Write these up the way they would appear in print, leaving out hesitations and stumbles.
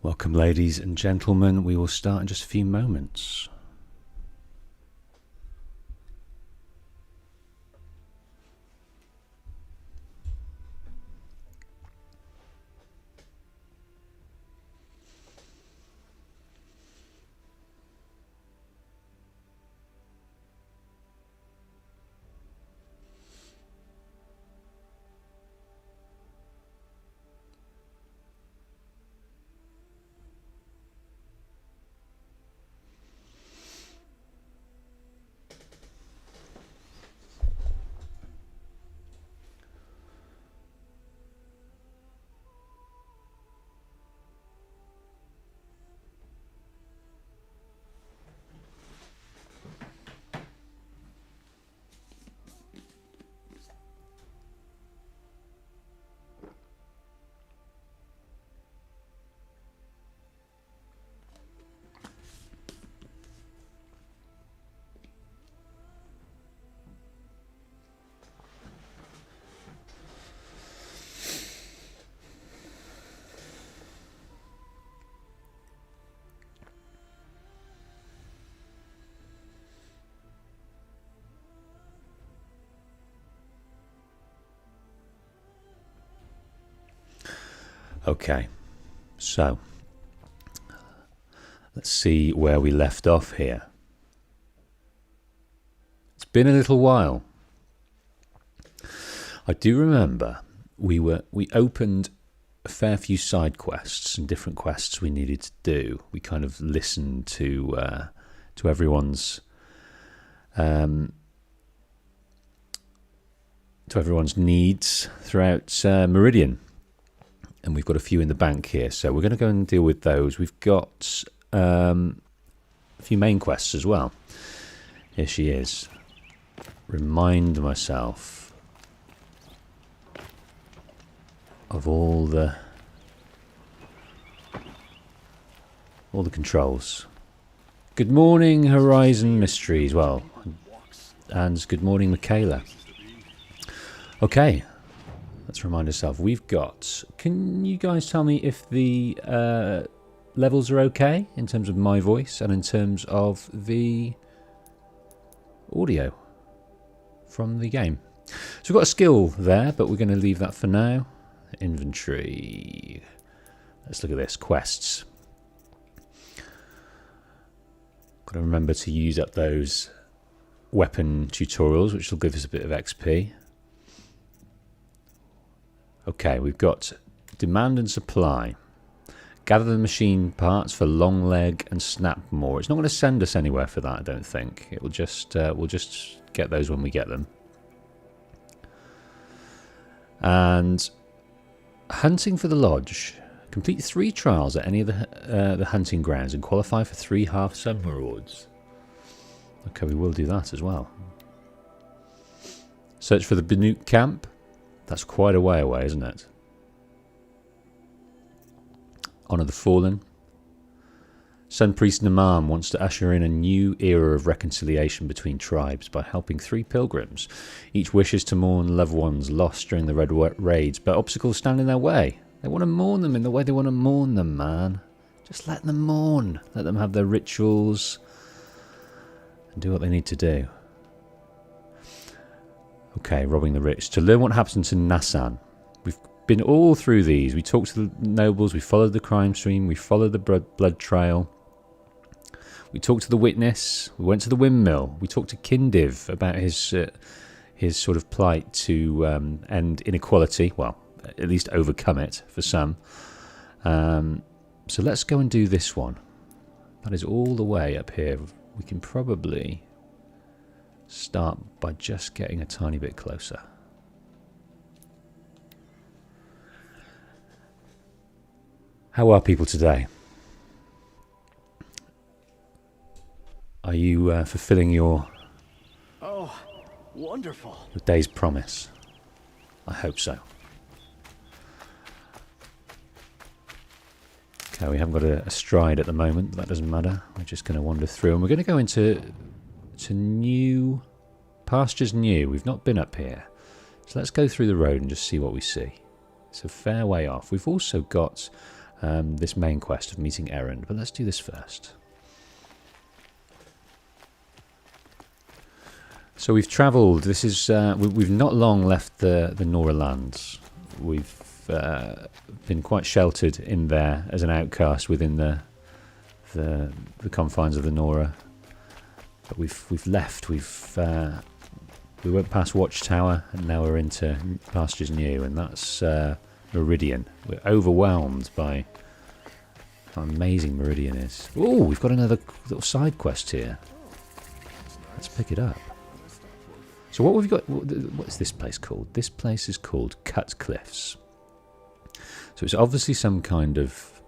Welcome, ladies and gentlemen. We will start in just a few moments. Okay, so let's see where we left off here. It's been a little while. I do remember we opened a fair few side quests and different quests we needed to do. We kind of listened to everyone's needs throughout Meridian. And we've got a few in the bank here, so we're going to go and deal with those. We've got a few main quests as well. Here she is. Remind myself of all the controls. Good morning, Horizon Mysteries. Well, and good morning, Michaela. Okay. Let's remind ourselves, we've got... Can you guys tell me if the levels are okay in terms of my voice and in terms of the audio from the game? So we've got a skill there, but we're going to leave that for now. Inventory. Let's look at this. Quests. Got to remember to use up those weapon tutorials, which will give us a bit of XP. Okay, we've got demand and supply. Gather the machine parts for long leg and snap more. It's not going to send us anywhere for that, I don't think. It will just we'll just get those when we get them. And hunting for the lodge. Complete 3 trials at any of the hunting grounds and qualify for 3 half-sum rewards. Okay, we will do that as well. Search for the Banuk camp. That's quite a way away, isn't it? Honour the Fallen. Sun Priest Namam wants to usher in a new era of reconciliation between tribes by helping 3 pilgrims. Each wishes to mourn loved ones lost during the Red Raids, but obstacles stand in their way. They want to mourn them in the way they want to mourn them, man. Just let them mourn. Let them have their rituals and do what they need to do. Okay, robbing the rich. To learn what happened to Nassan. We've been all through these. We talked to the nobles, we followed the crime stream, we followed the blood trail. We talked to the witness, we went to the windmill, we talked to Kindiv about his sort of plight to end inequality, well, at least overcome it for some. So let's go and do this one. That is all the way up here. We can probably start by just getting a tiny bit closer. How are people today? Are you fulfilling your wonderful the day's promise? I hope so. Okay, we haven't got a stride at the moment, but that doesn't matter. We're just going to wander through, and we're going to go into new pastures new. We've not been up here, so let's go through the road and just see what we see. It's a fair way off. We've also got this main quest of meeting Erend. But let's do this first. So we've travelled. This is we've not long left the Nora lands. We've been quite sheltered in there as an outcast within the confines of the Nora. But we've left. We went past Watchtower, and now we're into pastures new, and that's Meridian. We're overwhelmed by how amazing Meridian is. Oh, we've got another little side quest here. Let's pick it up. So what we've got, what is this place called? This place is called Cut Cliffs. So it's obviously some kind of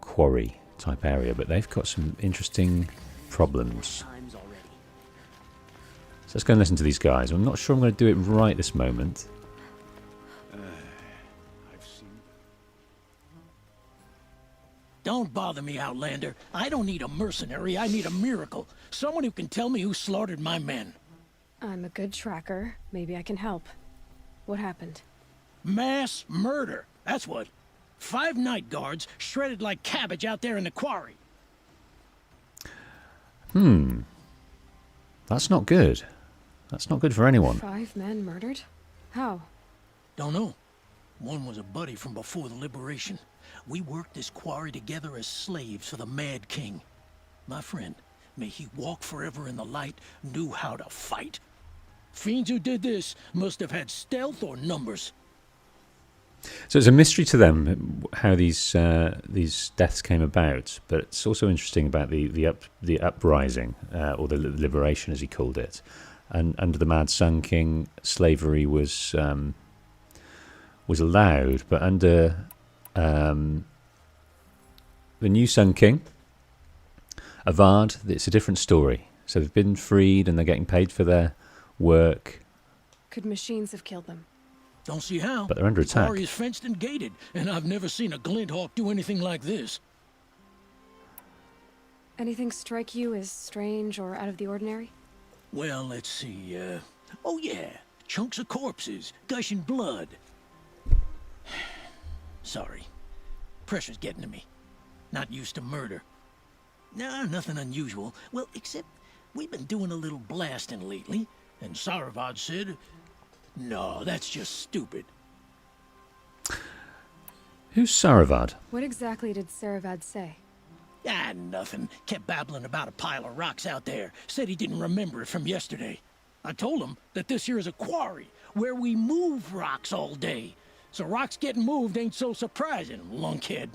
quarry type area, but they've got some interesting problems. So let's go and listen to these guys. I'm not sure I'm going to do it right this moment. Don't bother me, Outlander. I don't need a mercenary. I need a miracle. Someone who can tell me who slaughtered my men. I'm a good tracker. Maybe I can help. What happened? Mass murder. That's what. 5 night guards shredded like cabbage out there in the quarry. That's not good. That's not good for anyone. 5 men murdered? How? Don't know. One was a buddy from before the liberation. We worked this quarry together as slaves for the Mad King. My friend, may he walk forever in the light, knew how to fight. Fiends who did this must have had stealth or numbers. So it's a mystery to them how these deaths came about, but it's also interesting about the uprising or the liberation, as he called it. And under the Mad Sun King, slavery was allowed, but under the new Sun King, Avard, it's a different story. So they've been freed and they're getting paid for their work. Could machines have killed them? Don't see how. But they're under attack. The quarry is fenced and gated, and I've never seen a Glinthawk do anything like this. Anything strike you as strange or out of the ordinary? Well, let's see, oh yeah, chunks of corpses, gushing blood. Sorry. Pressure's getting to me. Not used to murder. Nah, nothing unusual. Well, except we've been doing a little blasting lately, and Saravad said, no, that's just stupid. Who's Saravad? What exactly did Saravad say? Ah, nothing. Kept babbling about a pile of rocks out there. Said he didn't remember it from yesterday. I told him that this here is a quarry, where we move rocks all day. So rocks getting moved ain't so surprising, lunkhead.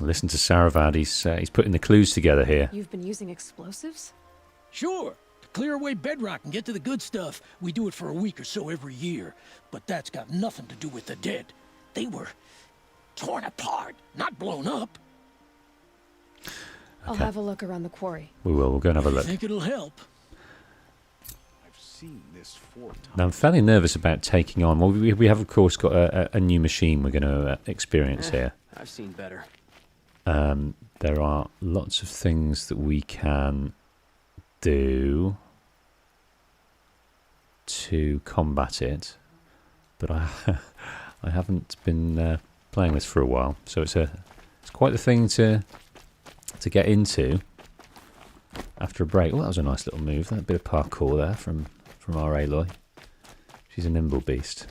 Listen to Saravad. He's putting the clues together here. You've been using explosives? Sure. To clear away bedrock and get to the good stuff, we do it for a week or so every year. But that's got nothing to do with the dead. They were torn apart, not blown up. I'll have a look around the quarry. We will. We'll go and have a look. I think it'll help. I've seen this 4 times. Now, I'm fairly nervous about taking on. Well, we have, of course, got a new machine we're going to experience here. I've seen better. There are lots of things that we can do to combat it, but I haven't been playing this for a while, so it's quite the thing to get into after a break. Well, that was a nice little move. That bit of parkour there from our Aloy. She's a nimble beast.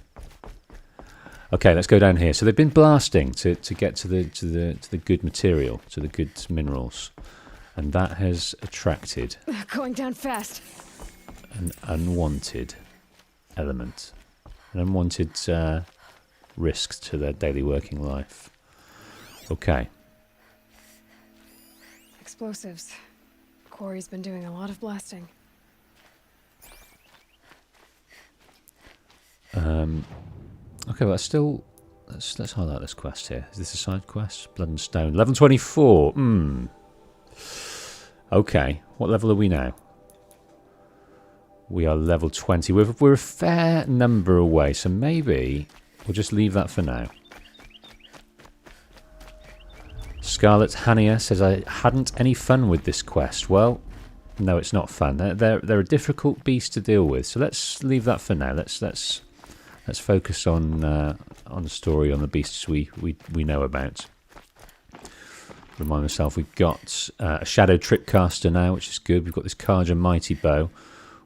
Okay, let's go down here. So they've been blasting to get to the good material, to the good minerals, and that has attracted Going down fast. an unwanted element, an unwanted risk to their daily working life. Okay. Explosives. Quarry's been doing a lot of blasting. Okay, well, let's highlight this quest here. Is this a side quest? Blood and Stone. Level 24. Okay, what level are we now? We are level 20. We're a fair number away, so maybe we'll just leave that for now. Scarlet Hania says, I hadn't any fun with this quest. Well, no, it's not fun. They're a difficult beast to deal with, so let's leave that for now. Let's Let's focus on the story, on the beasts we know about. Remind myself, we've got a Shadow Tripcaster now, which is good. We've got this Carja Mighty Bow,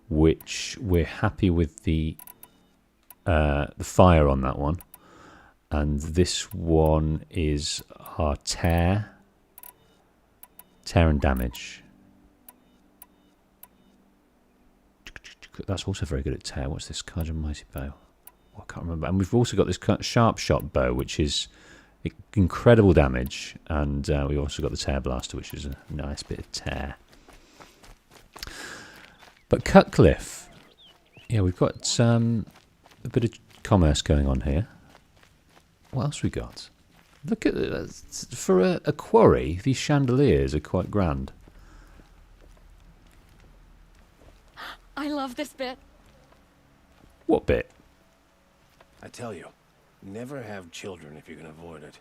which we're happy with the fire on that one. And this one is our tear and damage. That's also very good at tear. What's this Carja Mighty Bow? Oh, I can't remember. And we've also got this Sharp Shot Bow, which is incredible damage, and we've also got the Tear Blaster, which is a nice bit of tear. But Cutcliffe, yeah, we've got a bit of commerce going on here. What else we got? Look at it. For a quarry, these chandeliers are quite grand. I love this bit. What bit? I tell you, never have children if you can avoid it.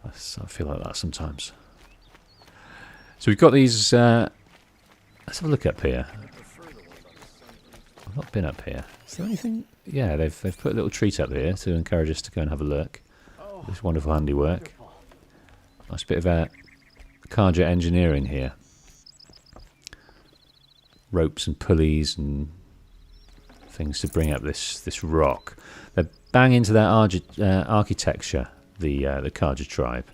I feel like that sometimes. So we've got these... let's have a look up here. I've not been up here. Is there anything? Yeah, they've put a little treat up here to encourage us to go and have a look. This wonderful handiwork. Nice bit of Carja engineering here. Ropes and pulleys and things to bring up this rock. They're bang into their architecture, the Carja tribe.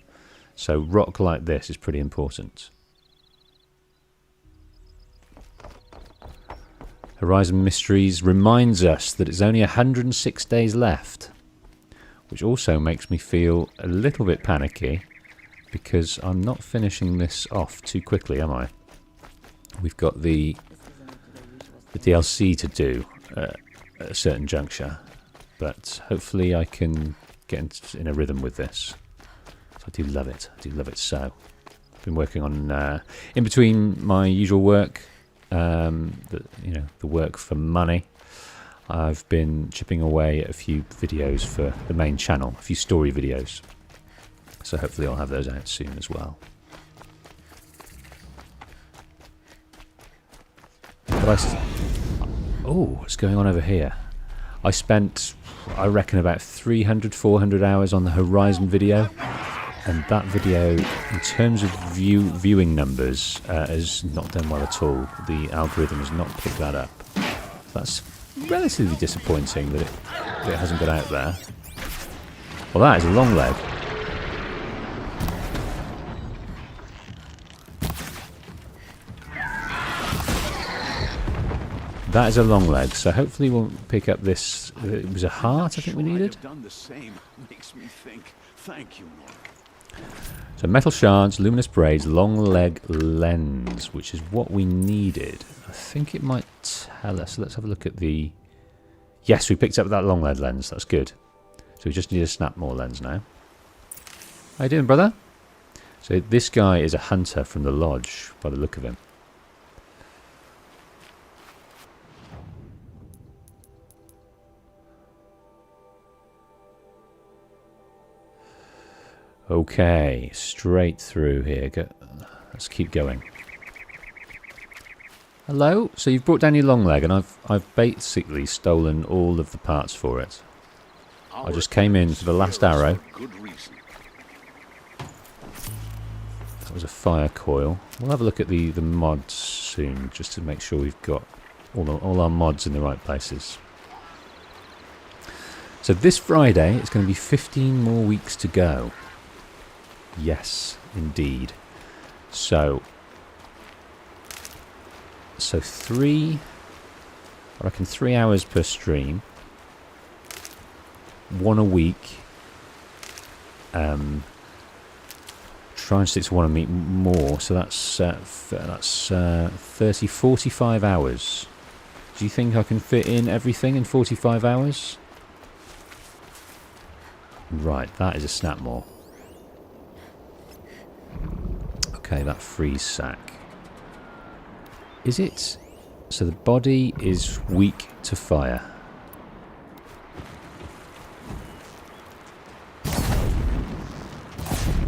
So rock like this is pretty important. Horizon Mysteries reminds us that it's only 106 days left, which also makes me feel a little bit panicky because I'm not finishing this off too quickly, am I? We've got the DLC to do at a certain juncture, but hopefully I can get in a rhythm with this. So I do love it. I do love it so. I've been working on in between my usual work, the work for money. I've been chipping away at a few videos for the main channel, a few story videos. So hopefully I'll have those out soon as well. Oh, what's going on over here? I spent, I reckon, about 300, 400 hours on the Horizon video. And that video, in terms of viewing numbers, has not done well at all. The algorithm has not picked that up. That's relatively disappointing that it hasn't got out there. Well, that is a long leg. That is a long leg, so hopefully we'll pick up this. It was a heart, I think we needed. Done the same. Makes me think. Thank you, Mark. So metal shards, luminous braids, long leg lens, which is what we needed. I think it might tell us. Let's have a look at the... Yes, we picked up that long leg lens. That's good. So we just need a snap more lens now. How you doing, brother? So this guy is a hunter from the lodge, by the look of him. Okay, straight through here. Let's keep going. Hello. So you've brought down your long leg, and I've basically stolen all of the parts for it. I just came in for the last arrow. That was a fire coil. We'll have a look at the mods soon, just to make sure we've got all our mods in the right places. So this Friday, it's going to be 15 more weeks to go. Yes, indeed. So I reckon 3 hours per stream, 1 a week. Try and stick to one a week more. So that's 30, 45 hours. Do you think I can fit in everything in 45 hours? Right, that is a snapmore. Okay, that freeze sack. Is it... So the body is weak to fire.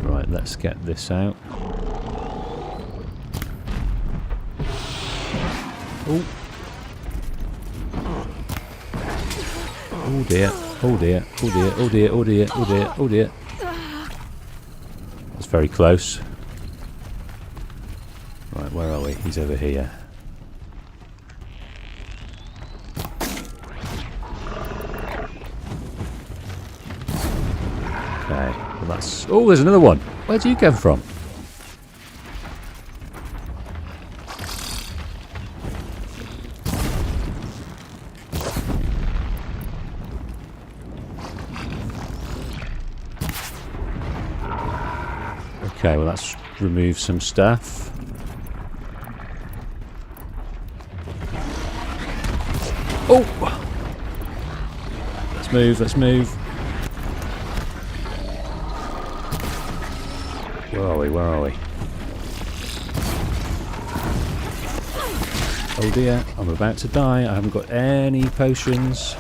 Right, let's get this out. Oh. Oh dear, oh dear, oh dear, oh dear, oh dear, oh dear, oh dear. That's very close. Right, where are we? He's over here. Okay, well that's... Oh, there's another one! Where do you come from? Okay, well let's remove some stuff. Oh! Let's move, let's move. Where are we, where are we? Oh dear, I'm about to die. I haven't got any potions.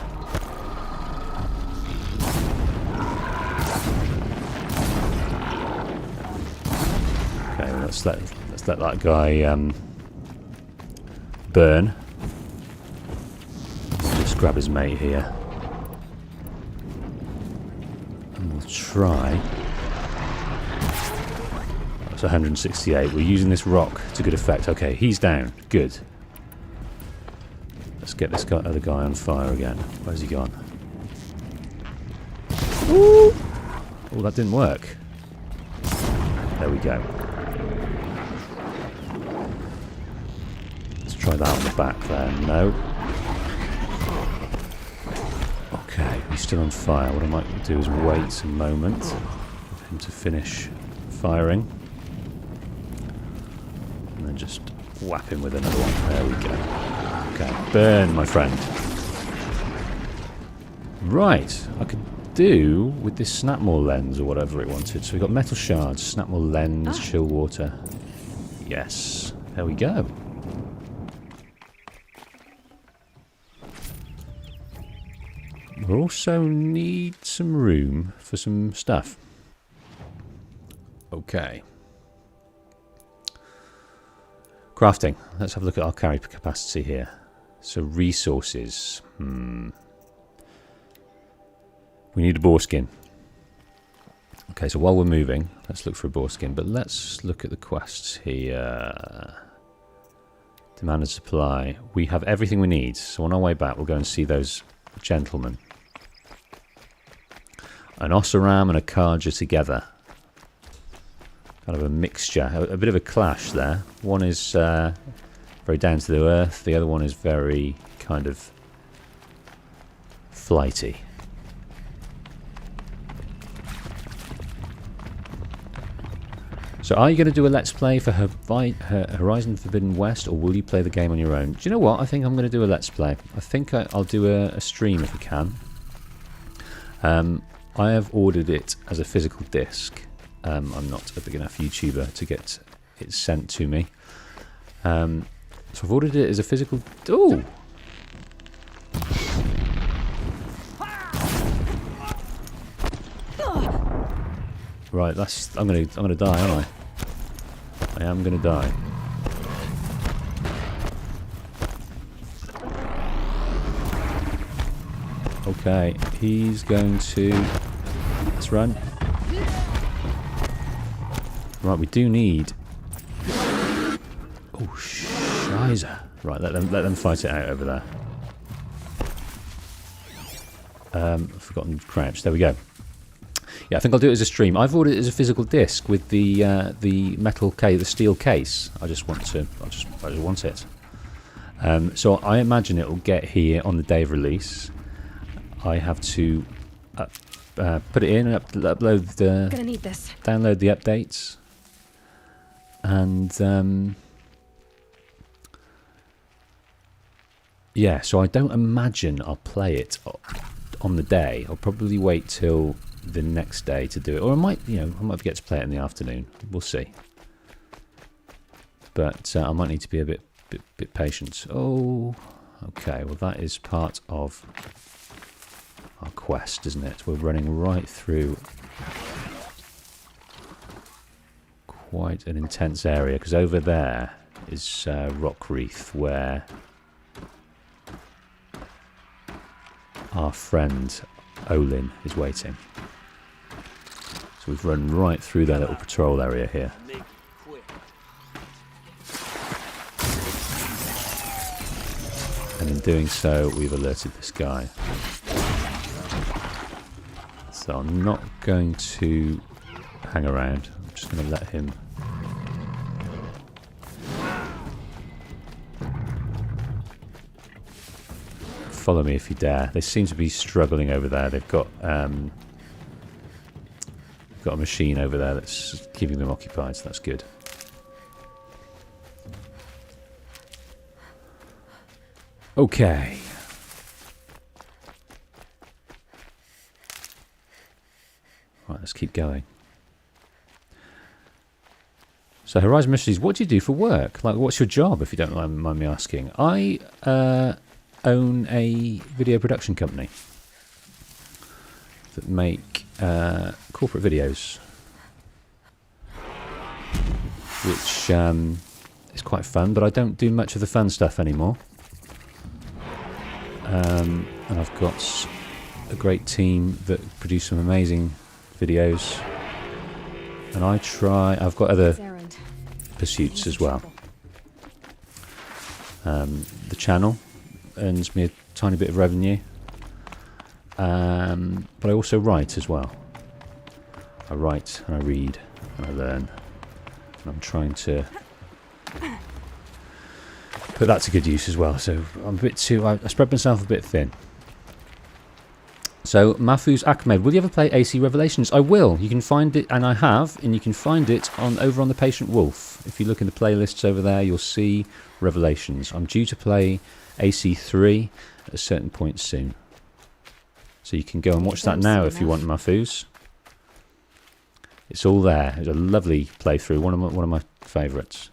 Let's let that guy burn. Just grab his mate here. And we'll try. That's 168. We're using this rock to good effect. Okay, he's down. Good. Let's get this other guy on fire again. Where's he gone? Ooh! Oh, that didn't work. There we go. Try that on the back there. No. Okay, he's still on fire. What I might do is wait a moment for him to finish firing. And then just whap him with another one. There we go. Okay, burn, my friend. Right, I could do with this Snapmore lens or whatever it wanted. So we've got metal shards, Snapmore lens, chill water. Yes, there we go. We also need some room for some stuff. Okay. Crafting. Let's have a look at our carry capacity here. So resources. We need a boar skin. Okay, so while we're moving, let's look for a boar skin. But let's look at the quests here. Demand and supply. We have everything we need. So on our way back, we'll go and see those gentlemen. An Ossaram and a Carja together. Kind of a mixture, a bit of a clash there. One is very down to the earth, the other one is very kind of flighty. So are you going to do a Let's Play for Horizon Forbidden West, or will you play the game on your own? Do you know what? I think I'm going to do a Let's Play. I think I'll do a stream if I can. I have ordered it as a physical disc. I'm not a big enough YouTuber to get it sent to me. So I've ordered it as a physical... Oh! Right, I'm gonna die, aren't I? I am gonna die. Okay, he's going to... Let's run. Right, we do need... Oh, shizer. Right, let them fight it out over there. I've forgotten crouch. There we go. Yeah, I think I'll do it as a stream. I've ordered it as a physical disc with the metal case, the steel case. I just want it. So I imagine it will get here on the day of release. I have to put it in and upload the... Gonna need this. Download the updates. And yeah, so I don't imagine I'll play it on the day. I'll probably wait till the next day to do it, or I might get to play it in the afternoon. We'll see. But I might need to be a bit patient. Oh, okay. Well, that is part of our quest, isn't it? We're running right through quite an intense area, because over there is Rock Reef, where our friend Olin is waiting. So we've run right through their little patrol area here. And in doing so, we've alerted this guy. So I'm not going to hang around. I'm just going to let him... follow me if you dare. They seem to be struggling over there. They've got a machine over there that's keeping them occupied, so that's good. Okay. Right, let's keep going. So Horizon Mysteries, what do you do for work? Like, what's your job, if you don't mind me asking? I own a video production company that make corporate videos, which is quite fun, but I don't do much of the fun stuff anymore. And I've got a great team that produce some amazing videos, and I've got other pursuits as well. The channel earns me a tiny bit of revenue, but I also write as well. I write and I read and I learn, and I'm trying to put that to good use as well. So I'm a bit too... I spread myself a bit thin. So Mahfouz Ahmed, will you ever play AC Revelations? I will. You can find it, and I have, and you can find it over on the Patient Wolf. If you look in the playlists over there, you'll see Revelations. I'm due to play AC3 at a certain point soon. So you can go and watch that now if you want, Mahfouz. It's all there. It's a lovely playthrough. One of my favourites.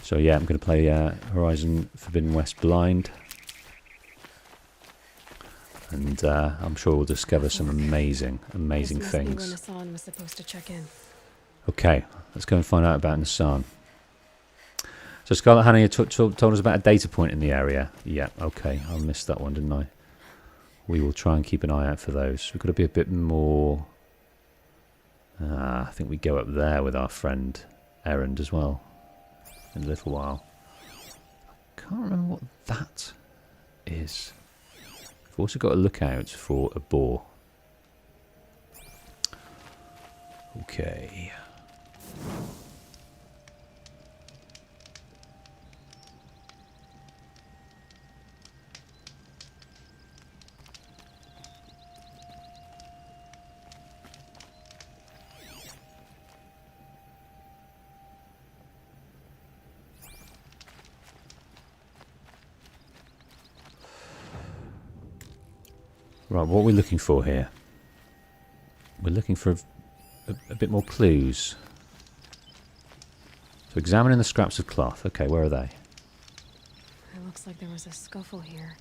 So yeah, I'm going to play Horizon Forbidden West blind, and I'm sure we'll discover some amazing things. Nassan was supposed to check in. Okay, let's go and find out about Nassan. So Scarlet Hannah told us about a data point in the area. Yeah, okay, I missed that one, didn't I? We will try and keep an eye out for those. We've got to be a bit more... I think we go up there with our friend Errand as well in a little while. I can't remember what that is. We've also got to look out for a boar. Okay. Right, what are we looking for here? We're looking for a bit more clues. So examining the scraps of cloth. Okay, where are they? It looks like there was a scuffle here,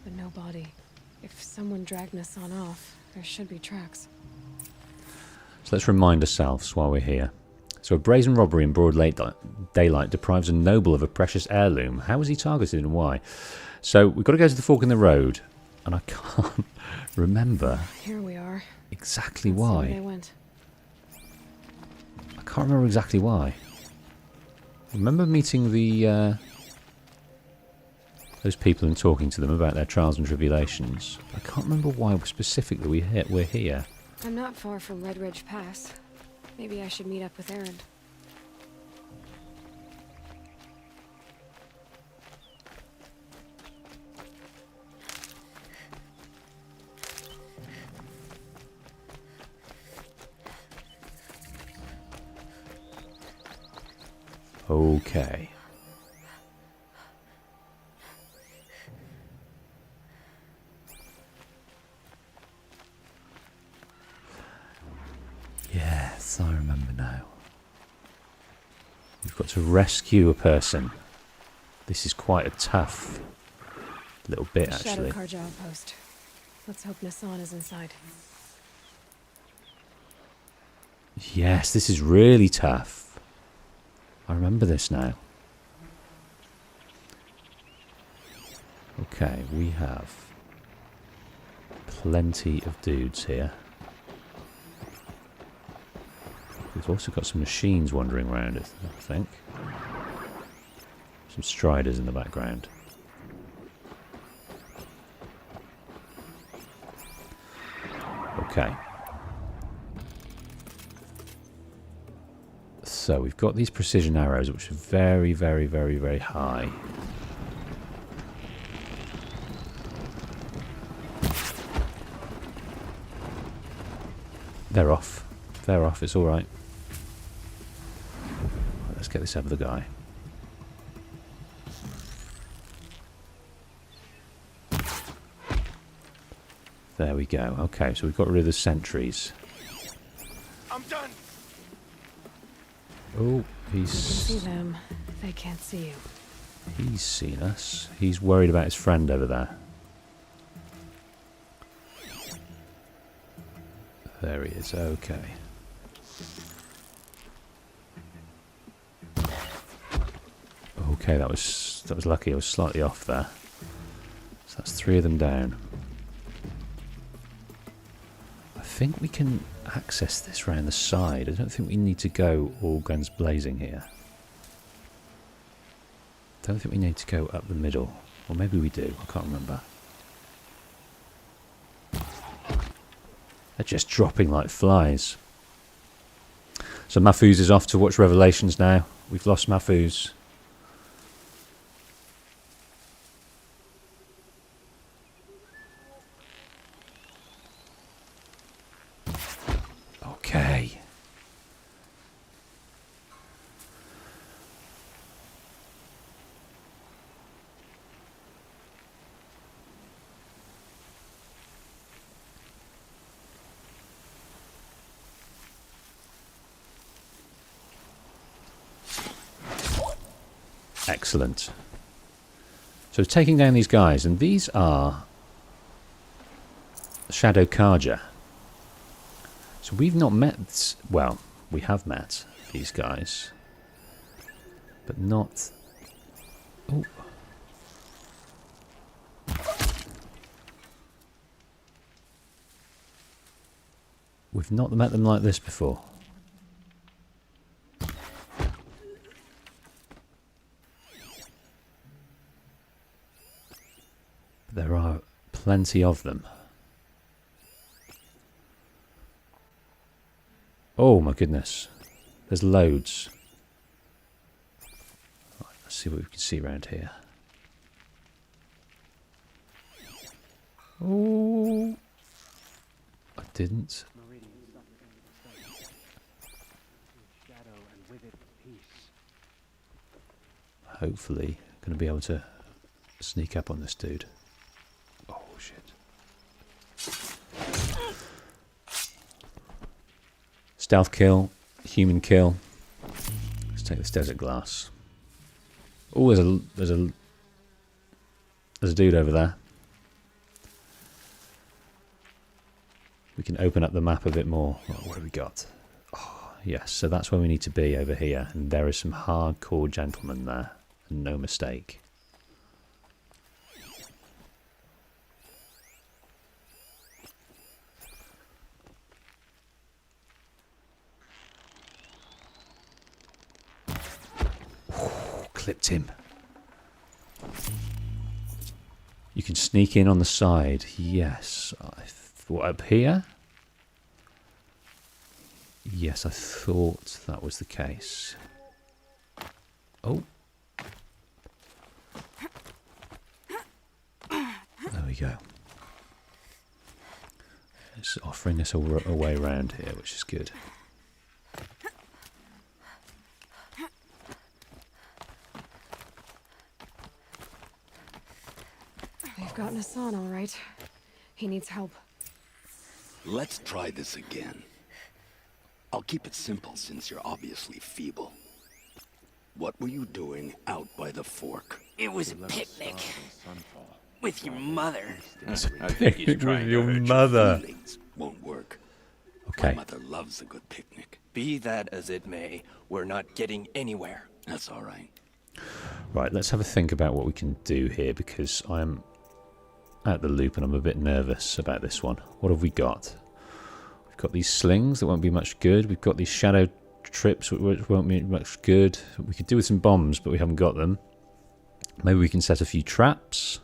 but no body. If someone dragged Nassan off, there should be tracks. So let's remind ourselves while we're here. So a brazen robbery in broad daylight deprives a noble of a precious heirloom. How was he targeted and why? So we've got to go to the fork in the road, and I can't remember Here we are. exactly Let's see where why. they went. I can't remember exactly why. I remember meeting those people and talking to them about their trials and tribulations. I can't remember why specifically we're here. I'm not far from Red Ridge Pass. Maybe I should meet up with Errand. Okay. Yes, I remember now. We've got to rescue a person. This is quite a tough little bit, Shadow actually. Carja outpost. Let's hope Nassan is inside. Yes, this is really tough. I remember this now. Okay, we have plenty of dudes here. We've also got some machines wandering around, I think. Some striders in the background. Okay. So we've got these precision arrows, which are very, very, very, very high. They're off. They're off. It's all right. Let's get this over the guy. There we go. Okay, so we've got rid of the sentries. I'm done. Oh, You can see them. They can't see you. he's seen us. He's worried about his friend over there. There he is. Okay. Okay, that was lucky. I was slightly off there. So that's 3 of them down. I think we can access this round the side. I don't think we need to go all guns blazing here. Don't think we need to go up the middle. Or maybe we do. I can't remember. They're just dropping like flies. So Mahfouz is off to watch Revelations now. We've lost Mahfouz. Okay. Excellent. So taking down these guys, and these are Shadow Carja. So we've not met, well, we have met these guys, but not... Oh. We've not met them like this before. There are plenty of them. Oh my goodness. There's loads. Right, let's see what we can see around here. Oh, I didn't. Hopefully, going to be able to sneak up on this dude. Oh shit. Stealth kill, human kill. Let's take this desert glass. Oh, there's a dude over there. We can open up the map a bit more. Oh, what have we got? Oh, yes, so that's where we need to be, over here. And there is some hardcore gentlemen there. And no mistake. Clipped him. You can sneak in on the side. Yes. I thought up here. Yes, I thought that was the case. Oh. There we go. It's offering us a way around here, which is good. They've gotten Hassan, all right. He needs help. Let's try this again. I'll keep it simple since you're obviously feeble. What were you doing out by the fork? It was a picnic. With your mother. I think he's trying your to hurt mother. Your feelings. Won't work. Okay. My mother loves a good picnic. Be that as it may, we're not getting anywhere. That's all right. Right, let's have a think about what we can do here, because I'm out the loop and I'm a bit nervous about this one. What have we got? We've got these slings that won't be much good. We've got these shadow trips which won't be much good. We could do with some bombs, but we haven't got them. Maybe we can set a few traps.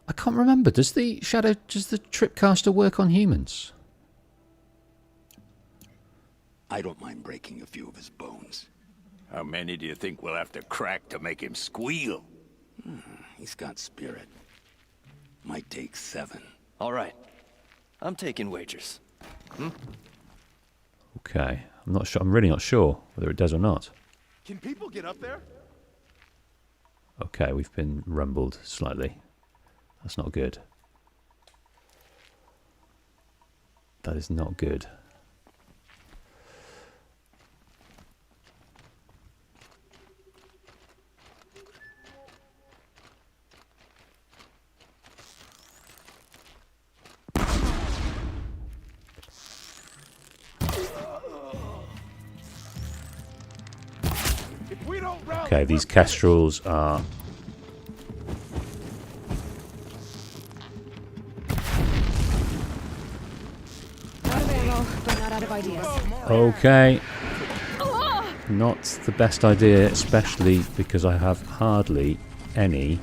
I can't remember. Does the tripcaster work on humans? I don't mind breaking a few of his bones. How many do you think we'll have to crack to make him squeal? He's got spirit. Might take 7. All right. I'm taking wagers. Okay. I'm not sure. I'm really not sure whether it does or not. Can people get up there? Okay, we've been rumbled slightly. That's not good. That is not good. Okay, these kestrels are... Out of ammo, but not out of ideas. Okay. Not the best idea, especially because I have hardly any...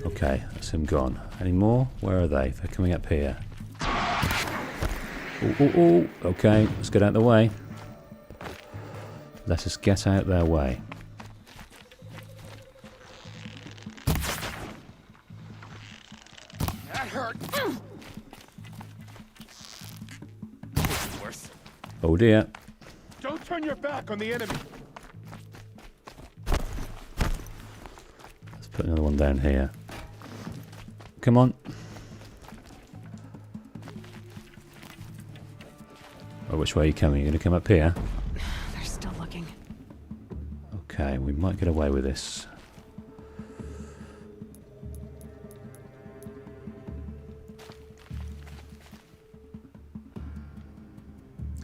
Okay, that's him gone. Any more? Where are they? They're coming up here. Ooh. Okay, let's get out of the way. Let us get out their way. That hurt. Oh dear. Don't turn your back on the enemy. Let's put another one down here. Come on. Oh, which way are you coming? You're going to come up here? They're still looking. Okay, we might get away with this.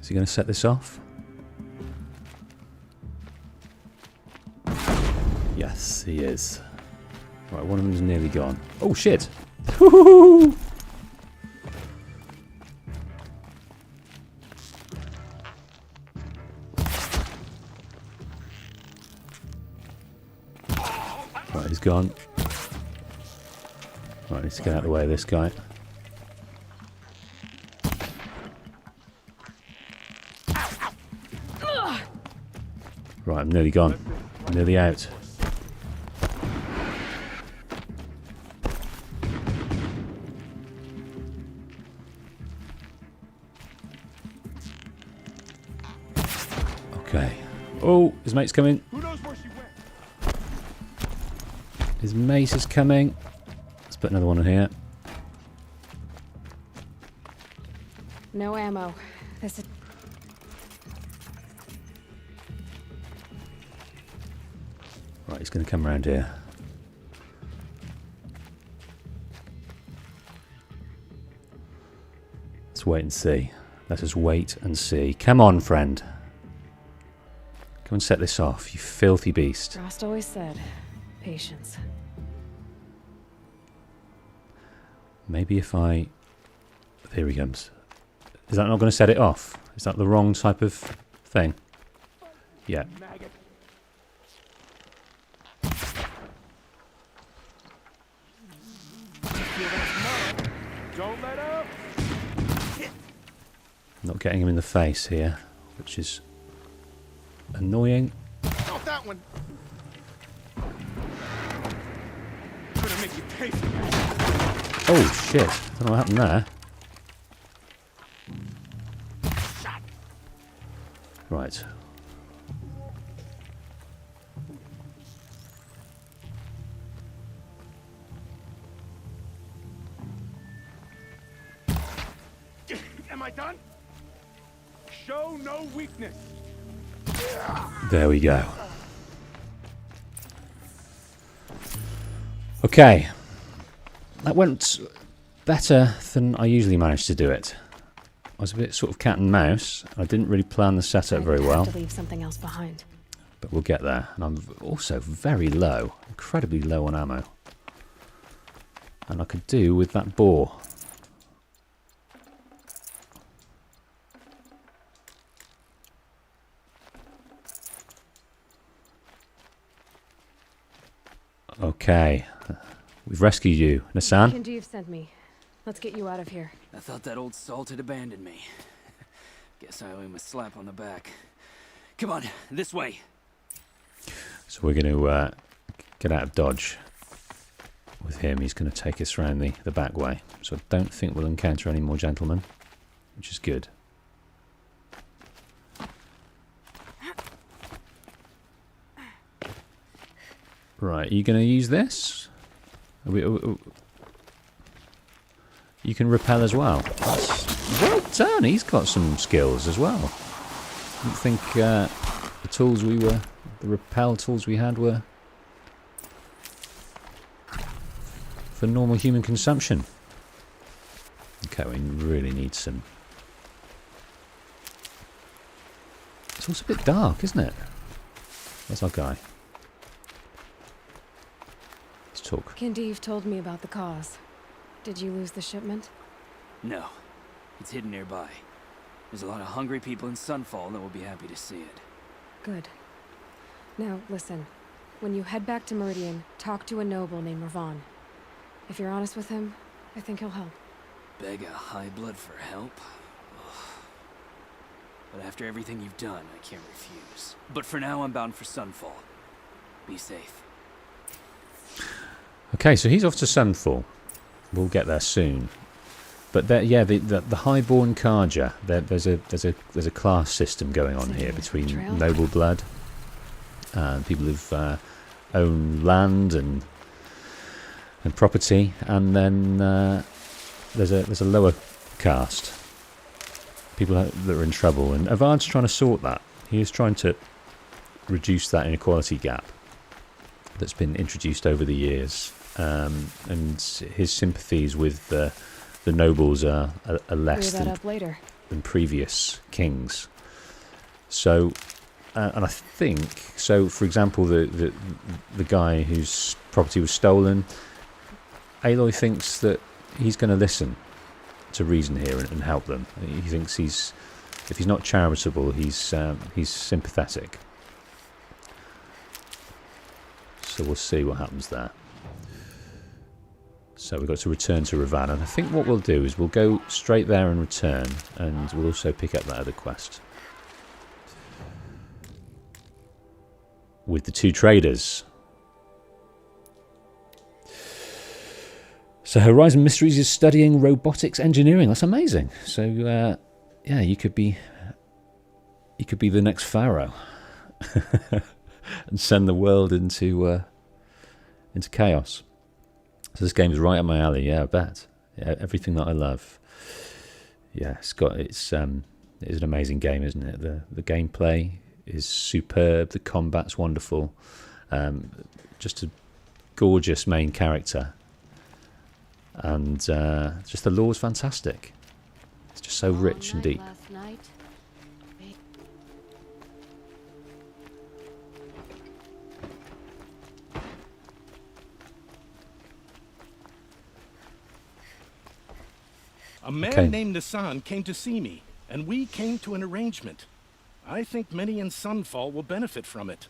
Is he going to set this off? Yes, he is. Right, one of them's nearly gone. Oh, shit! Woohoo! Right, he's gone. Right, I need to get out of the way of this guy. Right, I'm nearly gone. I'm nearly out. Okay. Oh, his mate's coming. Who knows where she went? His mate is coming. Let's put another one in here. No ammo. This is... Right, he's going to come around here. Let's wait and see. Let us wait and see. Come on, friend. Come and set this off, you filthy beast. Frost always said, patience. Maybe if I... Here he comes. Is that not going to set it off? Is that the wrong type of thing? Yeah. Maggot. Don't let up. Not getting him in the face here, which is annoying. Not that one. Gonna make you pay for that. Oh shit! Don't know what happened there. Right. Am I done? Show no weakness. There we go. Okay. That went better than I usually manage to do it. I was a bit sort of cat and mouse. I didn't really plan the setup very well. To leave something else behind. But we'll get there. And I'm also very low. Incredibly low on ammo. And I could do with that boar. Okay. We've rescued you. Nassan? Kenji sent me. Let's get you out of here. I thought that old salt had abandoned me. Guess I owe him a slap on the back. Come on, this way. So we're going to get out of Dodge with him. He's going to take us around the back way. So I don't think we'll encounter any more gentlemen, which is good. Right, are you going to use this? You can repel as well. That's well done. He's got some skills as well. I didn't think the repel tools we had were for normal human consumption. Okay, we really need some. It's also a bit dark, isn't it? Where's our guy? Let's talk. Kenji told me about the cause. Did you lose the shipment? No, it's hidden nearby. There's a lot of hungry people in Sunfall that will be happy to see it. Good. Now, listen. When you head back to Meridian, talk to a noble named Ravon. If you're honest with him, I think he'll help. Beg a high blood for help? Ugh. But after everything you've done, I can't refuse. But for now, I'm bound for Sunfall. Be safe. Okay, so he's off to Sunfall. We'll get there soon. But yeah, the highborn Carja. There's a class system going on here between noble blood and people who've own land and property, and then there's a lower caste, people that are in trouble, and Avard's trying to sort that. He is trying to reduce that inequality gap that's been introduced over the years, and his sympathies with the nobles are less than previous kings. So, and I think so. For example, the guy whose property was stolen, Aloy thinks that he's going to listen to reason here and help them. He thinks if he's not charitable, he's sympathetic. So we'll see what happens there. So we've got to return to Ravana. And I think what we'll do is we'll go straight there and return, and we'll also pick up that other quest with the two traders. So Horizon Mysteries is studying robotics engineering. That's amazing. So yeah, you could be the next pharaoh and send the world into chaos. So this game's right up my alley. Yeah, I bet. Yeah, everything that I love. Yeah, it's an amazing game, isn't it? The gameplay is superb. The combat's wonderful. Just a gorgeous main character. And just the lore's fantastic. It's just so rich and deep. A man named Nassan came to see me, and we came to an arrangement. I think many in Sunfall will benefit from it.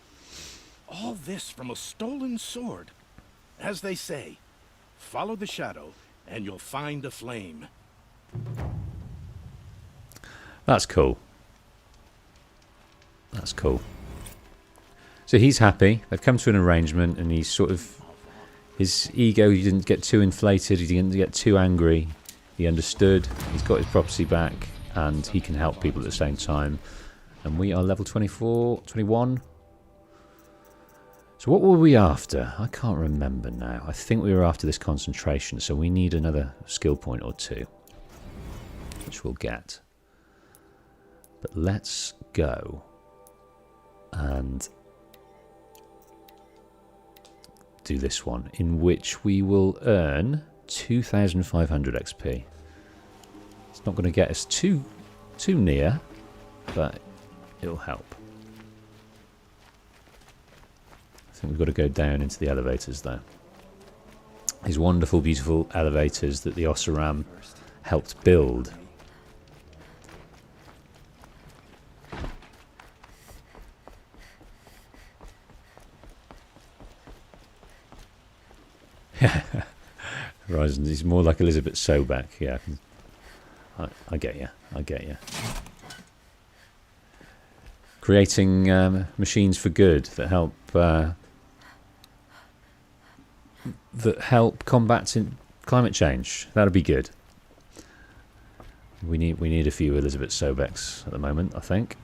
All this from a stolen sword. As they say, follow the shadow, and you'll find a flame. That's cool. That's cool. So he's happy. They've come to an arrangement, and he's sort of... His ego, he didn't get too inflated. He didn't get too angry. He understood. He's got his property back, and he can help people at the same time. And we are level 24, 21. So what were we after? I can't remember now. I think we were after this concentration, so we need another skill point or two, which we'll get. But let's go and do this one, in which we will earn 2,500 XP. It's not going to get us too too near, but it'll help. I think we've got to go down into the elevators though. These wonderful, beautiful elevators that the Oseram helped build. Horizon, he's more like Elizabeth Sobeck. Yeah, I get you. I get you. Creating machines for good that help combat climate change. That'd be good. We need a few Elizabeth Sobecks at the moment, I think.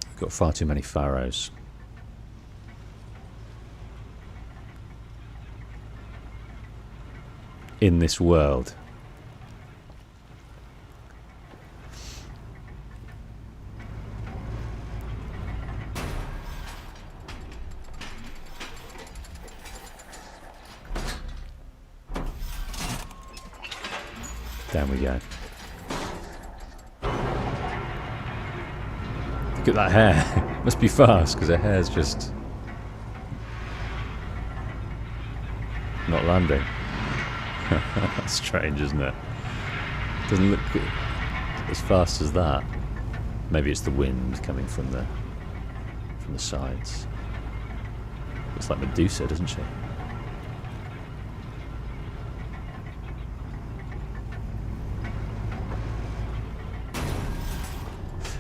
We've got far too many pharaohs. In this world. Down we go. Look at that hair. Must be fast because her hair's just not landing. That's strange, isn't it? Doesn't look as fast as that. Maybe it's the wind coming from the sides. Looks like Medusa, doesn't she?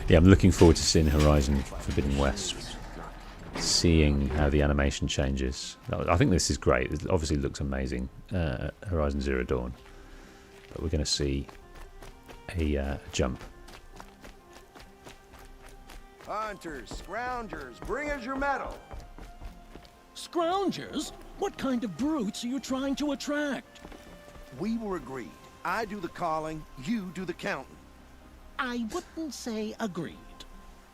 Yeah, I'm looking forward to seeing Horizon Forbidden West. Seeing how the animation changes. I think this is great. It obviously looks amazing. Horizon Zero Dawn. But we're going to see a jump. Hunters, scroungers, bring us your metal. Scroungers? What kind of brutes are you trying to attract? We were agreed. I do the calling, you do the counting. I wouldn't say agreed.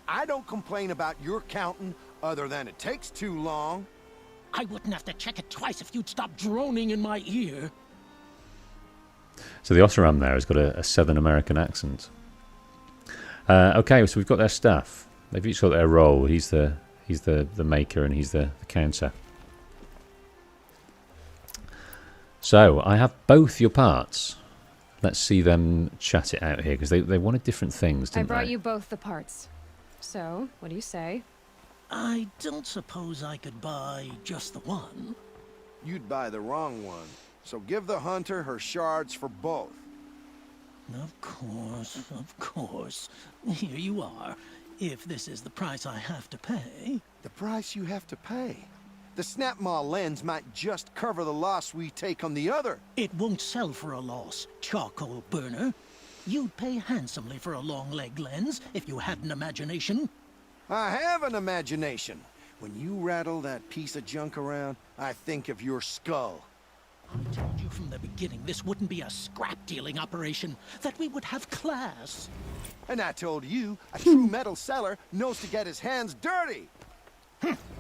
I don't complain about your counting other than it takes too long. I wouldn't have to check it twice if you'd stop droning in my ear. So the Oseram there has got a Southern American accent. Okay, so we've got their staff. They've each got their role. He's the maker and he's the counter. So I have both your parts. Let's see them chat it out here because they wanted different things, didn't they? I brought you both the parts. So, what do you say? I don't suppose I could buy just the one. You'd buy the wrong one. So give the hunter her shards for both. Of course. Here you are. If this is the price I have to pay. The price you have to pay? The Snapmaw lens might just cover the loss we take on the other. It won't sell for a loss, charcoal burner. You'd pay handsomely for a long leg lens if you had an imagination. I have an imagination. When you rattle that piece of junk around, I think of your skull. I told you from the beginning this wouldn't be a scrap-dealing operation, that we would have class. And I told you, a true metal seller knows to get his hands dirty.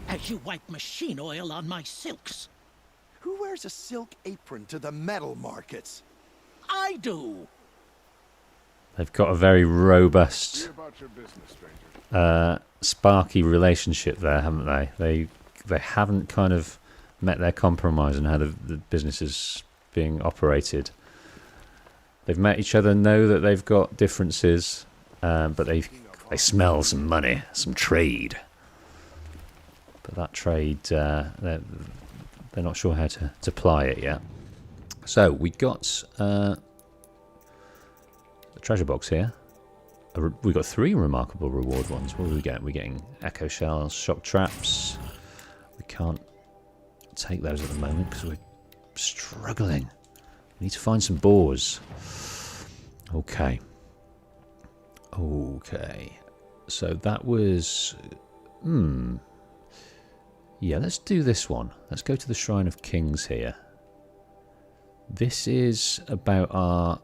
As you wipe machine oil on my silks. Who wears a silk apron to the metal markets? I do. They've got a very robust, See about your business, stranger. sparky relationship there, haven't they? They haven't kind of met their compromise on how the business is being operated. They've met each other, know that they've got differences, but they smell some money, some trade. But that trade, they're not sure how to ply it yet. So we got a treasure box here. We got 3 remarkable reward ones. What do we get? We're getting echo shells, shock traps. We can't take those at the moment because we're struggling. We need to find some boars. Okay. So that was... Yeah, let's do this one. Let's go to the Shrine of Kings here. This is about our...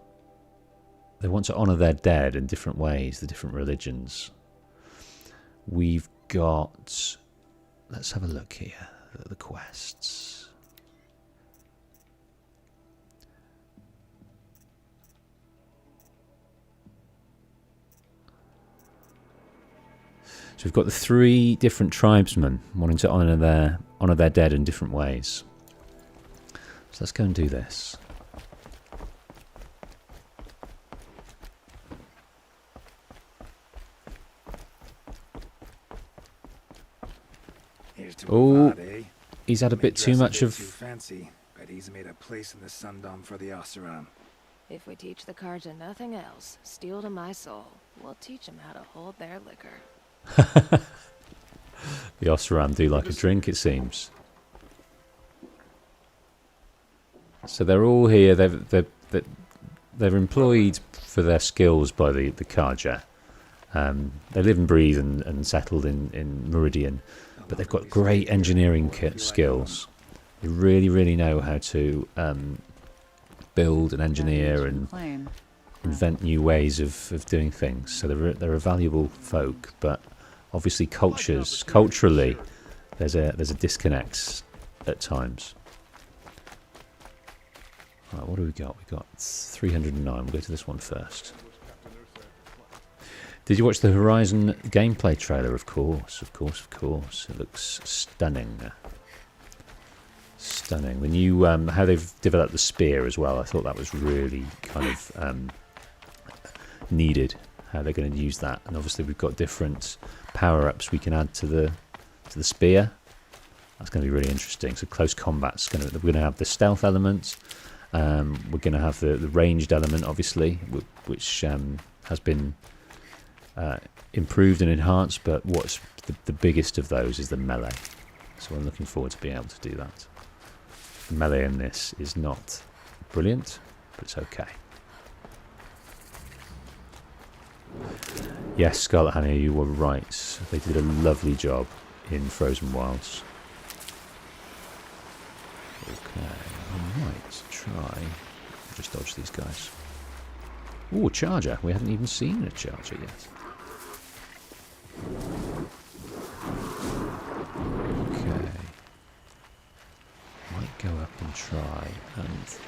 They want to honour their dead in different ways, the different religions. We've got... Let's have a look here at the quests. So we've got the 3 different tribesmen wanting to honour their dead in different ways. So let's go and do this. Oh, he's had a bit too much of... fancy, but he's made a place in the Sundom for the Oseram. If we teach the Carja nothing else, steel to my soul, we'll teach them how to hold their liquor. The Oseram do like a drink, it seems. So they're all here. They're employed for their skills by the Carja. They live and breathe and settled in Meridian, but they've got great engineering skills. They really know how to build and engineer and invent new ways of doing things. So they're a valuable folk, but obviously culturally, there's a disconnect at times. Right, what do we got? We got 309. We'll go to this one first. Did you watch the Horizon gameplay trailer? Of course. It looks stunning. Stunning. The new how they've developed the spear as well. I thought that was really kind of needed. How they're going to use that, and obviously we've got different power-ups we can add to the spear. That's going to be really interesting. So close combat's we're going to have the stealth element. We're going to have the ranged element, obviously, which has been improved and enhanced, but what's the biggest of those is the melee. So I'm looking forward to being able to do that. The melee in this is not brilliant, but it's okay. Yes, Scarlet Hannah, you were right. They did a lovely job in Frozen Wilds. Okay, I might try. Just dodge these guys. Ooh, a charger. We haven't even seen a charger yet. Okay. Might go up and try and...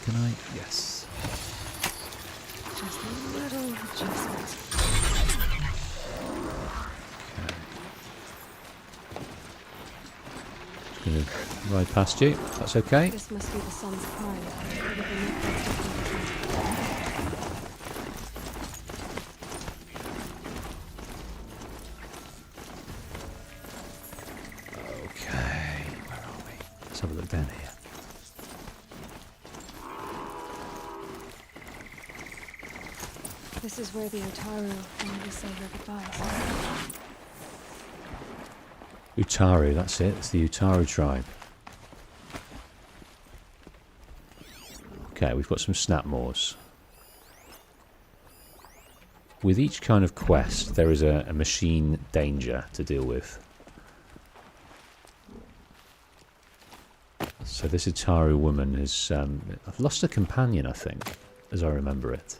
Can I? Yes. Just a little adjustment. Okay. Just gonna ride past you. That's okay. This must be the sun's prime. Okay. Where are we? Let's have a look down here. This is where the Utaru wanted to say their goodbyes. Utaru, that's it. It's the Utaru tribe. Okay, we've got some snapmaws. With each kind of quest, there is a machine danger to deal with. So this Utaru woman has I've lost a companion, I think, as I remember it.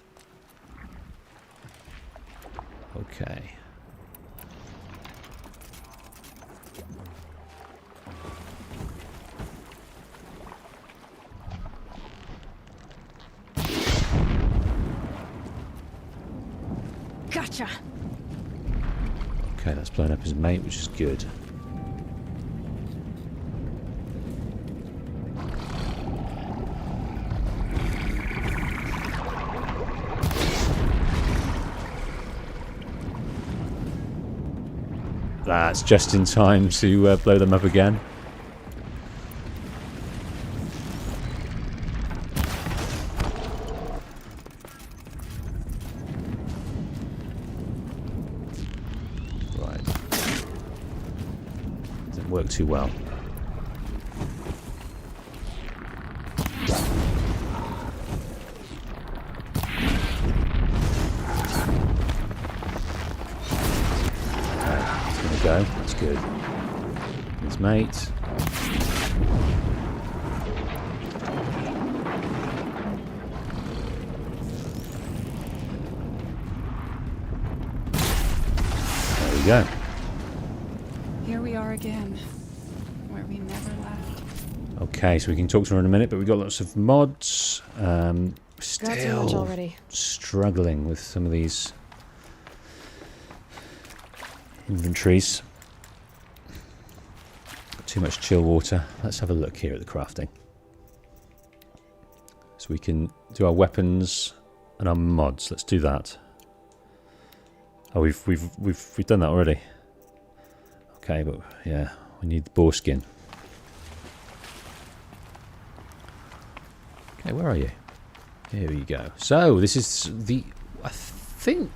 Okay. Gotcha. Okay, that's blown up his mate, which is good. That's just in time to blow them up again. Right. Didn't work too well. Go. That's good. His mate. There we go. Here we are again, where we never left. Okay, so we can talk to her in a minute, but we've got lots of mods. too much already. Struggling with some of these inventories. Got too much chill water. Let's have a look here at the crafting. So we can do our weapons and our mods. Let's do that. Oh, we've done that already. Okay, but yeah, we need the boar skin. Okay, where are you? Here you go. So this is I think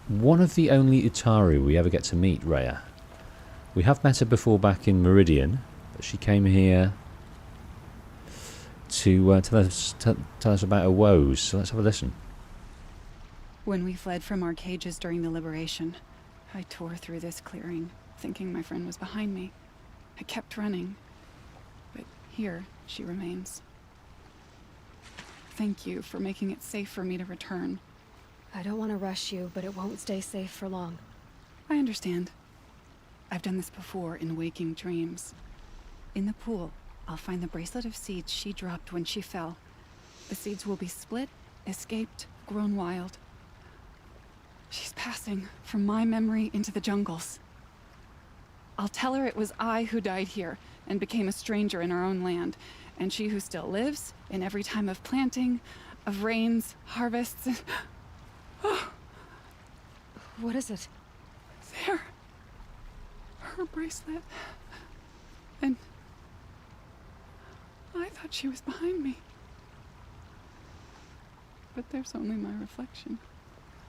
one of the only Utaru we ever get to meet, Rhea. We have met her before back in Meridian, but she came here to tell us about her woes. So let's have a listen. When we fled from our cages during the liberation, I tore through this clearing, thinking my friend was behind me. I kept running, but here she remains. Thank you for making it safe for me to return. I don't want to rush you, but it won't stay safe for long. I understand. I've done this before in waking dreams. In the pool, I'll find the bracelet of seeds she dropped when she fell. The seeds will be split, escaped, grown wild. She's passing from my memory into the jungles. I'll tell her it was I who died here and became a stranger in our own land, and she who still lives in every time of planting, of rains, harvests, and... What is it? There. Her bracelet. And I thought she was behind me. But there's only my reflection.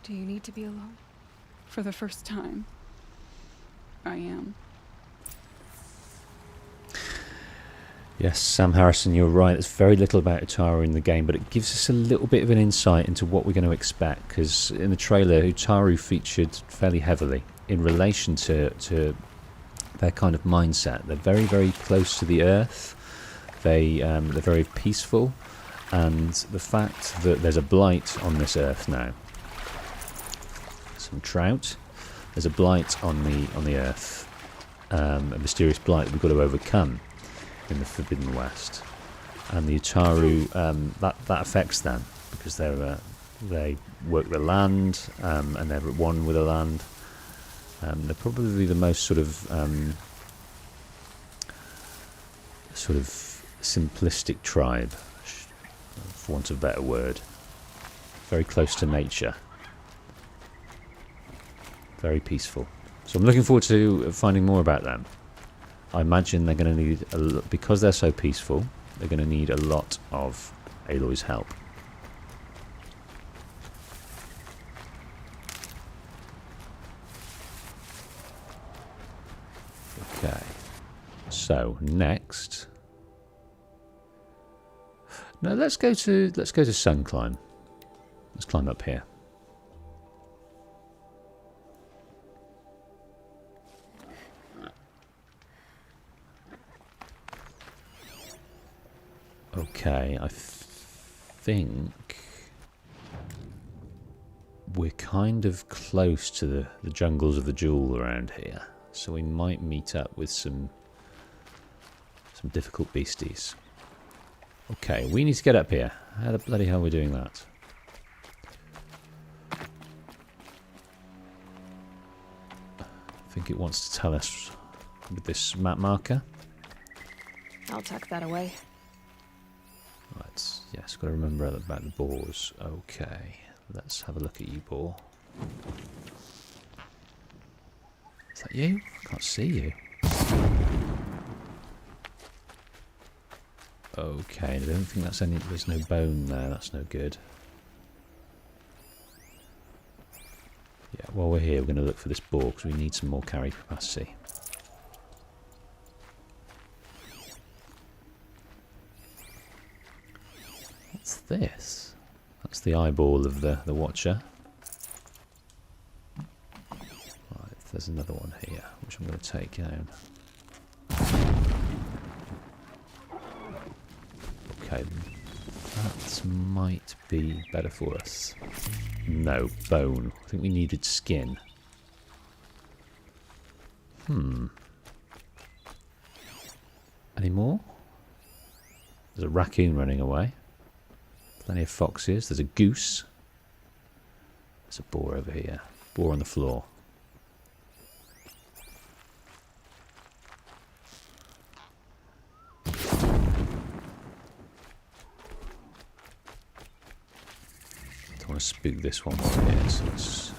Do you need to be alone? For the first time, I am. Yes, Sam Harrison, you're right. There's very little about Utaru in the game, but it gives us a little bit of an insight into what we're going to expect, because in the trailer, Utaru featured fairly heavily in relation to their kind of mindset. They're very, very close to the earth. They're very peaceful, and the fact that there's a blight on this earth now. Some trout. There's a blight on the earth, a mysterious blight that we've got to overcome in the Forbidden West, and the Utaru that affects them because they work the land and they're at one with the land. They're probably the most sort of simplistic tribe, for want of a better word. Very close to nature. Very peaceful. So I'm looking forward to finding more about them. I imagine they're going to need, because they're so peaceful, they're going to need a lot of Aloy's help. Okay. So next, no, let's go to Sun Climb. Let's climb up here. Okay, I think we're kind of close to the jungles of the Jewel around here, so we might meet up with some difficult beasties. Okay, we need to get up here. How the bloody hell are we doing that? I think it wants to tell us with this map marker. I'll tuck that away. Right, yes, got to remember about the boars. Okay, let's have a look at you, boar. Is that you? I can't see you. Okay, I don't think that's any. There's no bone there. That's no good. Yeah, while we're here, we're going to look for this boar because we need some more carry capacity. What's this? That's the eyeball of the Watcher. Right, there's another one here, which I'm going to take down. Okay, that might be better for us. No, bone. I think we needed skin. Any more? There's a raccoon running away. Plenty of foxes. There's a goose. There's a boar over here. Boar on the floor. Don't want to spook this one while it is. Let's...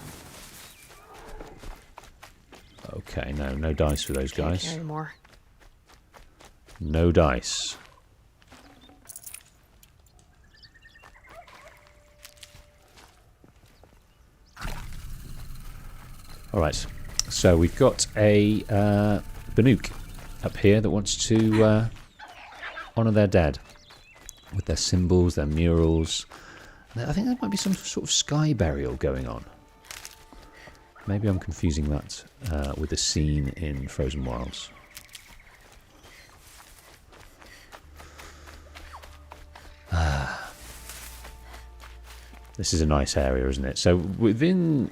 Okay, no dice for those guys. Can't carry more. No dice. Alright, so we've got a Banuk up here that wants to honour their dead with their symbols, their murals. I think there might be some sort of sky burial going on. Maybe I'm confusing that with a scene in Frozen Wilds. This is a nice area, isn't it? So within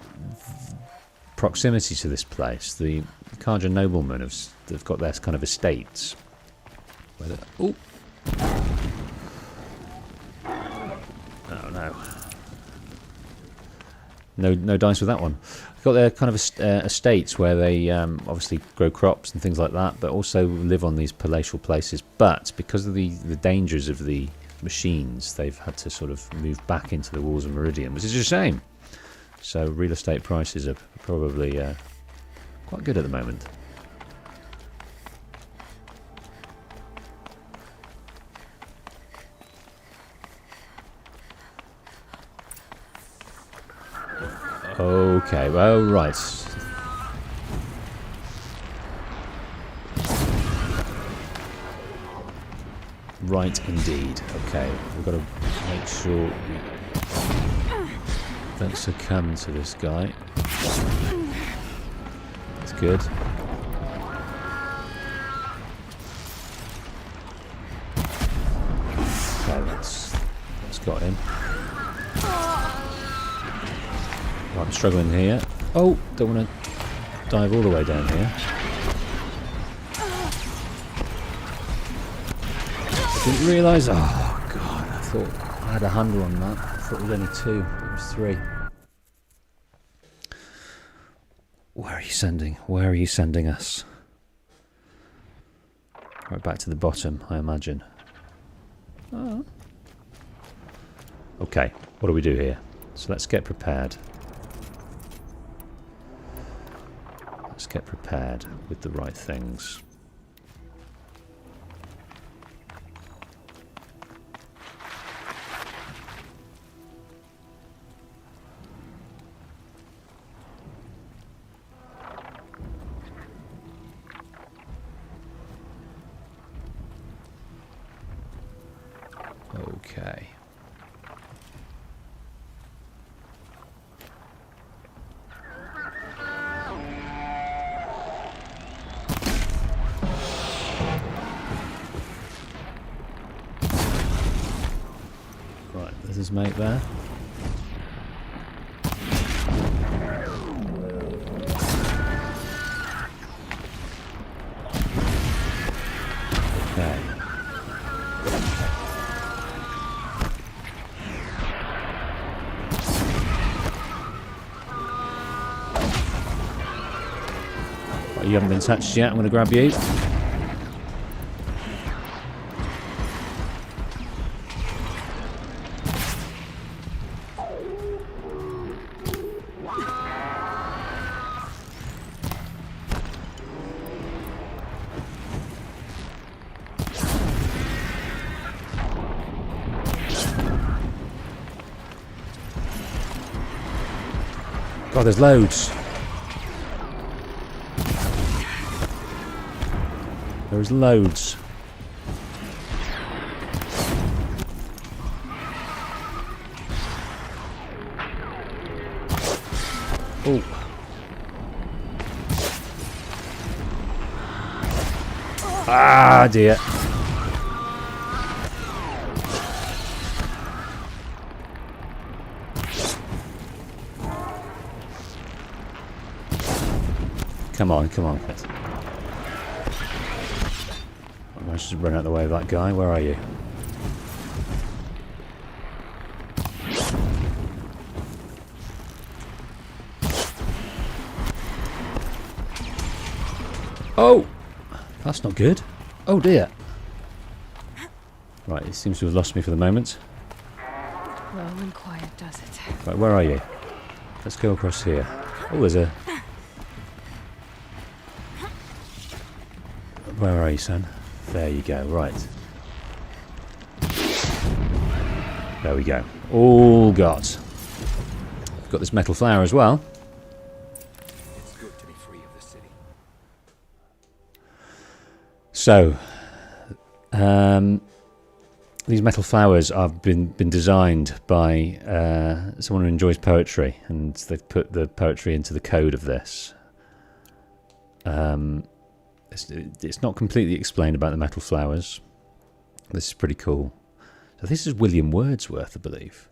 proximity to this place, the Carja noblemen have got their kind of estates. Oh! Oh no. No dice with that one. They've got their kind of estates where they obviously grow crops and things like that, but also live on these palatial places. But because of the dangers of the machines, they've had to sort of move back into the walls of Meridian, which is a shame. So real estate prices are probably quite good at the moment. Okay, well, right. Right, indeed. Okay, we've got to make sure we don't succumb to this guy. That's good. Okay, that's got him. Right, I'm struggling here. Oh, don't want to dive all the way down here. Didn't realise. Oh god! I thought I had a handle on that. I thought it was only 2. It was 3. Where are you sending? Where are you sending us? Right back to the bottom, I imagine. Oh. Okay, what do we do here? So let's get prepared. Let's get prepared with the right things. Okay. Right, there's his mate there. Okay. You haven't been touched yet. I'm going to grab you. God, there's loads. There's loads. Oh. Ah, dear. Come on, come on. I managed to run out of the way of that guy. Where are you? That's not good. Oh dear. Right, it seems to have lost me for the moment. Low and quiet does it. Right, where are you? Let's go across here. Oh, there's a... Where are you, son? There you go, right. There we go. All got. I've got this metal flower as well. It's good to be free of the city. So, these metal flowers have been designed by someone who enjoys poetry, and they've put the poetry into the code of this. It's not completely explained about the metal flowers. This is pretty cool. So this is William Wordsworth, I believe.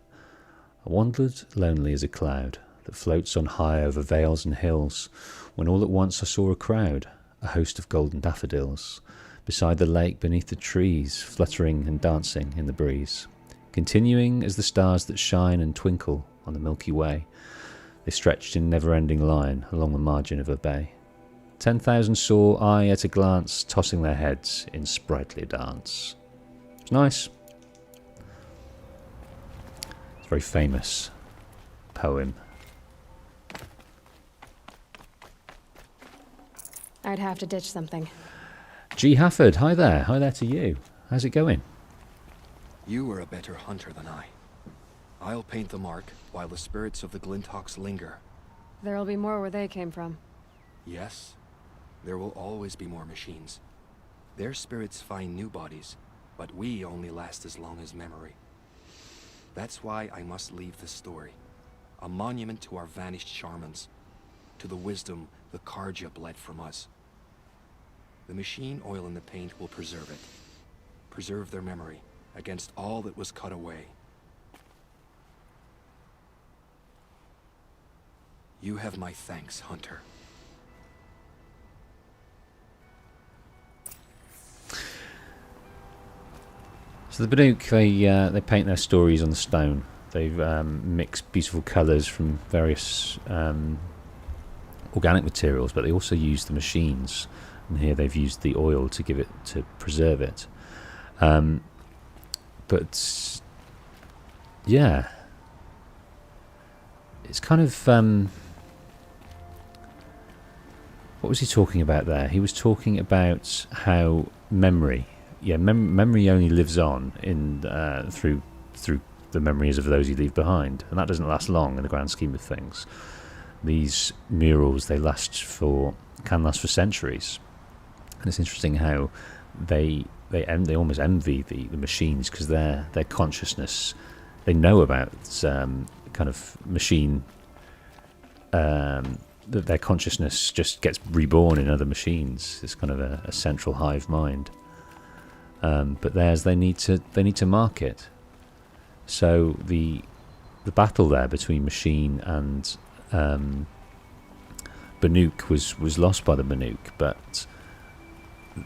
I wandered lonely as a cloud that floats on high over vales and hills, when all at once I saw a crowd, a host of golden daffodils, beside the lake beneath the trees, fluttering and dancing in the breeze. Continuing as the stars that shine and twinkle on the Milky Way, they stretched in never-ending line along the margin of a bay. 10,000 saw I at a glance, tossing their heads in sprightly dance. It's nice. It's a very famous poem. I'd have to ditch something. G. Hafford, hi there. Hi there to you. How's it going? You are a better hunter than I. I'll paint the mark while the spirits of the Glinthawks linger. There'll be more where they came from. Yes, there will always be more machines. Their spirits find new bodies, but we only last as long as memory. That's why I must leave this story, a monument to our vanished shamans, to the wisdom the Carja bled from us. The machine oil in the paint will preserve it, preserve their memory against all that was cut away. You have my thanks, Hunter. So the Banuk, they paint their stories on the stone. They've mixed beautiful colours from various organic materials, but they also use the machines. And here they've used the oil to give it, to preserve it. But yeah, it's kind of what was he talking about there? He was talking about how memory, memory only lives on in through the memories of those you leave behind, and that doesn't last long in the grand scheme of things. These murals, they can last for centuries. And it's interesting how they almost envy the machines, because their consciousness, they know about kind of machine, that their consciousness just gets reborn in other machines. It's kind of a central hive mind. But theirs, they need to mark it. So the battle there between machine and Banuk was lost by the Banuk, but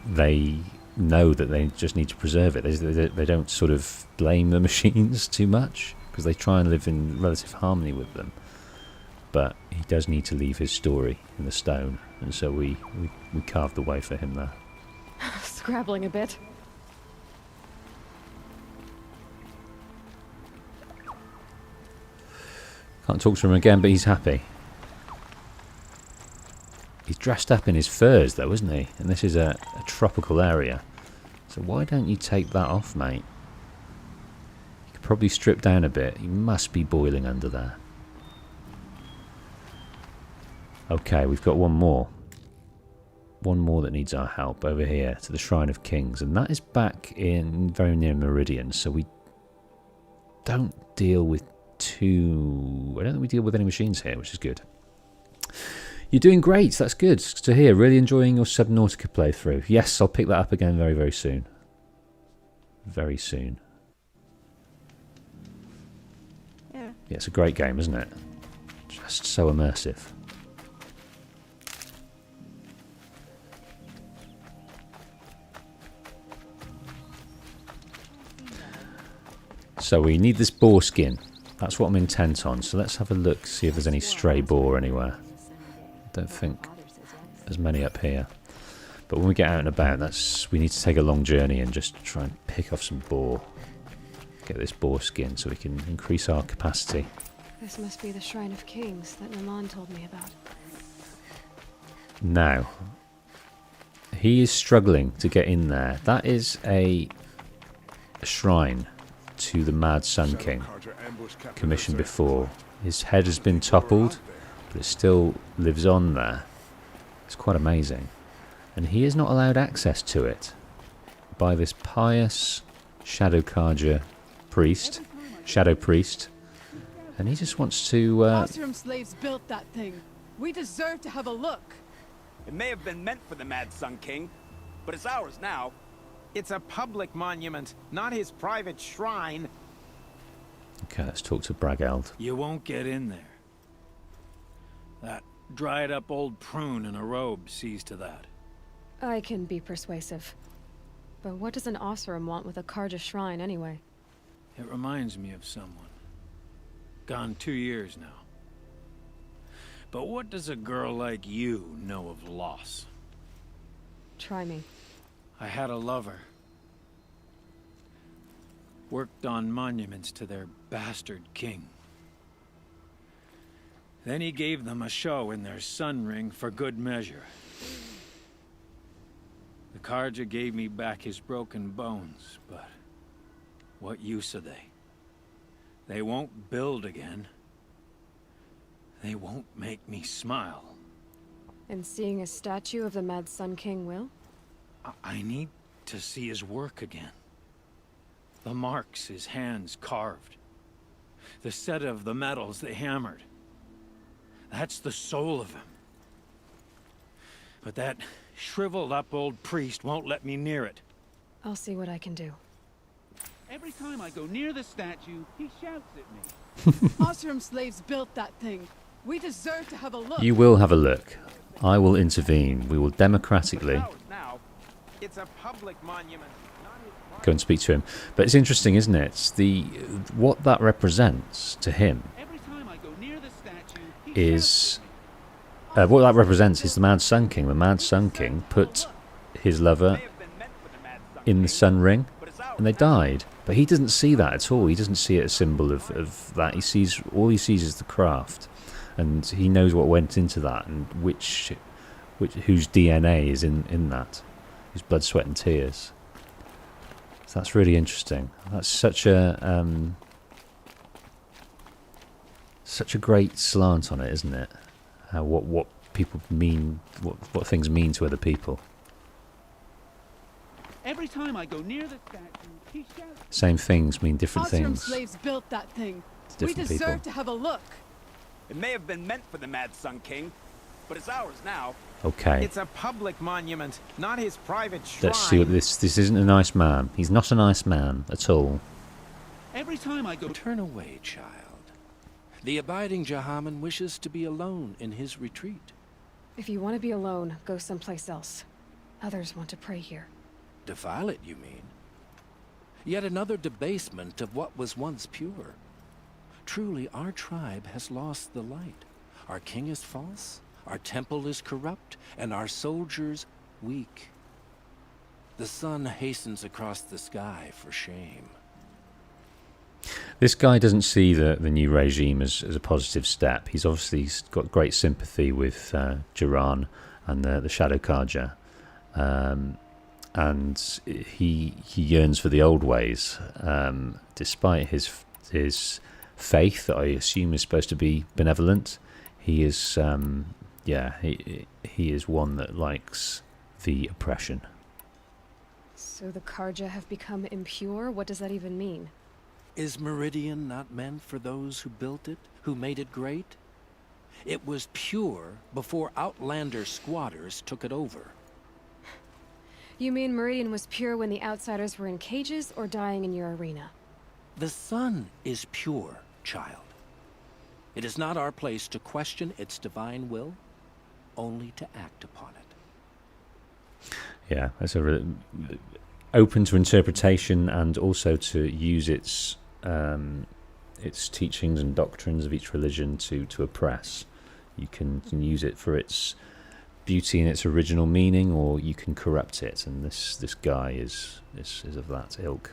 they know that they just need to preserve it. They don't sort of blame the machines too much, because they try and live in relative harmony with them. But he does need to leave his story in the stone, and so we carved the way for him there. Scrabbling a bit. Can't talk to him again, but he's happy. He's dressed up in his furs, though, isn't he? And this is a tropical area. So why don't you take that off, mate? You could probably strip down a bit. He must be boiling under there. Okay, we've got one more. One more that needs our help over here to the Shrine of Kings. And that is back in very near Meridian. So we don't deal with I don't think we deal with any machines here, which is good. You're doing great. That's good to hear. Really enjoying your Subnautica playthrough. Yes, I'll pick that up again very, very soon. Very soon. Yeah, it's a great game, isn't it? Just so immersive. So we need this boar skin. That's what I'm intent on. So let's have a look, see if there's any stray boar anywhere. Don't think there's many up here. But when we get out and about, we need to take a long journey and just try and pick off some boar. Get this boar skin so we can increase our capacity. This must be the Shrine of Kings that Naman told me about. Now, he is struggling to get in there. That is a shrine to the Mad Sun King, commissioned before. His head has been toppled, but it still lives on there. It's quite amazing. And he is not allowed access to it by this pious Shadow Carja priest, Shadow Priest. And he just wants to... Osram slaves built that thing. We deserve to have a look. It may have been meant for the Mad Sun King, but it's ours now. It's a public monument, not his private shrine. Okay, let's talk to Brageld. You won't get in there. That dried up old prune in a robe sees to that. I can be persuasive. But what does an Osram want with a Carja shrine anyway? It reminds me of someone. Gone 2 years now. But what does a girl like you know of loss? Try me. I had a lover. Worked on monuments to their bastard king. Then he gave them a show in their sun ring for good measure. The Carja gave me back his broken bones, but what use are they? They won't build again. They won't make me smile. And seeing a statue of the Mad Sun King will? I need to see his work again. The marks his hands carved. The set of the metals they hammered. That's the soul of him. But that shriveled up old priest won't let me near it. I'll see what I can do. Every time I go near the statue, he shouts at me. Osram slaves built that thing. We deserve to have a look. You will have a look. I will intervene. We will democratically It's a public monument. go and speak to him. But it's interesting, isn't it? It's what that represents to him is... what that represents is the Mad Sun King. The Mad Sun King put his lover in the sun ring and they died. But he doesn't see that at all. He doesn't see it as a symbol of that. All he sees is the craft. And he knows what went into that and whose DNA is in that. Whose blood, sweat and tears. So that's really interesting. That's such a great slant on it, isn't it? What people mean, what things mean to other people. Every time I go near the statue, he shouts. Same things mean different Osram things. slaves built that thing. To We different deserve people. to have a look. It may have been meant for the Mad Sun King, but it's ours now. Okay. It's a public monument, not his private shrine. Let's see what this isn't a nice man. He's not a nice man at all. Every time I go... Turn away, child. The abiding Jahaman wishes to be alone in his retreat. If you want to be alone, go someplace else. Others want to pray here. Defile it, you mean? Yet another debasement of what was once pure. Truly, our tribe has lost the light. Our king is false, our temple is corrupt, and our soldiers weak. The sun hastens across the sky for shame. This guy doesn't see the new regime as a positive step. He's obviously got great sympathy with Jiran and the Shadow Carja. And he yearns for the old ways, despite his faith that I assume is supposed to be benevolent. He is, he is one that likes the oppression. So the Carja have become impure? What does that even mean? Is Meridian not meant for those who built it, who made it great? It was pure before outlander squatters took it over. You mean Meridian was pure when the outsiders were in cages or dying in your arena? The sun is pure, child. It is not our place to question its divine will, only to act upon it. Yeah, that's open to interpretation and also to use its teachings and doctrines of each religion to oppress. You can use it for its beauty in its original meaning, or you can corrupt it, and this guy is of that ilk.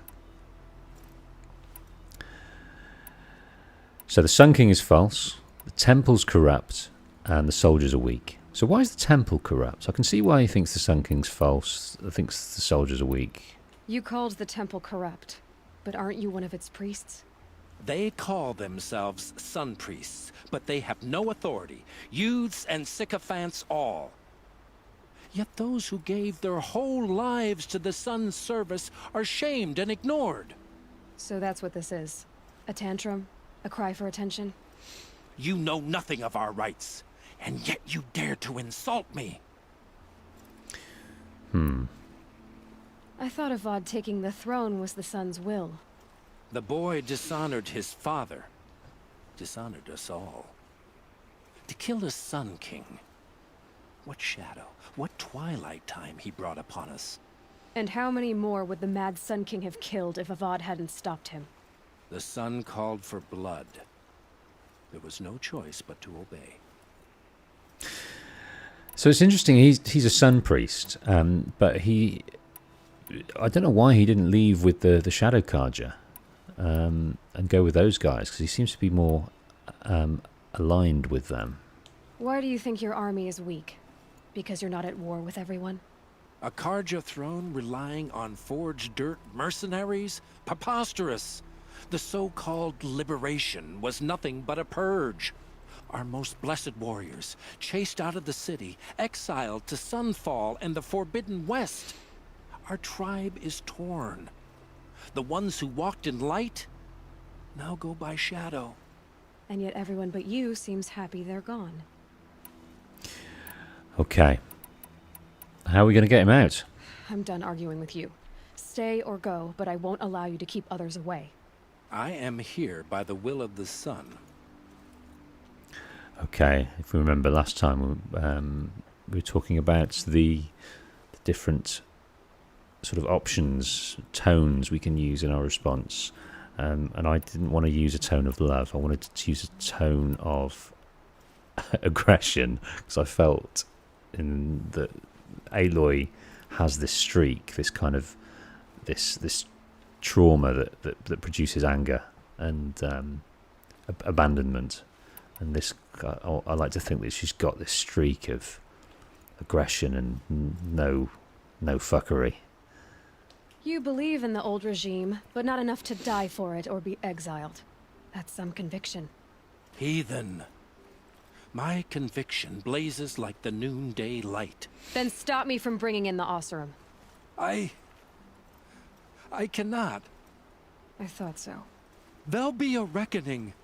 So the Sun King is false, the temple's corrupt, and the soldiers are weak. So why is the temple corrupt? I can see why he thinks the Sun King's false, thinks the soldiers are weak. You called the temple corrupt, but aren't you one of its priests? They call themselves sun priests, but they have no authority. Youths and sycophants all. Yet those who gave their whole lives to the sun's service are shamed and ignored. So that's what this is. A tantrum? A cry for attention? You know nothing of our rights, and yet you dare to insult me. I thought Avard taking the throne was the sun's will. The boy dishonored his father, dishonored us all. To kill the Sun King. What shadow, what twilight time he brought upon us. And how many more would the mad Sun King have killed if Avard hadn't stopped him? The sun called for blood. There was no choice but to obey. So it's interesting, he's a sun priest, but I don't know why he didn't leave with the Shadow Carja and go with those guys, because he seems to be more aligned with them. Why do you think your army is weak? Because you're not at war with everyone? A Carja throne relying on forged dirt mercenaries? Preposterous! The so-called liberation was nothing but a purge. Our most blessed warriors, chased out of the city, exiled to Sunfall and the Forbidden West. Our tribe is torn. The ones who walked in light now go by shadow. And yet everyone but you seems happy they're gone. Okay. How are we going to get him out? I'm done arguing with you. Stay or go, but I won't allow you to keep others away. I am here by the will of the sun. Okay, if we remember last time, we were talking about the different sort of options, tones we can use in our response. And I didn't want to use a tone of love. I wanted to use a tone of aggression, because I felt that Aloy has this streak, this kind of this trauma that produces anger and abandonment. And this, I like to think that she's got this streak of aggression and no fuckery. You believe in the old regime, but not enough to die for it or be exiled. That's some conviction. Heathen. My conviction blazes like the noonday light. Then stop me from bringing in the Oseram. I cannot. I thought so. There'll be a reckoning.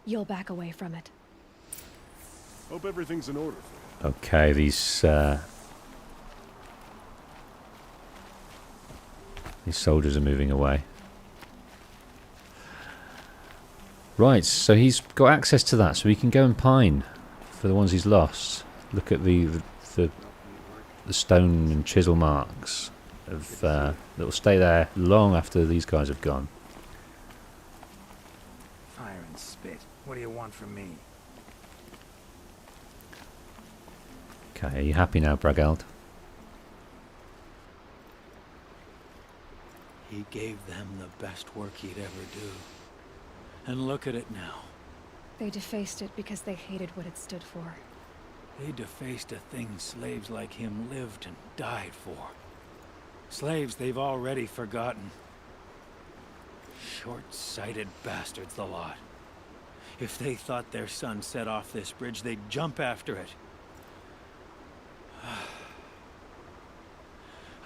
You'll back away from it. Hope everything's in order. Okay, these soldiers are moving away. Right, so he's got access to that, so he can go and pine for the ones he's lost. Look at the stone and chisel marks that will stay there long after these guys have gone. Fire and spit. What do you want from me? Okay, are you happy now, Brageld? He gave them the best work he'd ever do. And look at it now. They defaced it because they hated what it stood for. They defaced a thing slaves like him lived and died for. Slaves they've already forgotten. Short-sighted bastards, the lot. If they thought their son set off this bridge, they'd jump after it.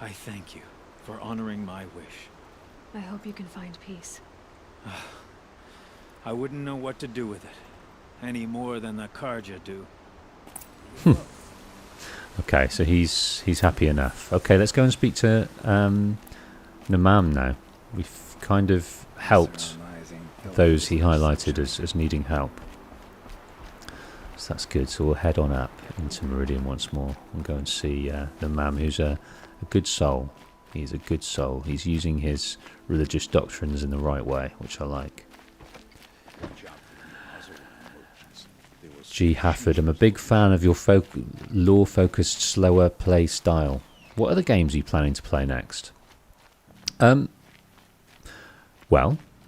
I thank you for honoring my wish. I hope you can find peace. I wouldn't know what to do with it, any more than the Carja do. Okay, so he's happy enough. Okay, let's go and speak to Namam now. We've kind of helped those he highlighted as needing help. So that's good. So we'll head on up into Meridian once more and go and see Namam, who's a good soul. He's a good soul. He's using his religious doctrines in the right way, which I like. They were G. Hafford, I'm a big fan of your lore-focused, slower play style. What other games are you planning to play next? Well,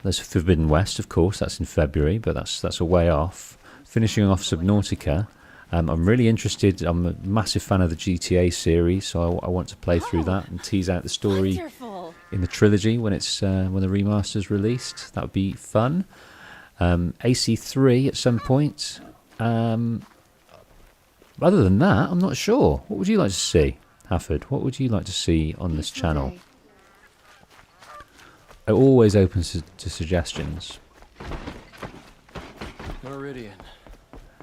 there's Forbidden West, of course. That's in February, but that's a way off. Finishing off Subnautica. I'm really interested. I'm a massive fan of the GTA series, so I want to play through that and tease out the story in the trilogy when it's when the remaster's released. That would be fun. AC3 at some point. Other than that, I'm not sure. What would you like to see, Hafford? What would you like to see on this channel? It always opens to suggestions. Meridian.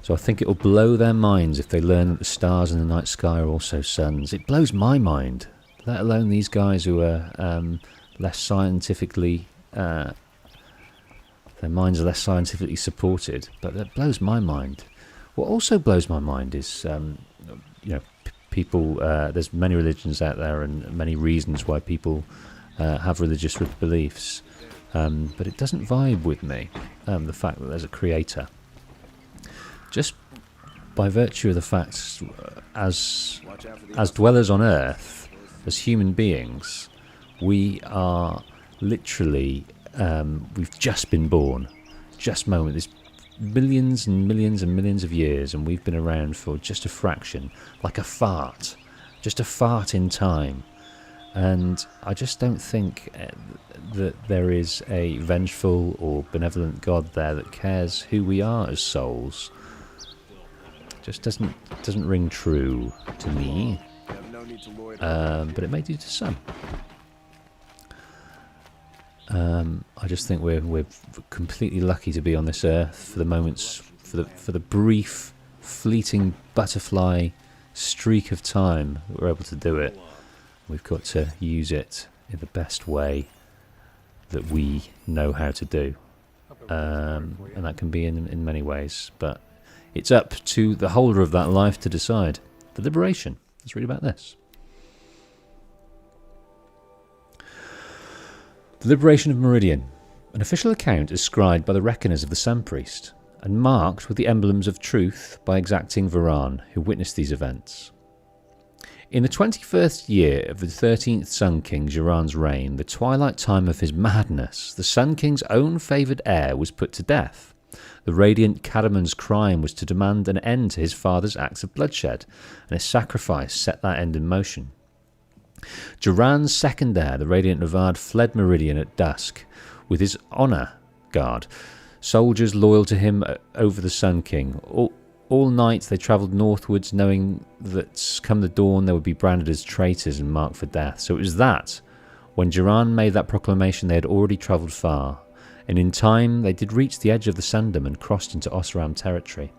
So I think it will blow their minds if they learn that the stars in the night sky are also suns. It blows my mind, let alone these guys who are less scientifically... their minds are less scientifically supported, but that blows my mind. What also blows my mind is, people... there's many religions out there and many reasons why people have religious beliefs, but it doesn't vibe with me, the fact that there's a creator. Just by virtue of the fact, as dwellers on Earth, as human beings, we are literally, we've just been born, just moment. There's millions and millions and millions of years, and we've been around for just a fraction, like a fart, just a fart in time. And I just don't think that there is a vengeful or benevolent God there that cares who we are as souls. Just doesn't ring true to me, but it may do to some. I just think we're completely lucky to be on this earth for the moments, for the brief, fleeting butterfly streak of time that we're able to do it. We've got to use it in the best way that we know how to do, and that can be in many ways, but it's up to the holder of that life to decide. The liberation. Let's read about this. The liberation of Meridian. An official account is scribed by the reckoners of the Sun Priest, and marked with the emblems of truth by exacting Varan, who witnessed these events. In the 21st year of the 13th Sun King Jiran's reign, the twilight time of his madness, the Sun King's own favoured heir was put to death. The radiant Cadamon's crime was to demand an end to his father's acts of bloodshed, and his sacrifice set that end in motion. Jiran's second heir, the radiant Avard, fled Meridian at dusk with his honour guard, soldiers loyal to him over the Sun King. All night they travelled northwards, knowing that come the dawn they would be branded as traitors and marked for death. So it was that, when Jiran made that proclamation, they had already travelled far, and in time they did reach the edge of the Sundom and crossed into Oseram territory.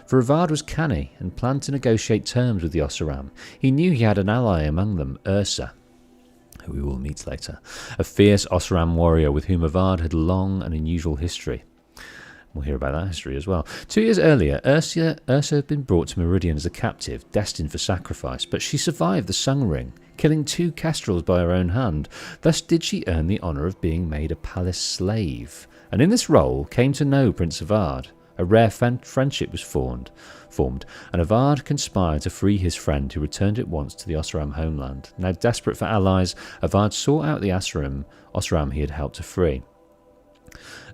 For Avard was canny and planned to negotiate terms with the Oseram. He knew he had an ally among them, Ursa, who we will meet later, a fierce Oseram warrior with whom Avard had a long and unusual history. We'll hear about that history as well. 2 years earlier, Ursa had been brought to Meridian as a captive, destined for sacrifice, but she survived the Sun Ring, killing 2 kestrels by her own hand. Thus did she earn the honour of being made a palace slave, and in this role came to know Prince Avard. A rare friendship was formed, and Avard conspired to free his friend, who returned at once to the Oseram homeland. Now desperate for allies, Avard sought out the Oseram he had helped to free.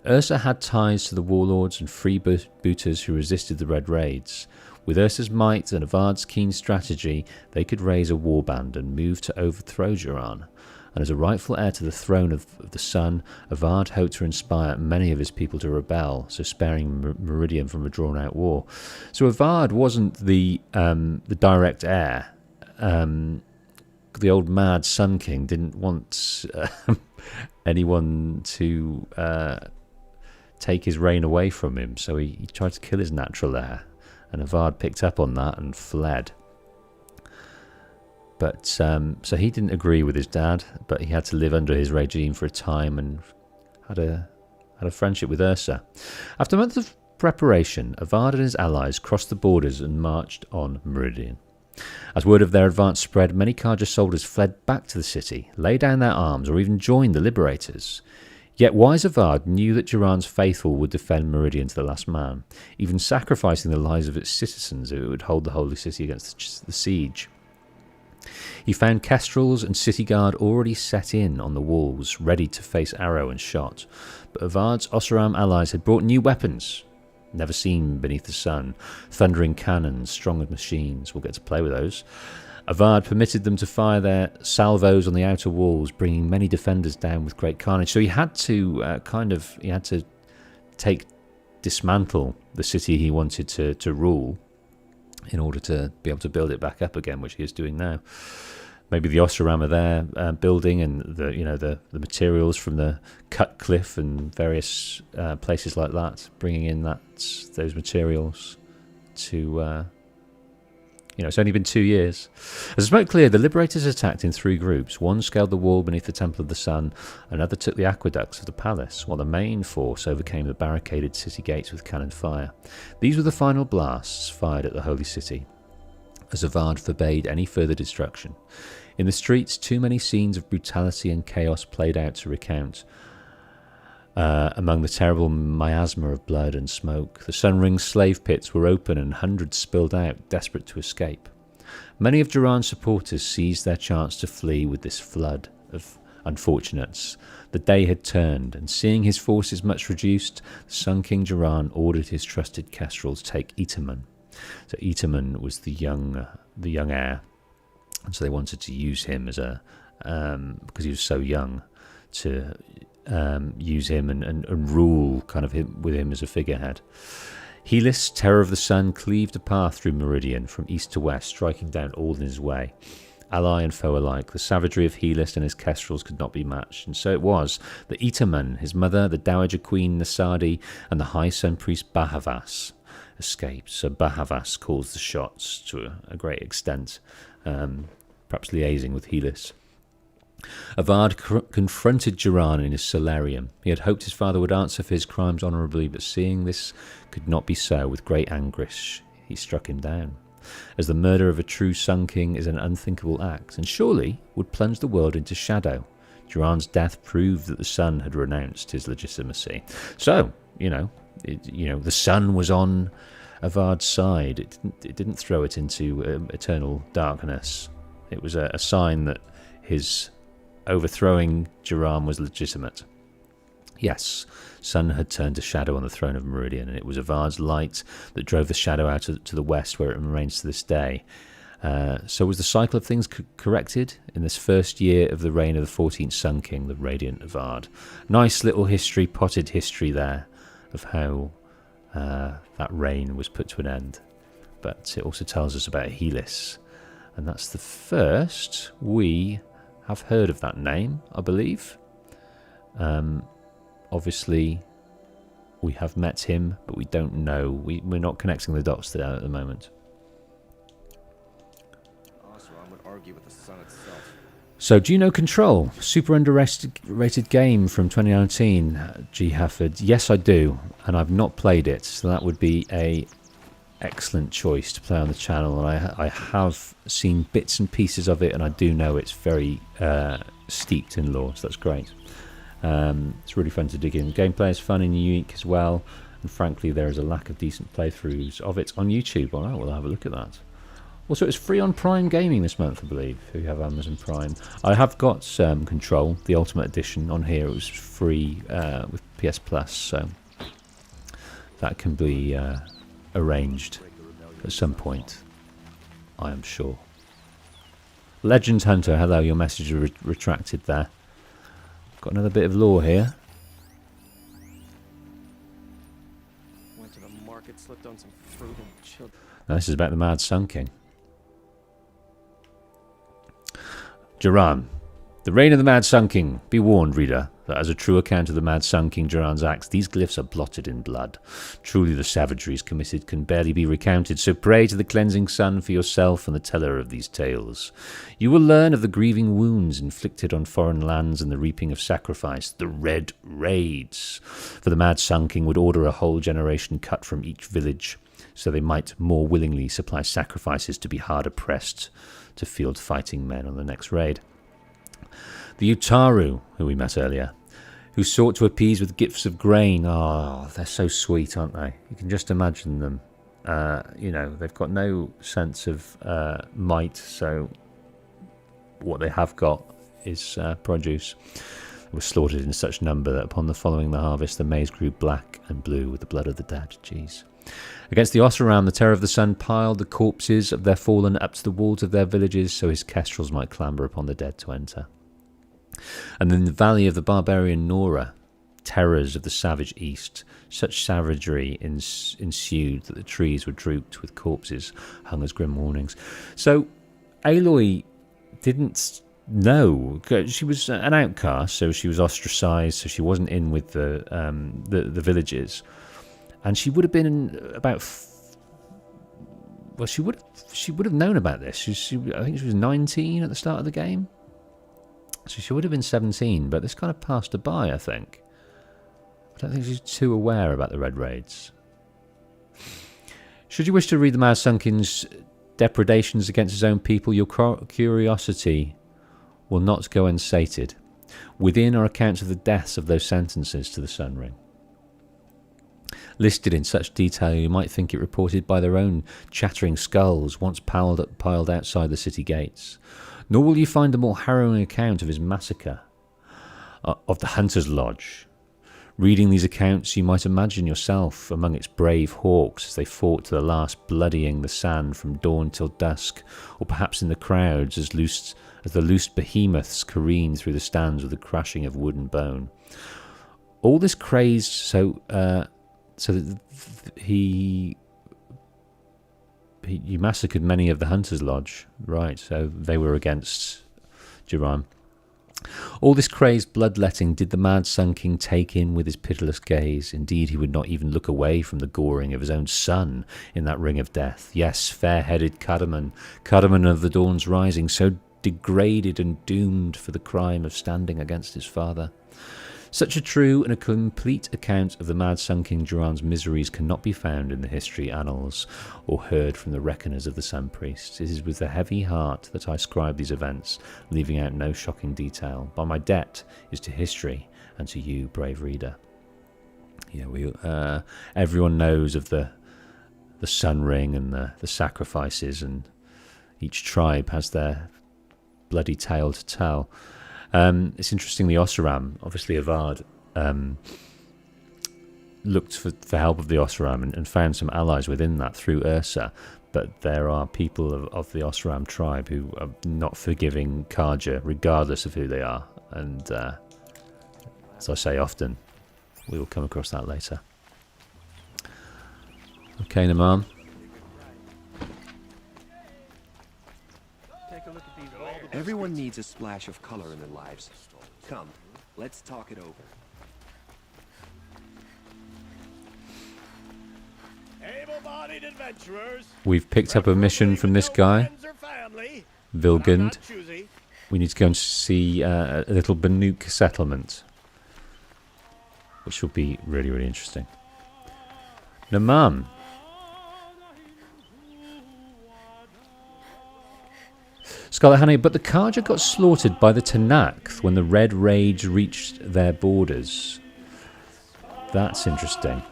Ursa had ties to the warlords and freebooters who resisted the Red Raids. With Ursa's might and Avard's keen strategy, they could raise a warband and move to overthrow Jiran. And as a rightful heir to the throne of the Sun, Avard hoped to inspire many of his people to rebel, so sparing Meridian from a drawn-out war. So Avard wasn't the direct heir. The old mad Sun King didn't want anyone to take his reign away from him, so he tried to kill his natural heir, and Avard picked up on that and fled. But so he didn't agree with his dad, but he had to live under his regime for a time and had a friendship with Ursa. After months of preparation, Avard and his allies crossed the borders and marched on Meridian. As word of their advance spread, many Carja soldiers fled back to the city, laid down their arms, or even joined the liberators. Yet wise Avard knew that Duran's faithful would defend Meridian to the last man, even sacrificing the lives of its citizens if it would hold the holy city against the siege. He found kestrels and city guard already set in on the walls, ready to face arrow and shot, but Avard's Oseram allies had brought new weapons, never seen beneath the sun, thundering cannons, strong machines. We'll get to play with those. Avard permitted them to fire their salvos on the outer walls, bringing many defenders down with great carnage. So he had to dismantle the city he wanted to rule in order to be able to build it back up again, which he is doing now. Maybe the Oseram are there building, and the materials from the cut cliff and various places like that, bringing in those materials to. It's only been 2 years. As the smoke cleared, the Liberators attacked in 3 groups. One scaled the wall beneath the Temple of the Sun, another took the aqueducts of the palace, while the main force overcame the barricaded city gates with cannon fire. These were the final blasts fired at the Holy City, as Avard forbade any further destruction. In the streets, too many scenes of brutality and chaos played out to recount. Among the terrible miasma of blood and smoke, the sun-ringed slave pits were open and hundreds spilled out, desperate to escape. Many of Duran's supporters seized their chance to flee with this flood of unfortunates. The day had turned, and seeing his forces much reduced, the Sun King Duran ordered his trusted kestrel to take Itaman. So Itaman was the young heir, and so they wanted to use him as because he was so young, to use him and rule kind of with him as a figurehead. Helis, Terror of the Sun, cleaved a path through Meridian from east to west, striking down all in his way. Ally and foe alike, the savagery of Helis and his kestrels could not be matched, and so it was that Itaman, his mother, the Dowager Queen Nasadi, and the High Sun Priest Bahavas escaped. So Bahavas calls the shots to a great extent, perhaps liaising with Helis. Avard confronted Duran in his solarium. He had hoped his father would answer for his crimes honourably, but seeing this could not be so, with great anguish he struck him down, as the murder of a true Sun King is an unthinkable act, and surely would plunge the world into shadow. Duran's death proved that the Sun had renounced his legitimacy. So, the Sun was on Avard's side. It didn't throw it into eternal darkness. It was a sign that his overthrowing Duran was legitimate. Yes, Sun had turned to shadow on the throne of Meridian, and it was Avard's light that drove the shadow out to the west, where it remains to this day. So was the cycle of things corrected in this first year of the reign of the 14th Sun King, the Radiant Avard. Nice little potted history there, of how that reign was put to an end. But it also tells us about Helis, and that's the first we have heard of that name, I believe. Obviously, we have met him, but we don't know. We're not connecting the dots there at the moment. Oseram would argue with the sun itself. So, do you know Control? Super underrated game from 2019, G. Hafford. Yes, I do, and I've not played it, so that would be a excellent choice to play on the channel, and I have seen bits and pieces of it, and I do know it's very steeped in lore, so that's great. It's really fun to dig in. Gameplay is fun and unique as well, and frankly there is a lack of decent playthroughs of it on YouTube. Alright, we'll have a look at that. Also, it's free on Prime Gaming this month, I believe, if you have Amazon Prime. I have got Control, the Ultimate Edition, on here. It was free with PS Plus, so that can be arranged at some point, I am sure. Legend Hunter, hello, your message is retracted there. Got another bit of lore here. Went to the market, slipped on some fruit and chilled. Now, this is about the Mad Sun King. Duran. The reign of the Mad Sun King. Be warned, reader, that as a true account of the Mad Sun King Duran's acts, these glyphs are blotted in blood. Truly the savageries committed can barely be recounted, so pray to the cleansing sun for yourself and the teller of these tales. You will learn of the grieving wounds inflicted on foreign lands and the reaping of sacrifice, the Red Raids. For the Mad Sun King would order a whole generation cut from each village, so they might more willingly supply sacrifices to be harder pressed to field fighting men on the next raid. The Utaru, who we met earlier, who sought to appease with gifts of grain. Oh, they're so sweet, aren't they? You can just imagine them. You know, they've got no sense of might, so what they have got is produce. It was slaughtered in such number that upon the following the harvest, the maize grew black and blue with the blood of the dead. Jeez. Against the Oseram, the Terror of the Sun piled the corpses of their fallen up to the walls of their villages, so his kestrels might clamber upon the dead to enter. And in the valley of the barbarian Nora, terrors of the savage east, such savagery ensued that the trees were drooped with corpses hung as grim warnings. So Aloy didn't know. She was an outcast, so she was ostracized, so she wasn't in with the villages, and she would have been about. Well, she would have known about this. I think she was 19 at the start of the game, so she would have been 17. But this kind of passed her by, I think. I don't think she's too aware about the Red Raids. Should you wish to read the Mad Sunken's depredations against his own people, your curiosity will not go unsated. Within are accounts of the deaths of those sentences to the Sun Ring. Listed in such detail you might think it reported by their own chattering skulls once piled outside the city gates. Nor will you find a more harrowing account of his massacre of the Hunter's Lodge. Reading these accounts, you might imagine yourself among its brave hawks as they fought to the last, bloodying the sand from dawn till dusk, or perhaps in the crowds as the loosed behemoths careened through the stands with the crashing of wood and bone. All this crazed so that he massacred many of the Hunter's Lodge. Right, so they were against Jiran. All this crazed bloodletting did the mad Sun King take in with his pitiless gaze. Indeed, he would not even look away from the goring of his own son in that ring of death. Yes, fair-headed Cardamon of the Dawn's Rising, so degraded and doomed for the crime of standing against his father. Such a true and a complete account of the mad Sun King Jiran's miseries cannot be found in the history annals or heard from the reckoners of the Sun Priests. It is with a heavy heart that I scribe these events, leaving out no shocking detail. But my debt is to history and to you, brave reader. Yeah, everyone knows of the Sun Ring and the sacrifices, and each tribe has their bloody tale to tell. It's interesting, the Oseram, obviously Avard, looked for help of the Oseram and found some allies within that through Ursa, but there are people of the Oseram tribe who are not forgiving Carja, regardless of who they are, and as I say often, we will come across that later. Okay, Naman. Everyone needs a splash of color in their lives. Come, let's talk it over. Able-bodied adventurers. We've picked up a mission from this guy, Vilgund. We need to go and see a little Banuk settlement, which will be really, really interesting. Naman. Scarlet Honey, but the Carja got slaughtered by the Tanakh when the Red Rage reached their borders. That's interesting.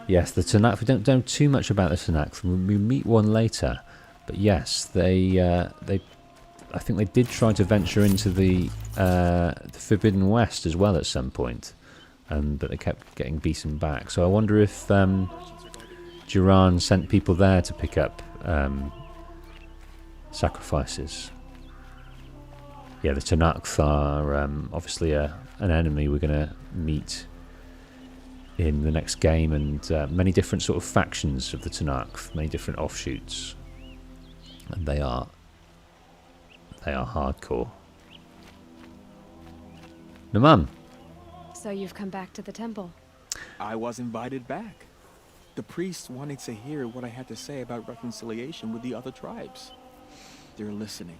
Yes, the Tanakh. We don't know too much about the Tanakh. We meet one later, but yes, I think they did try to venture into the Forbidden West as well at some point, but they kept getting beaten back. So I wonder if Jiran sent people there to pick up sacrifices. Yeah, the Tanakh are obviously an enemy we're going to meet in the next game, and many different sort of factions of the Tanakh, many different offshoots, and they are hardcore. Naman. So you've come back to the temple. I was invited back. The priests wanted to hear what I had to say about reconciliation with the other tribes. They're listening.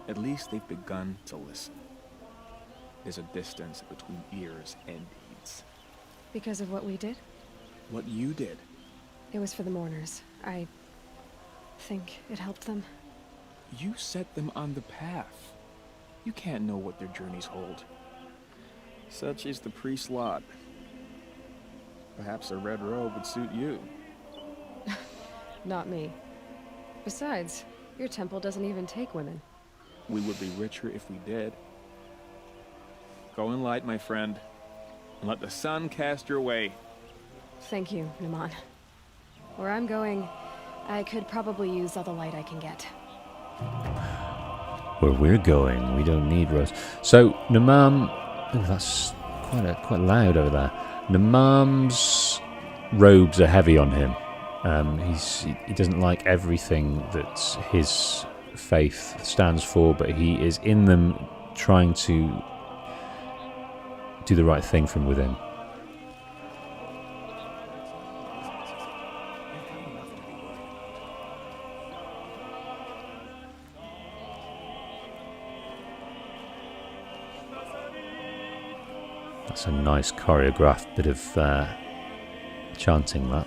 At least they've begun to listen. There's a distance between ears and deeds. Because of what we did? What you did? It was for the mourners. I think it helped them. You set them on the path. You can't know what their journeys hold. Such is the priest's lot. Perhaps a red robe would suit you. Not me. Besides, your temple doesn't even take women. We would be richer if we did. Go in light, my friend, and let the sun cast your way. Thank you, Naman. Where I'm going, I could probably use all the light I can get. Where we're going, we don't need Rose. So, Namam... Oh, that's quite loud over there. Namam's robes are heavy on him. He doesn't like everything that his faith stands for, but he is in them trying to do the right thing from within. That's a nice choreographed bit of chanting, that.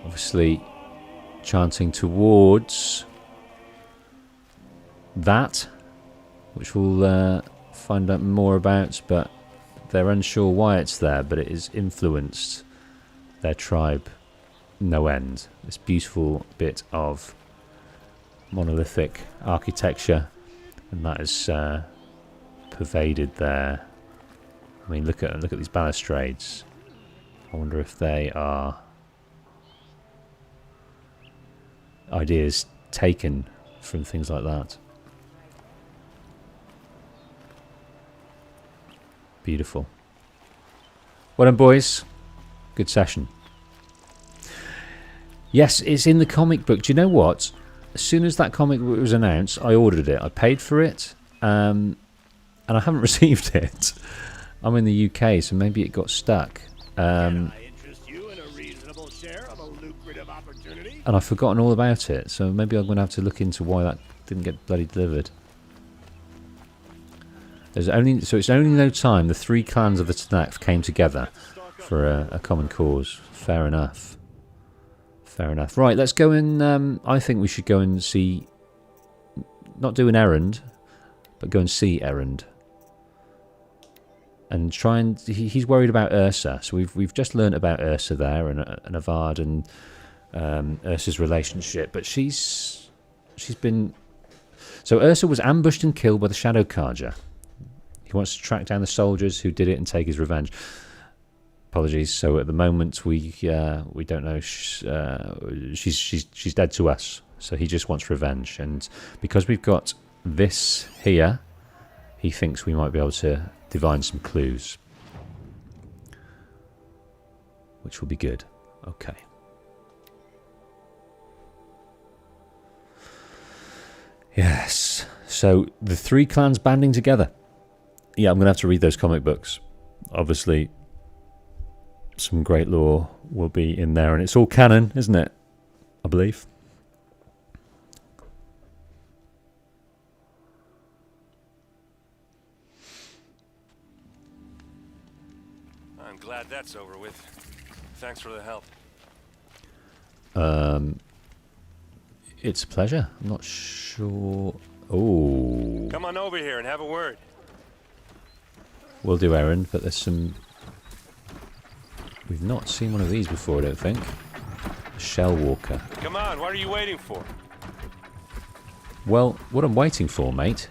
Obviously, chanting towards that, which we'll find out more about, but they're unsure why it's there, but it has influenced their tribe no end. This beautiful bit of monolithic architecture, and that is pervaded there. I mean, look at these balustrades. I wonder if they are ideas taken from things like that. Beautiful. Well done, boys. Good session. Yes, it's in the comic book. Do you know what? As soon as that comic book was announced, I ordered it. I paid for it, and I haven't received it. I'm in the UK, so maybe it got stuck. And I've forgotten all about it, so maybe I'm going to have to look into why that didn't get bloody delivered. It's only no time the three clans of the Tanakh came together for a common cause. Fair enough. Fair enough. Right, let's go and... I think we should go and see... Not do an errand, but go and see Errand. And try and... He's worried about Ursa. So we've just learnt about Ursa there and Avard and Ursa's relationship. But she's been... So Ursa was ambushed and killed by the Shadow Carja. He wants to track down the soldiers who did it and take his revenge. Apologies. So at the moment we don't know. She's dead to us. So he just wants revenge. And because we've got this here, he thinks we might be able to divine some clues, which will be good. Okay. Yes. So the three clans banding together. Yeah, I'm going to have to read those comic books. Obviously, some great lore will be in there, and it's all canon, isn't it? I believe. I'm glad that's over with. Thanks for the help. It's a pleasure. I'm not sure. Oh. Come on over here and have a word. We'll do errand, but there's some... We've not seen one of these before, I don't think. A shell walker. Come on, what are you waiting for? Well, what I'm waiting for, mate,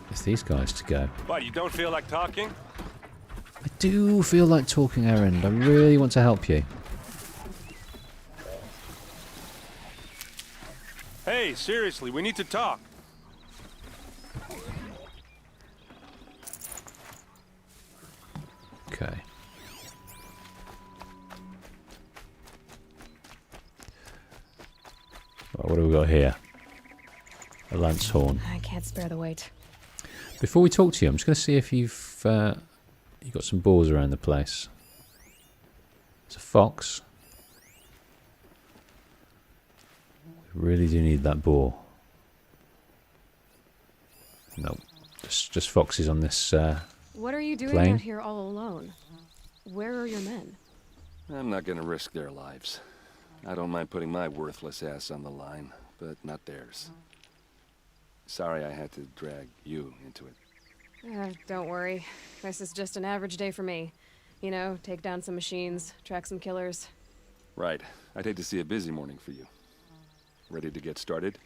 is these guys to go. What, you don't feel like talking? I do feel like talking, Errand. I really want to help you. Hey, seriously, we need to talk. Okay. Right, what do we got here? A lance horn. I can't spare the weight. Before we talk to you, I'm just going to see if you've got some boars around the place. It's a fox. We really do need that boar. No, just foxes on this. What are you doing plane? out here all alone? Where are your men? I'm not gonna risk their lives. I don't mind putting my worthless ass on the line, but not theirs. Sorry I had to drag you into it. Don't worry. This is just an average day for me. You know, take down some machines, track some killers. Right. I'd hate to see a busy morning for you. Ready to get started?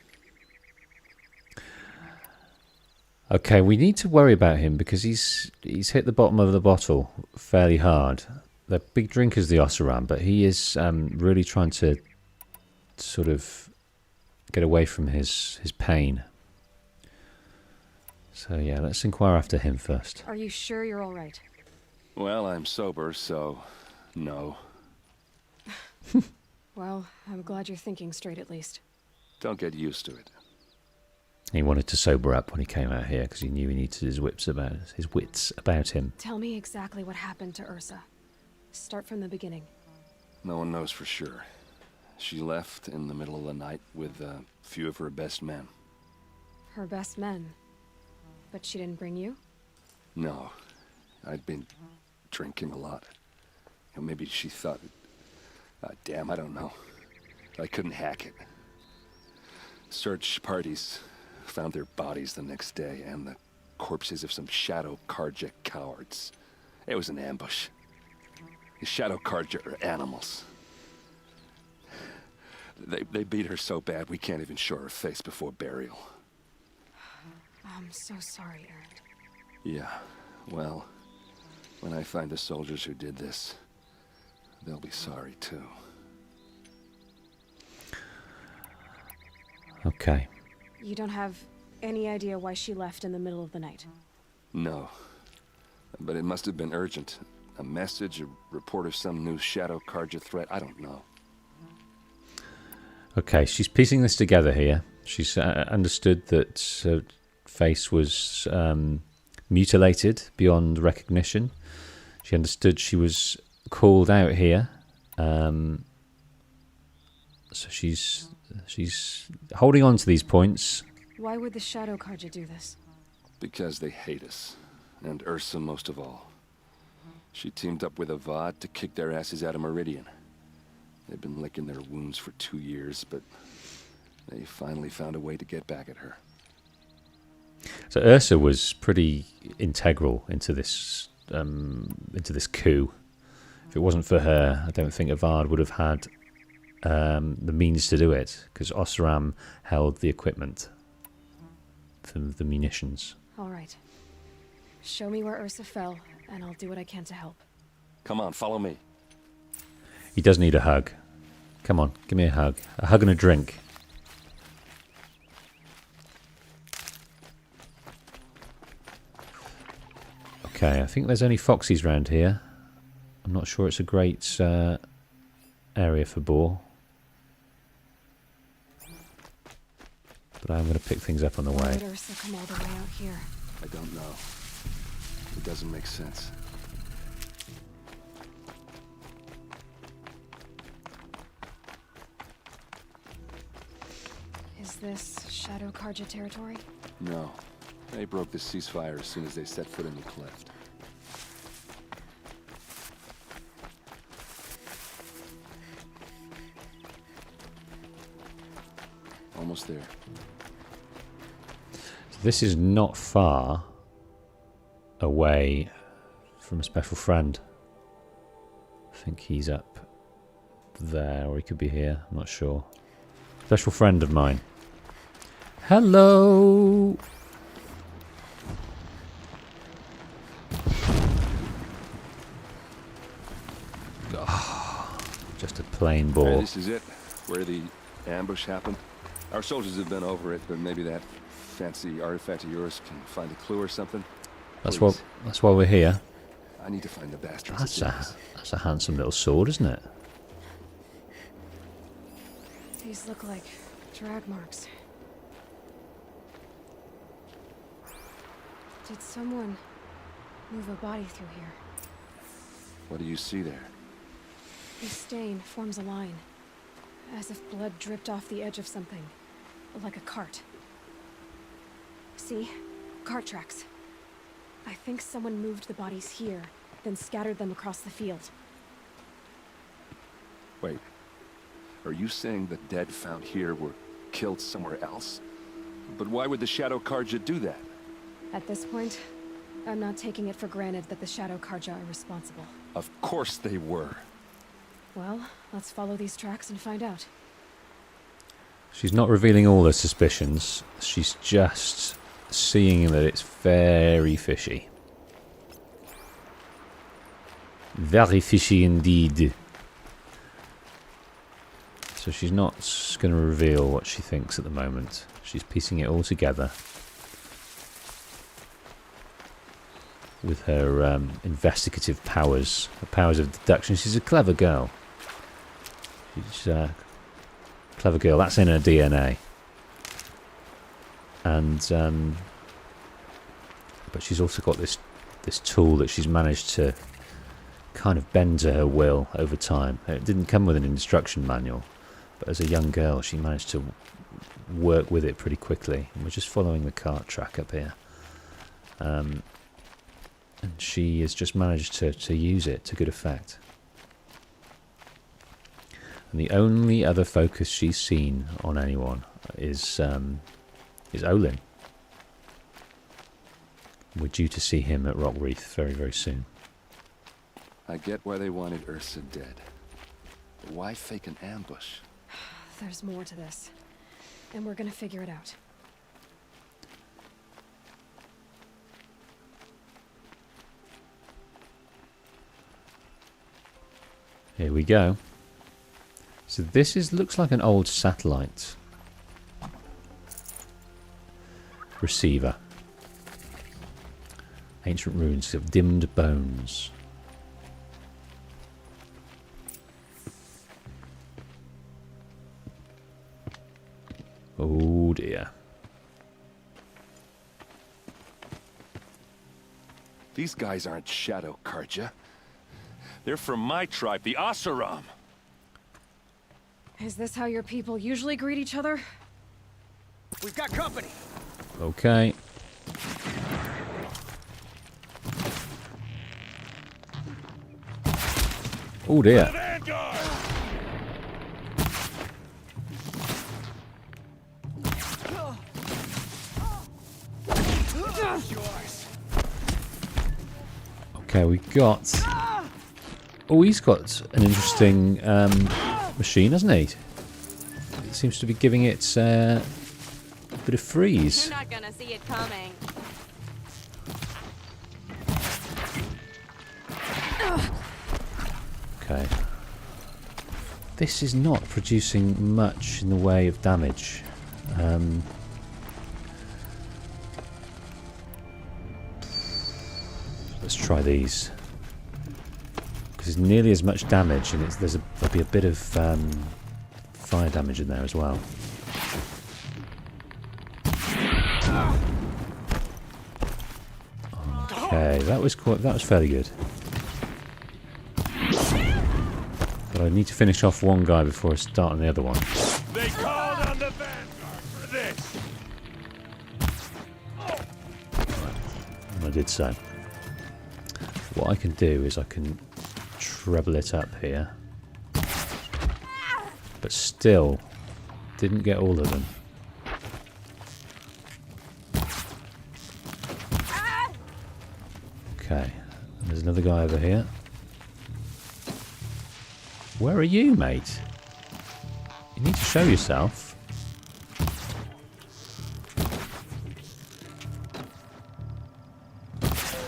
Okay, we need to worry about him because he's hit the bottom of the bottle fairly hard. They're big drinkers, the Oseram, but he is really trying to sort of get away from his pain. So yeah, let's inquire after him first. Are you sure you're all right? Well, I'm sober, so no. Well, I'm glad you're thinking straight at least. Don't get used to it. He wanted to sober up when he came out here because he knew he needed his wits about him. Tell me exactly what happened to Ursa. Start from the beginning. No one knows for sure. She left in the middle of the night with a few of her best men. Her best men? But she didn't bring you? No. I'd been drinking a lot. Maybe she thought... damn, I don't know. I couldn't hack it. Search parties found their bodies the next day and the corpses of some Shadow Carja cowards. It was an ambush. The Shadow Carja are animals. They beat her so bad we can't even show her face before burial. I'm so sorry, Erend. Yeah, well, when I find the soldiers who did this, they'll be sorry too. Okay. You don't have any idea why she left in the middle of the night? No. But it must have been urgent. A message, a report of some new Shadow Carja threat, I don't know. Okay, she's piecing this together here. She's understood that her face was mutilated beyond recognition. She understood she was called out here. So she's holding on to these points. Why would the Shadow Carja do this? Because they hate us. And Ursa most of all. She teamed up with Avard to kick their asses out of Meridian. They've been licking their wounds for 2 years, but they finally found a way to get back at her. So Ursa was pretty integral into this coup. If it wasn't for her, I don't think Avard would have had the means to do it, because Oseram held the equipment for the munitions. All right. Show me where Ursa fell, and I'll do what I can to help. Come on, follow me. He does need a hug. Come on, give me a hug. A hug and a drink. Okay, I think there's only foxies around here. I'm not sure it's a great area for boar. But I'm going to pick things up on the way. Why did Ursa come all the way out here? I don't know. It doesn't make sense. Is this Shadow Carja territory? No. They broke the ceasefire as soon as they set foot in the cleft. Almost there. This is not far away from a special friend. I think he's up there, or he could be here. I'm not sure. Special friend of mine. Hello! Oh, just a plain ball. Hey, this is it, where the ambush happened. Our soldiers have been over it, but maybe that fancy artifact of yours can find a clue or something. That's why we're here. I need to find the bastards. That's a handsome little sword, isn't it? These look like drag marks. Did someone move a body through here? What do you see there? The stain forms a line, as if blood dripped off the edge of something, like a cart. See? Cart tracks. I think someone moved the bodies here, then scattered them across the field. Wait. Are you saying the dead found here were killed somewhere else? But why would the Shadow Carja do that? At this point, I'm not taking it for granted that the Shadow Carja are responsible. Of course they were. Well, let's follow these tracks and find out. She's not revealing all her suspicions. She's just seeing that it's very fishy. Very fishy indeed. So she's not going to reveal what she thinks at the moment. She's piecing it all together with her investigative powers, her powers of deduction. She's a clever girl. She's a clever girl. That's in her DNA. And but she's also got this tool that she's managed to kind of bend to her will over time. It didn't come with an instruction manual, but as a young girl she managed to work with it pretty quickly. And we're just following the cart track up here. And she has just managed to use it to good effect. And the only other focus she's seen on anyone is Olin. We're due to see him at Rockreath very, very soon. I get why they wanted Ursa dead. But why fake an ambush? There's more to this, and we're gonna figure it out. Here we go. So this looks like an old satellite receiver. Ancient ruins of dimmed bones. Oh dear. These guys aren't Shadow Carja. They're from my tribe, the Oseram. Is this how your people usually greet each other? We've got company. Okay. Oh dear. Okay, we got... Oh, he's got an interesting machine, hasn't he? It seems to be giving it a bit of freeze. You're not gonna see it coming. Okay. This is not producing much in the way of damage. Let's try these. Because it's nearly as much damage, and there'll be a bit of fire damage in there as well. Okay, that was fairly good. But I need to finish off one guy before I start on the other one. They called on the Vanguard for this. And I did so. What I can do is I can treble it up here. But still, didn't get all of them. Okay, and there's another guy over here. Where are you, mate? You need to show yourself.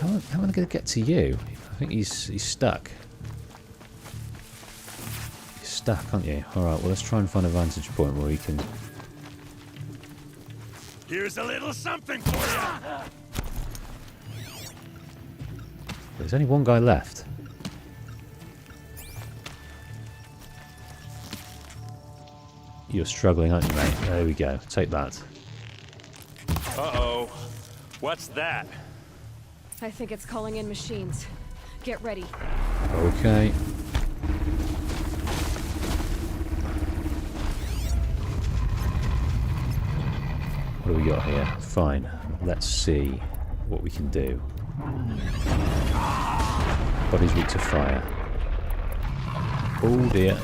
How am I going to get to you? I think he's stuck. You're stuck, aren't you? Alright, well let's try and find a vantage point where we can... Here's a little something for you. There's only one guy left. You're struggling, aren't you, mate? There we go. Take that. Uh-oh. What's that? I think it's calling in machines. Get ready. Okay. What do we got here? Fine. Let's see what we can do. Body's weak to fire. Oh dear.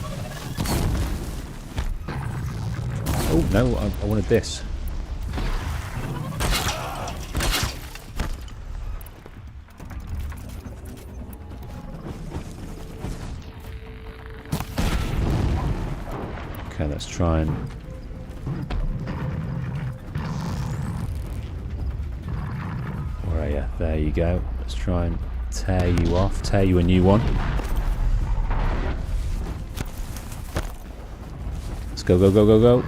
Oh no, I wanted this. Let's try and... Where are you? There you go. Let's try and tear you off. Tear you a new one. Let's go, go, go, go, go.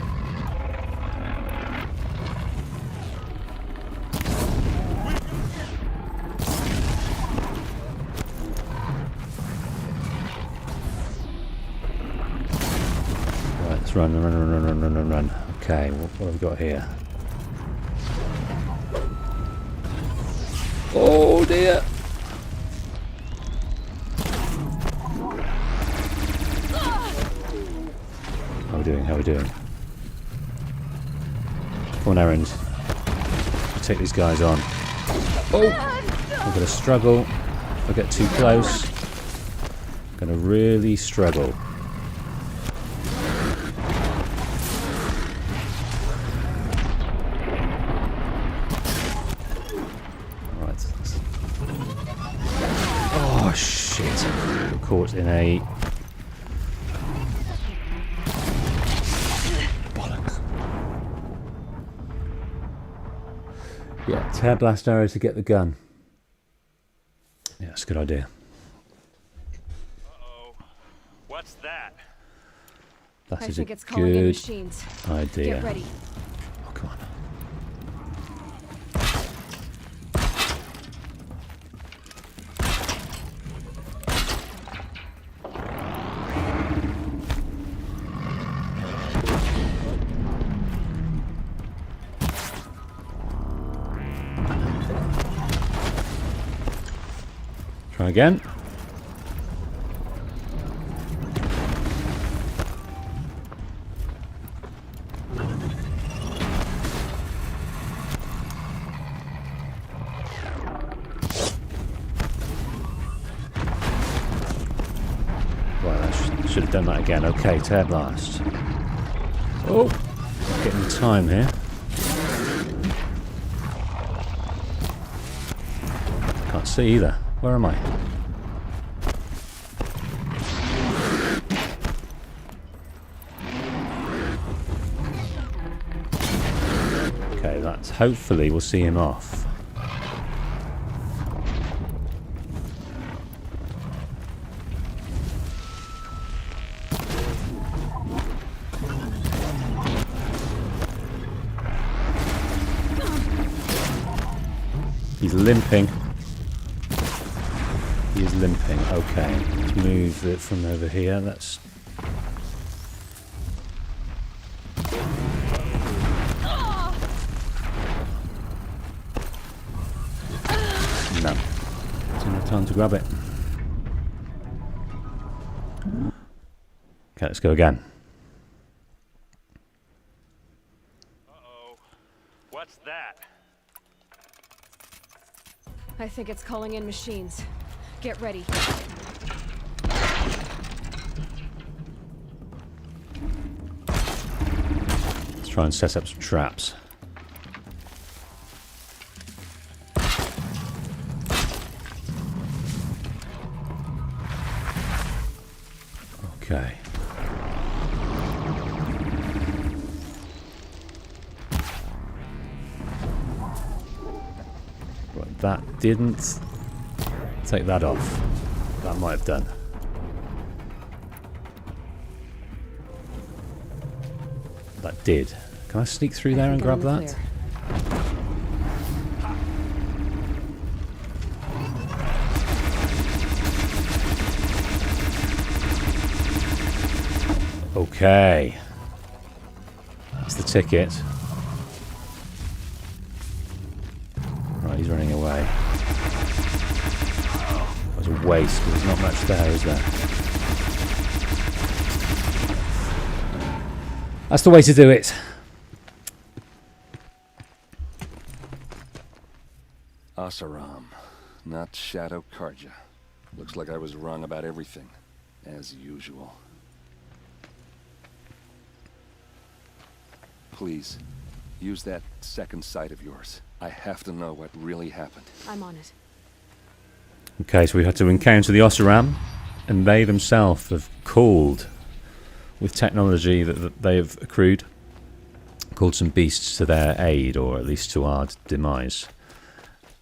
Right, let's run, run, run, run, run, run, run, run. Okay, what have we got here? Oh dear! How are we doing? How are we doing? Come on, Errands. Take these guys on. Oh! I'm gonna struggle. If I get too close, I'm gonna really struggle. Caught in a bollocks. Yeah, tear blast arrow to get the gun. Yeah, that's a good idea. Uh-oh. What's that? That I is think a it's calling in good machines. idea. Get ready. Oh, come on. Try again. Right, I should have done that again. Okay, tear blast. Oh, getting time here. Can't see either. Where am I? Okay, that's hopefully we'll see him off. He's limping. He is limping. Okay, let's move it from over here. That's no. There's no time to grab it. Okay, let's go again. Uh-oh. What's that? I think it's calling in machines. Get ready. Let's try and set up some traps. Okay. Right, that didn't take that off. That might have done. That did. Can I sneak through there and grab that? Okay. That's the ticket. Right, he's running away. That was a waste, but there's not much there, is there? That's the way to do it. Oseram, not Shadow Carja. Looks like I was wrong about everything, as usual. Please, use that second sight of yours. I have to know what really happened. I'm on it. Okay, so we had to encounter the Oseram, and they themselves have called with technology that they have accrued, called some beasts to their aid, or at least to our demise.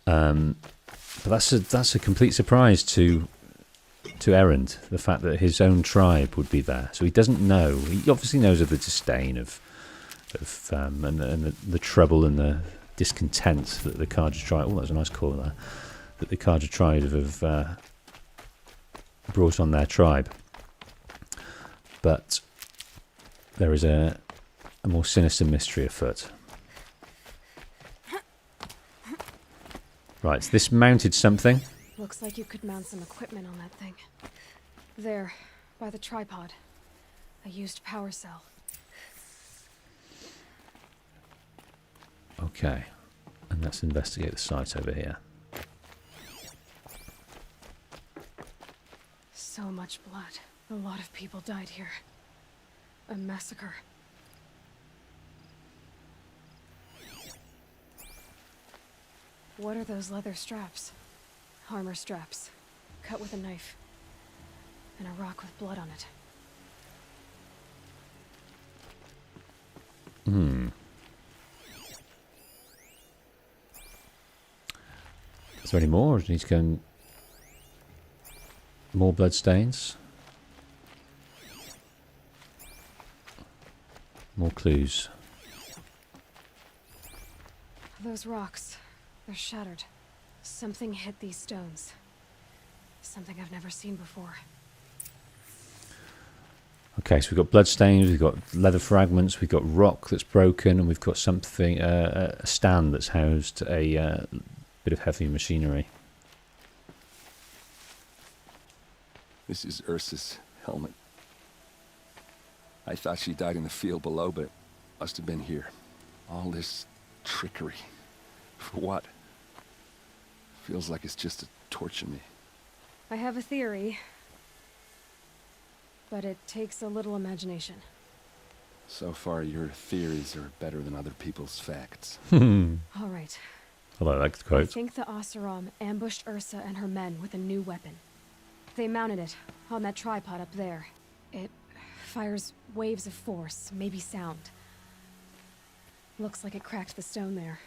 But that's a complete surprise to Erend, the fact that his own tribe would be there. So he doesn't know. He obviously knows of the disdain and the trouble and the discontent that the Carja tribe. Oh, that was a nice call there. That the Carja tribe have brought on their tribe. But there is a more sinister mystery afoot. Right, so this mounted something. Looks like you could mount some equipment on that thing. There, by the tripod. A used power cell. Okay, and let's investigate the site over here. So much blood. A lot of people died here. A massacre. What are those leather straps? Armor straps, cut with a knife, and a rock with blood on it. Is there any more? Or do you need to go and... More blood stains? More clues. Those rocks, they're shattered. Something hit these stones. Something I've never seen before. Okay, so we've got blood stains, we've got leather fragments, we've got rock that's broken, and we've got something, a stand that's housed a bit of heavy machinery. This is Ursa's helmet. I thought she died in the field below, but it must have been here. All this trickery. For what? Feels like it's just to torture me. I have a theory, but it takes a little imagination. So far, your theories are better than other people's facts. All right. I like the I quote. think the Oseram ambushed Ursa and her men with a new weapon. They mounted it on that tripod up there. It fires waves of force, maybe sound. Looks like it cracked the stone there.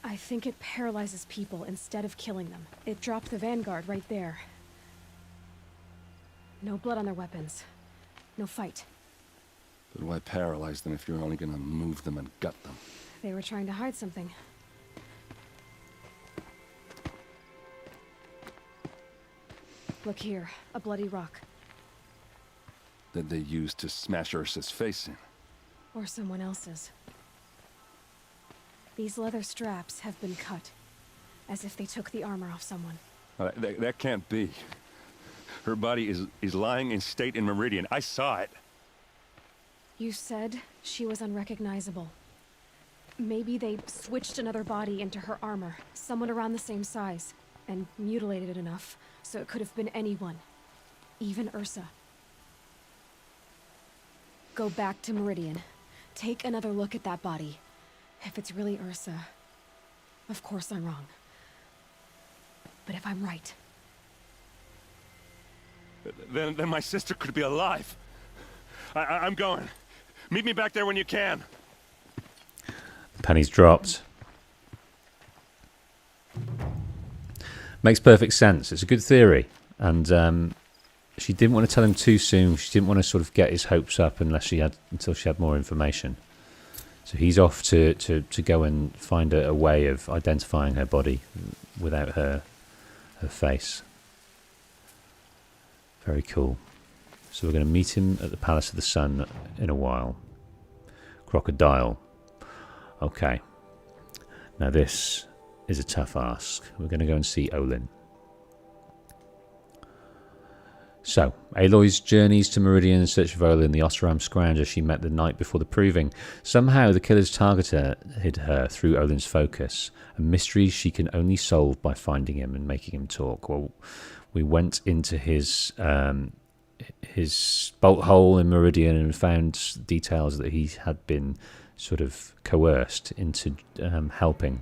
I think it paralyzes people instead of killing them. It dropped the vanguard right there. No blood on their weapons. No fight. But why paralyze them if you're only gonna move them and gut them? They were trying to hide something. Look here, a bloody rock. That they used to smash Ursa's face in. Or someone else's. These leather straps have been cut, as if they took the armor off someone. That can't be. Her body is lying in state in Meridian. I saw it. You said she was unrecognizable. Maybe they switched another body into her armor, someone around the same size, and mutilated it enough so it could have been anyone, even Ursa. Go back to Meridian. Take another look at that body. If it's really Ursa, of course I'm wrong. But if I'm right... Then my sister could be alive. I'm going. Meet me back there when you can. The penny's dropped. Makes perfect sense. It's a good theory. And she didn't want to tell him too soon. She didn't want to sort of get his hopes up until she had more information. So he's off to go and find a way of identifying her body without her face. Very cool. So we're going to meet him at the Palace of the Sun in a while. Crocodile. Okay. Now this is a tough ask. We're going to go and see Olin. So, Aloy's journeys to Meridian in search of Olin, the Oseram scrounger she met the night before the proving. Somehow the killer's targeted her through Olin's focus, a mystery she can only solve by finding him and making him talk. Well, we went into his bolt hole in Meridian and found details that he had been sort of coerced into helping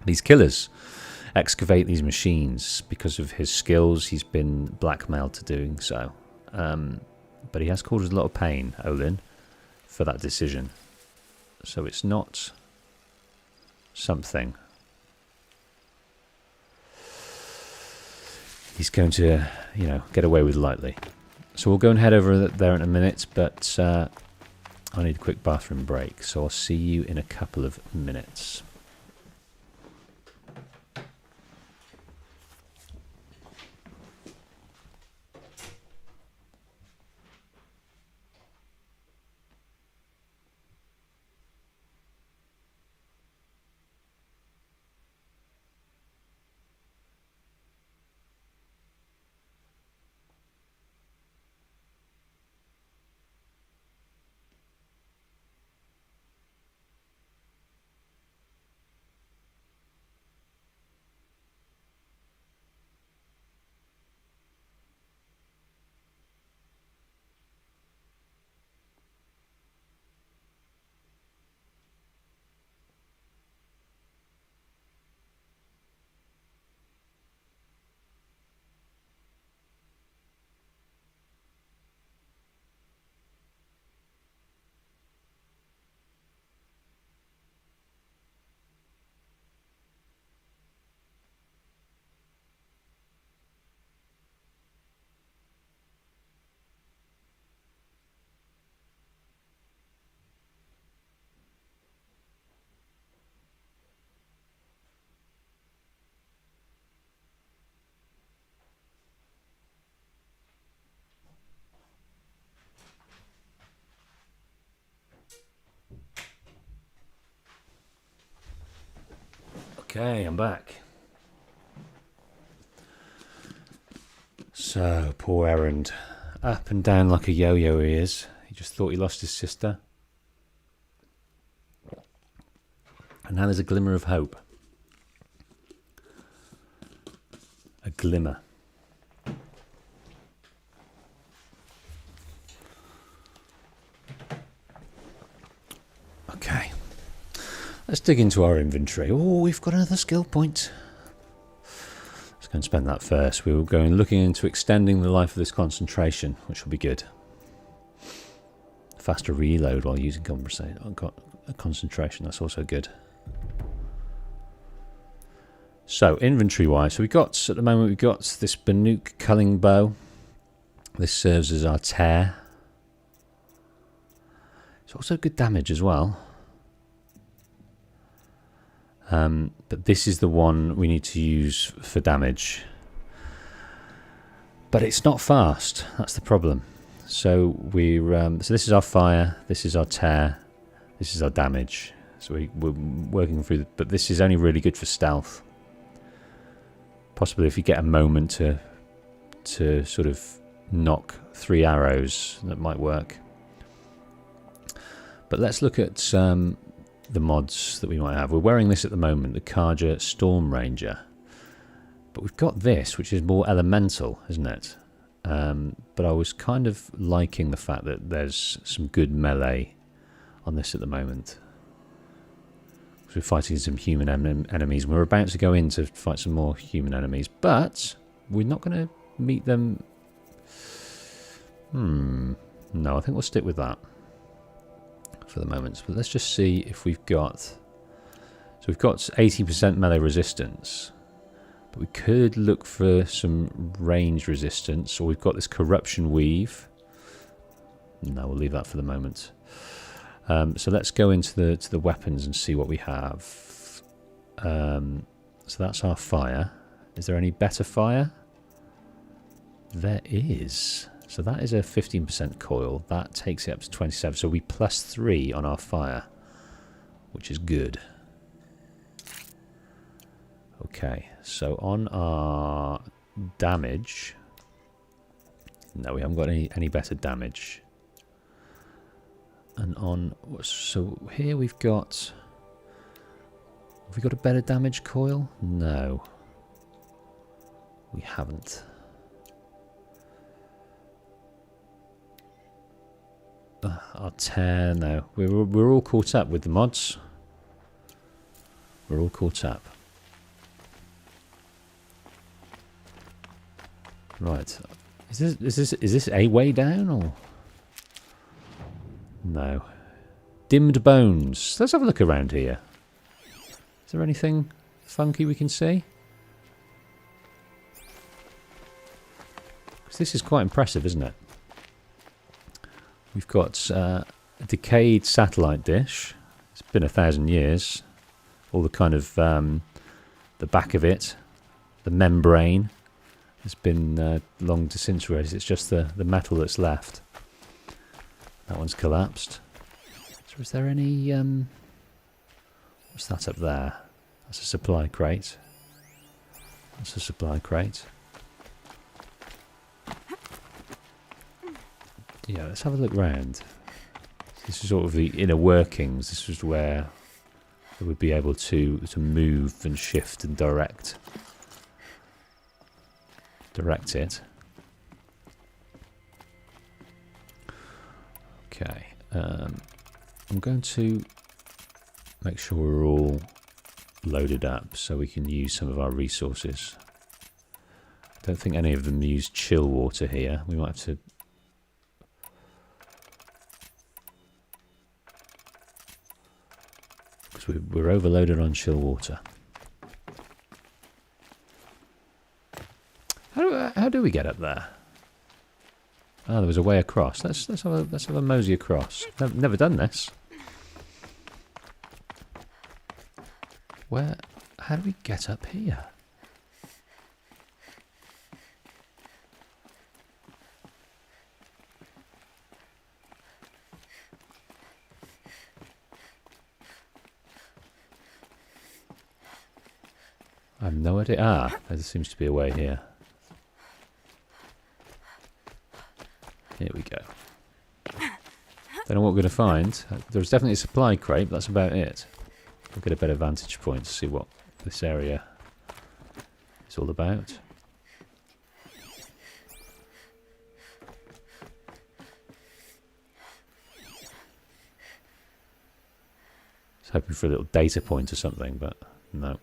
these killers excavate these machines. Because of his skills, he's been blackmailed to doing so. But he has caused us a lot of pain, Olin, for that decision. So it's not something he's going to, you know, get away with lightly. So we'll go and head over there in a minute, but I need a quick bathroom break, so I'll see you in a couple of minutes. Okay, I'm back. So, poor Errand. Up and down like a yo-yo he is. He just thought he lost his sister. And now there's a glimmer of hope. A glimmer. Okay. Let's dig into our inventory. Oh, we've got another skill point. Let's go and spend that first. We will go and looking into extending the life of this concentration, which will be good. Faster reload while using concentration. That's also good. So, inventory-wise, so at the moment we've got this Banuk culling bow. This serves as our tear. It's also good damage as well. But this is the one we need to use for damage. But it's not fast. That's the problem. So so this is our fire. This is our tear. This is our damage. So we're working through. But this is only really good for stealth. Possibly if you get a moment to sort of knock 3 arrows, that might work. But let's look at the mods that we might have. We're wearing this at the moment, the Carja Storm Ranger. But we've got this, which is more elemental, isn't it? But I was kind of liking the fact that there's some good melee on this at the moment. We're fighting some human enemies. We're about to go in to fight some more human enemies, but we're not going to meet them. No, I think we'll stick with that for the moment. But let's just see if we've got... So we've got 80% melee resistance, but we could look for some range resistance, or we've got this corruption weave. No, we'll leave that for the moment. So let's go into the weapons and see what we have. So that's our fire. Is there any better fire? There is. So that is a 15% coil. That takes it up to 27. So we +3 on our fire, which is good. Okay, so on our damage... No, we haven't got any better damage. And on... So here we've got... Have we got a better damage coil? No. We haven't. Our tear, no. We're all caught up with the mods. We're all caught up. Right. Is this a way down or No. Dimmed bones. Let's have a look around here. Is there anything funky we can see? Because this is quite impressive, isn't it? We've got a decayed satellite dish. It's been 1,000 years. All the kind of the back of it, the membrane, has been long disintegrated. It's just the metal that's left. That one's collapsed. So is there any... what's that up there? That's a supply crate. That's a supply crate. Yeah, let's have a look round. This is sort of the inner workings. This is where they would be able to move and shift and direct it. Okay, I'm going to make sure we're all loaded up so we can use some of our resources. I don't think any of them use chill water here. We might have to... because we're overloaded on chill water. How do we get up there? Ah, there was a way across. Let's have a mosey across. Never done this. How do we get up here? I have no idea. Ah, there seems to be a way here. Here we go. Don't know what we're going to find. There's definitely a supply crate, but that's about it. We'll get a better vantage point to see what this area is all about. I was hoping for a little data point or something, but no.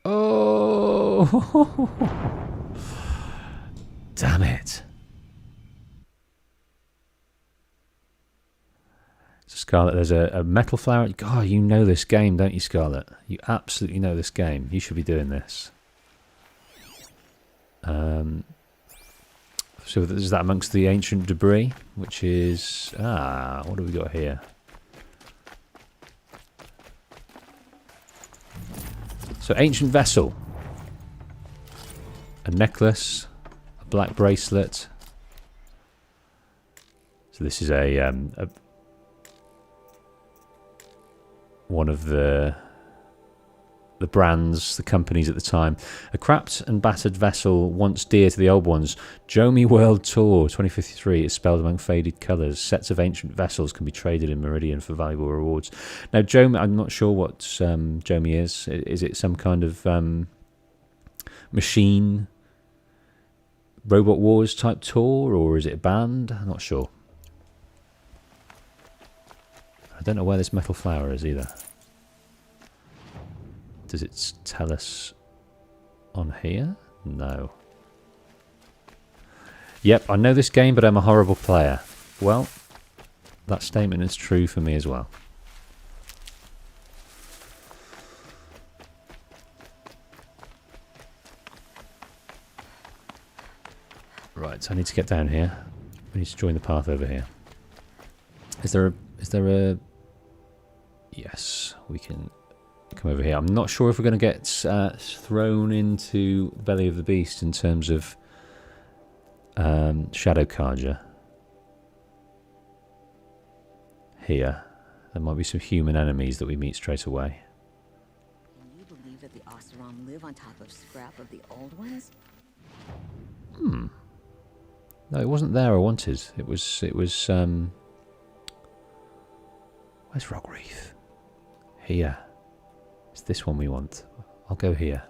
Oh! Damn it. So Scarlet, there's a metal flower. God, you know this game, don't you, Scarlet? You absolutely know this game. You should be doing this. So is that amongst the ancient debris, which is... Ah, what have we got here? So ancient vessel. A necklace. A black bracelet. So this is a one of the brands, the companies at the time. A cracked and battered vessel once dear to the old ones. Jomi World Tour 2053 is spelled among faded colours. Sets of ancient vessels can be traded in Meridian for valuable rewards. Now Jomi, I'm not sure what Jomi is. Is it some kind of machine Robot Wars type tour, or is it a band? I'm not sure. I don't know where this metal flower is either. Does it tell us on here? No. Yep, I know this game, but I'm a horrible player. Well, that statement is true for me as well. Right, so I need to get down here. We need to join the path over here. Is there a... Yes, we can come over here. I'm not sure if we're going to get thrown into the belly of the beast in terms of Shadow Carja. Here. There might be some human enemies that we meet straight away. Can you believe that the Oseram live on top of scrap of the old ones? Hmm. No, it wasn't there I wanted. It was where's Rockreef? Here. It's this one we want. I'll go here.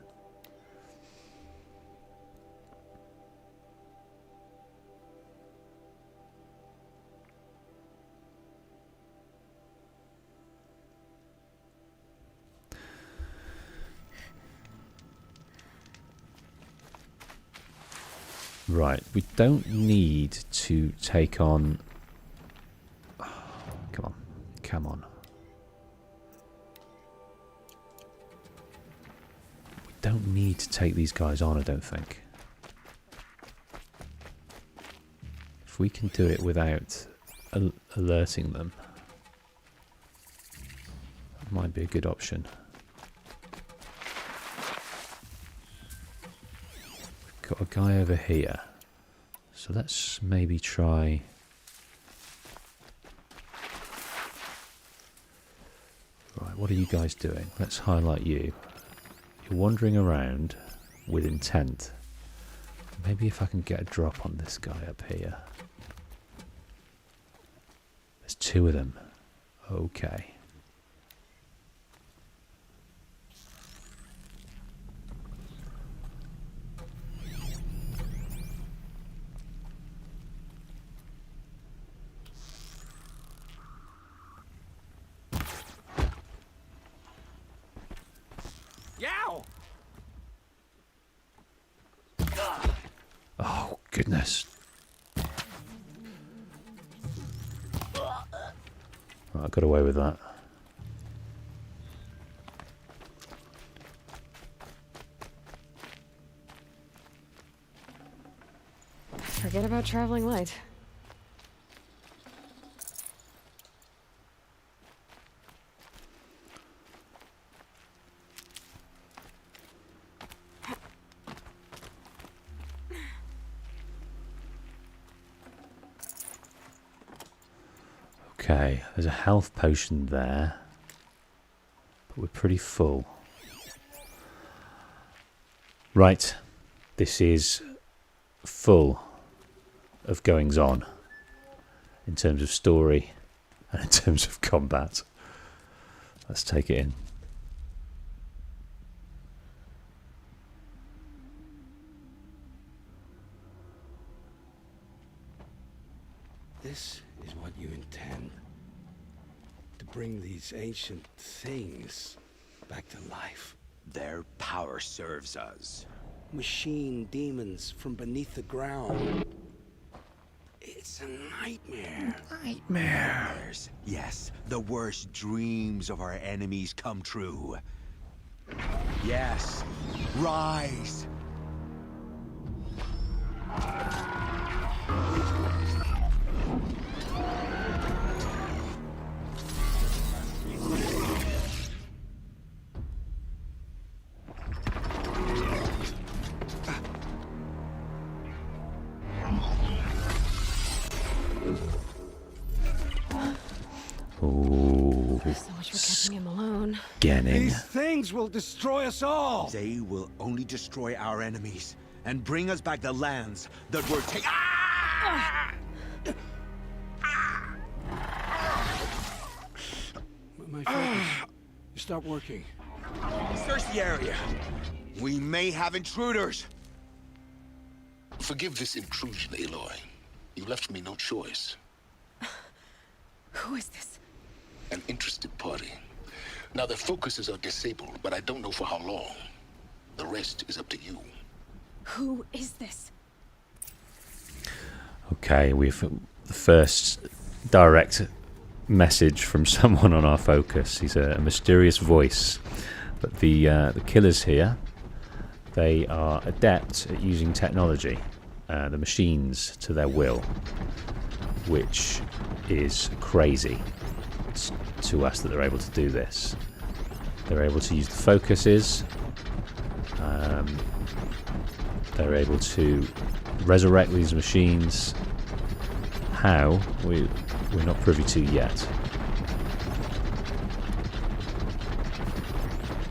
Right, we don't need to take on... Come on, come on. We don't need to take these guys on, I don't think. If we can do it without alerting them, that might be a good option. Got a guy over here, so let's maybe try. Right, what are you guys doing? Let's highlight you. You're wandering around with intent. Maybe if I can get a drop on this guy up here. There's two of them. Okay. Oh, goodness. Right, I got away with that. Forget about traveling light. Okay, there's a health potion there, but we're pretty full. Right, this is full of goings on in terms of story and in terms of combat. Let's take it in. This is what you intend. To bring these ancient things back to life. Their power serves us. Machine demons from beneath the ground. It's a nightmare. Nightmares. Yes, the worst dreams of our enemies come true. Yes, rise. So much for keeping him alone. These things will destroy us all. They will only destroy our enemies and bring us back the lands that were taken. My focus. You stopped working. Search the area. We may have intruders. Forgive this intrusion, Aloy. You left me no choice. Who is this? An interested party. Now their focuses are disabled, but I don't know for how long. The rest is up to you. Who is this? Okay, we've the first direct message from someone on our focus. He's a mysterious voice. But the killers here, they are adept at using technology, the machines, to their will, which is crazy to us that they're able to do this. They're able to use the focuses. They're able to resurrect these machines. How? We're not privy to yet.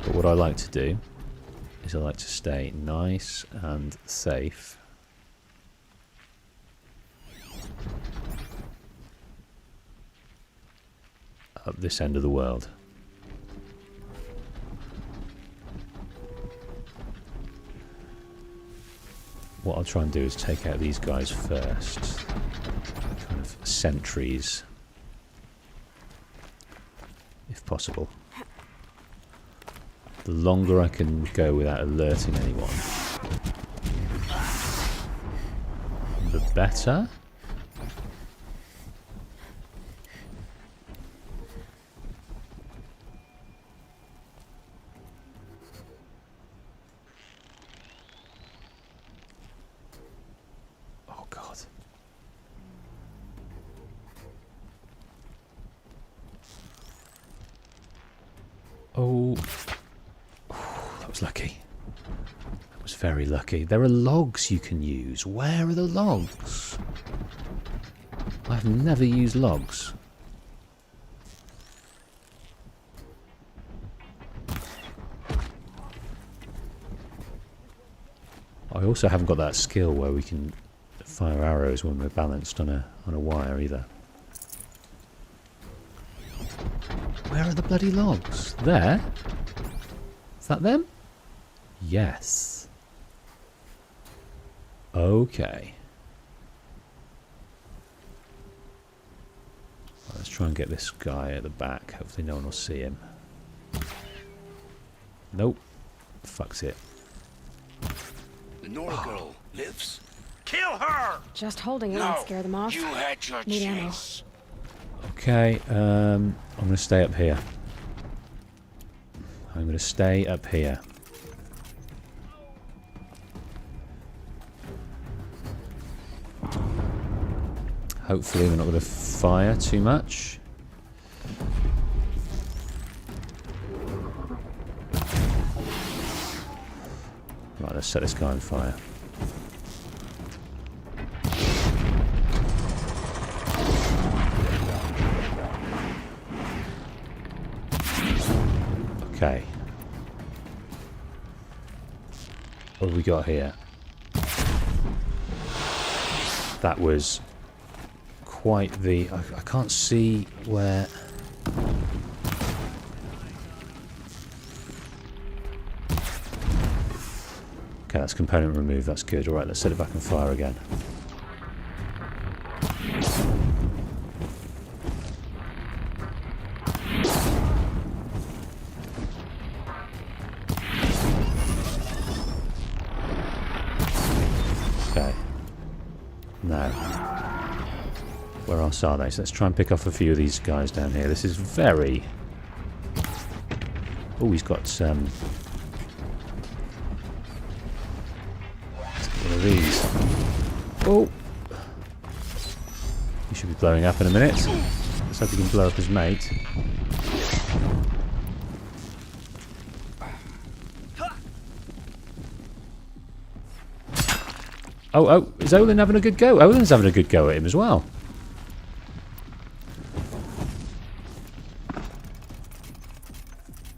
But what I like to do is I like to stay nice and safe. Up this end of the world. What I'll try and do is take out these guys first. Kind of sentries, if possible. The longer I can go without alerting anyone, better. Oh God. Oh, that was lucky. That was very lucky. There are logs you can use. Where are the logs? I've never used logs. I also haven't got that skill where we can fire arrows when we're balanced on a wire either. Where are the bloody logs? There? Is that them? Yes. Okay. Well, let's try and get this guy at the back. Hopefully no one will see him. Nope. Fucks it. The Nora girl lives. Kill her! Just holding it won't scare them off. You had your Need ammo. chance. Okay, I'm going to stay up here. I'm going to stay up here. Hopefully we're not going to fire too much. Right, let's set this guy on fire. Okay. What have we got here? That was quite the... I can't see where... Okay, that's component removed. That's good. Alright, let's set it back on fire again. Okay. Now, where else are they? So let's try and pick off a few of these guys down here. This is very... Oh, he's got one of these. Oh! He should be blowing up in a minute. Let's hope he can blow up his mate. Oh, is Olin having a good go? Olin's having a good go at him as well.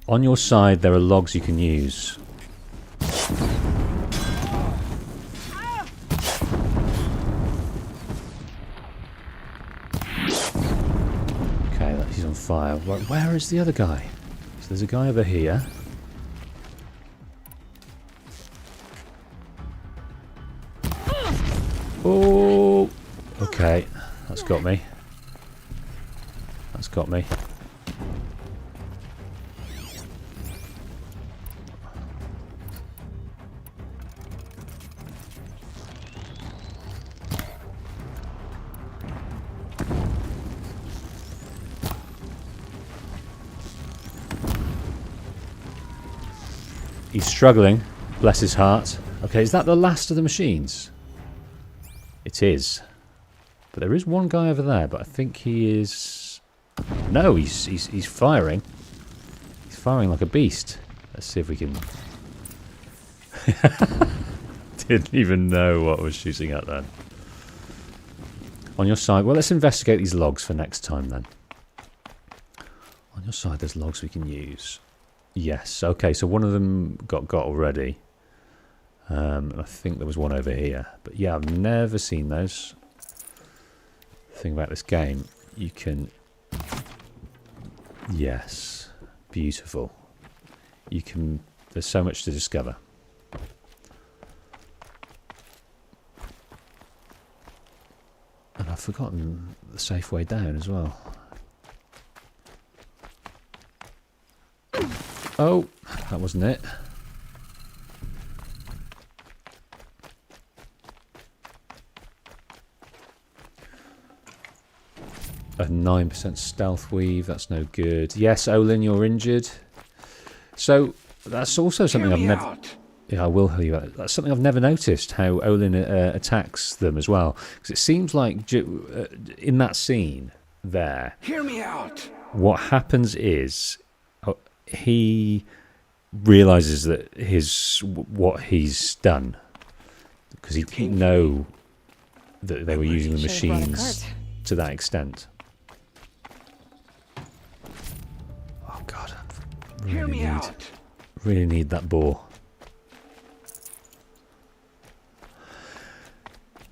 On your side, there are logs you can use. Okay, he's on fire. Where is the other guy? So there's a guy over here. Oh, okay, that's got me. That's got me. He's struggling, bless his heart. Okay, is that the last of the machines? It is. But there is one guy over there, but I think he is... No, he's firing. He's firing like a beast. Let's see if we can... Didn't even know what was shooting at then. On your side... Well, let's investigate these logs for next time then. On your side, there's logs we can use. Yes, okay, so one of them got already. And I think there was one over here. But yeah, I've never seen those. The thing about this game, you can... Yes, beautiful. You can... There's so much to discover. And I've forgotten the safe way down as well. Oh, that wasn't it. A 9% stealth weave. That's no good. Yes, Olin, you're injured. So that's also something I've never... Yeah, I will hear you out. That's something I've never noticed, how Olin attacks them as well. Because it seems like in that scene there... Hear me out! What happens is he realises that what he's done, because he didn't know that they were using the machines to that extent. Oh God, I really need that boar.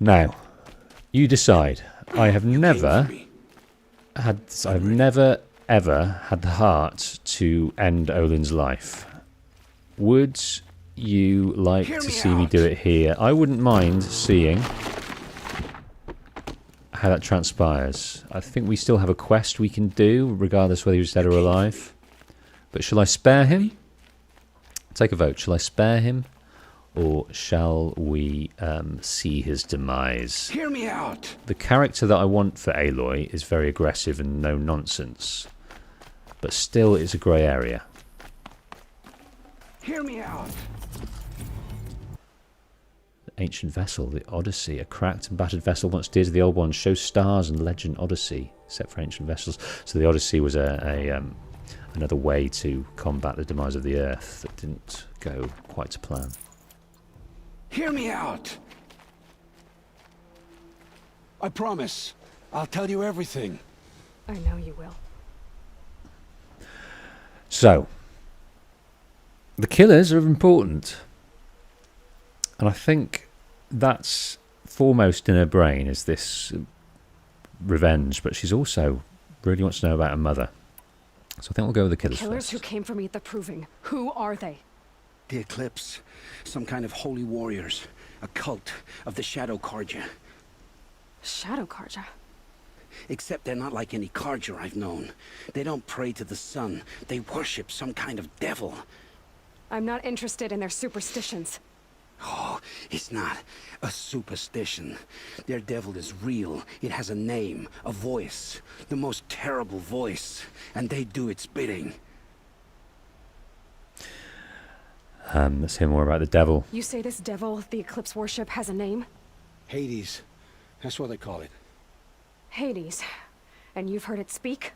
Now, you decide. I've never ever had the heart to end Olin's life. Would you like to see me do it here? I wouldn't mind seeing how that transpires. I think we still have a quest we can do, regardless whether he's dead or alive. But shall I spare him? Take a vote. Shall I spare him? Or shall we see his demise? Hear me out! The character that I want for Aloy is very aggressive and no nonsense. But still, it's a grey area. Hear me out! Ancient vessel, the Odyssey. A cracked and battered vessel once dear to the old ones. Shows stars and legend Odyssey. Set for ancient vessels. So the Odyssey was another way to combat the demise of the Earth that didn't go quite to plan. Hear me out! I promise. I'll tell you everything. I know you will. So, the killers are important. And I think that's foremost in her brain is this revenge, but she's also really wants to know about her mother. So I think we'll go with the killers Killers first. who came for me at the Proving. Who are they? The Eclipse. Some kind of holy warriors. A cult of the Shadow Carja. Shadow Carja? Except they're not like any Carja I've known. They don't pray to the sun. They worship some kind of devil. I'm not interested in their superstitions. Oh, it's not a superstition. Their devil is real. It has a name, a voice. The most terrible voice. And they do its bidding. Let's hear more about the devil. You say this devil, the Eclipse worship, has a name? Hades. That's what they call it. Hades. And you've heard it speak?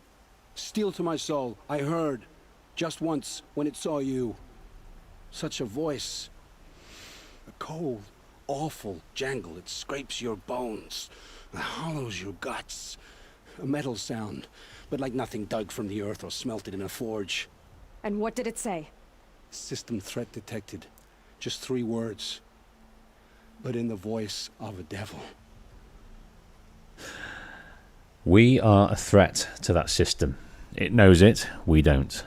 Steel to my soul. I heard. Just once, when it saw you. Such a voice. A cold, awful jangle. It scrapes your bones. It hollows your guts. A metal sound. But like nothing dug from the earth or smelted in a forge. And what did it say? System threat detected. Just 3 words. But in the voice of a devil. We are a threat to that system. It knows it, we don't.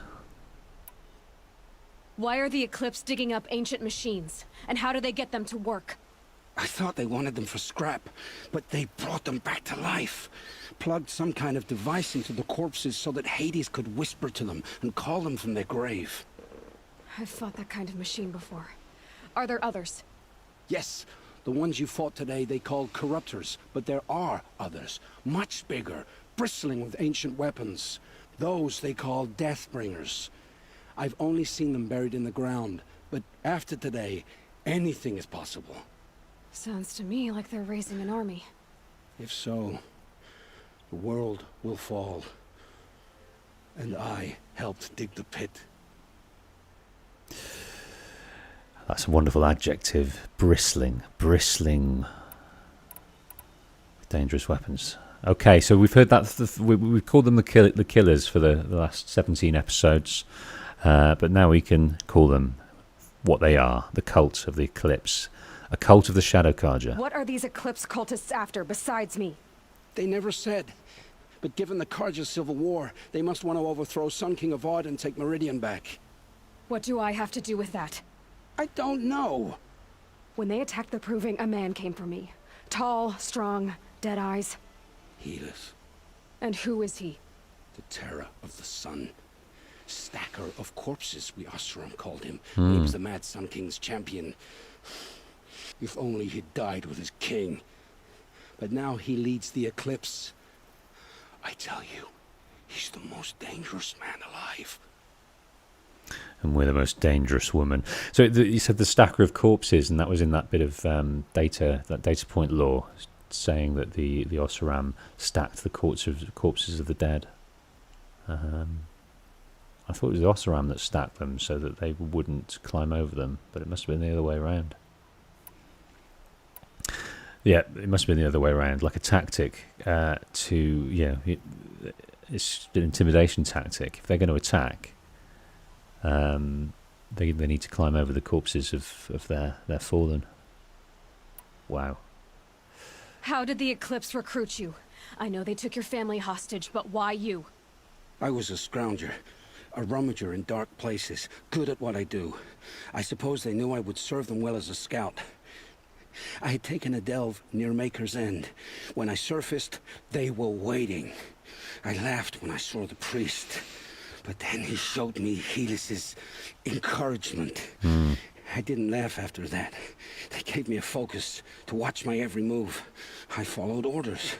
Why are the Eclipse digging up ancient machines? And how do they get them to work? I thought they wanted them for scrap, but they brought them back to life. Plugged some kind of device into the corpses so that Hades could whisper to them and call them from their grave. I've fought that kind of machine before. Are there others? Yes, the ones you fought today they called corruptors, but there are others, much bigger, bristling with ancient weapons. Those they call Deathbringers. I've only seen them buried in the ground, but after today, anything is possible. Sounds to me like they're raising an army. If so, the world will fall. And I helped dig the pit. That's a wonderful adjective. Bristling. Bristling. Dangerous weapons. Okay, so we've heard that. We've called them the killers for the last 17 episodes. But now we can call them what they are. The cult of the Eclipse. A cult of the Shadow Carja. What are these Eclipse cultists after besides me? They never said. But given the Carja civil war, they must want to overthrow Sun King Avard and take Meridian back. What do I have to do with that? I don't know. When they attacked the Proving, a man came for me. Tall, strong, dead eyes. Helis. And who is he? The terror of the sun. Stacker of corpses, we Oseram called him. Hmm. He was the Mad Sun King's champion. If only he'd died with his king. But now he leads the Eclipse. I tell you, he's the most dangerous man alive. And we're the most dangerous woman. So you said the stacker of corpses, and that was in that bit of data point lore, saying that the Oseram stacked the corpses of the dead. I thought it was the Oseram that stacked them so that they wouldn't climb over them, but it must have been the other way around. Yeah, it must have been the other way around, like a tactic it's an intimidation tactic. If they're going to attack, they need to climb over the corpses of their fallen. Wow. How did the Eclipse recruit you? I know they took your family hostage, but why you? I was a scrounger, a rummager in dark places, good at what I do. I suppose they knew I would serve them well as a scout. I had taken a delve near Maker's End. When I surfaced, they were waiting. I laughed when I saw the priest, but then he showed me Helis's encouragement. I didn't laugh after that. They gave me a focus to watch my every move. I followed orders.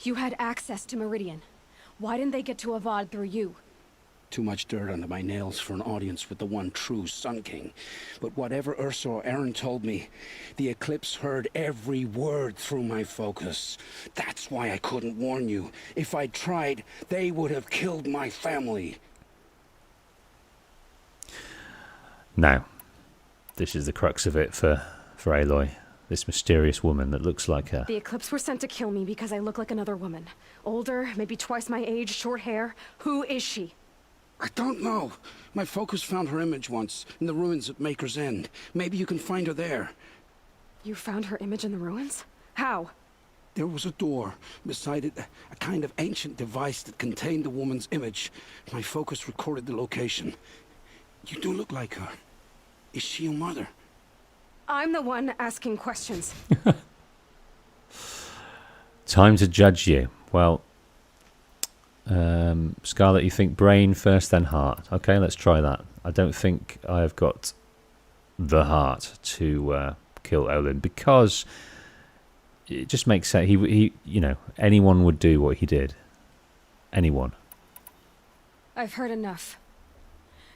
You had access to Meridian. Why didn't they get to Avard through you? Too much dirt under my nails for an audience with the one true Sun King. But whatever Ursa or Aaron told me, the Eclipse heard every word through my focus. That's why I couldn't warn you. If I'd tried, they would have killed my family. Now, this is the crux of it for Aloy. This mysterious woman that looks like her. The Eclipse were sent to kill me because I look like another woman. Older, maybe twice my age, short hair. Who is she? I don't know. My focus found her image once, in the ruins at Maker's End. Maybe you can find her there. You found her image in the ruins? How? There was a door. Beside it, a kind of ancient device that contained the woman's image. My focus recorded the location. You do look like her. Is she your mother? I'm the one asking questions. Time to judge you. Well, Scarlet, you think brain first, then heart. Okay, let's try that. I don't think I've got the heart to kill Olin, because it just makes sense. He, anyone would do what he did. Anyone. I've heard enough.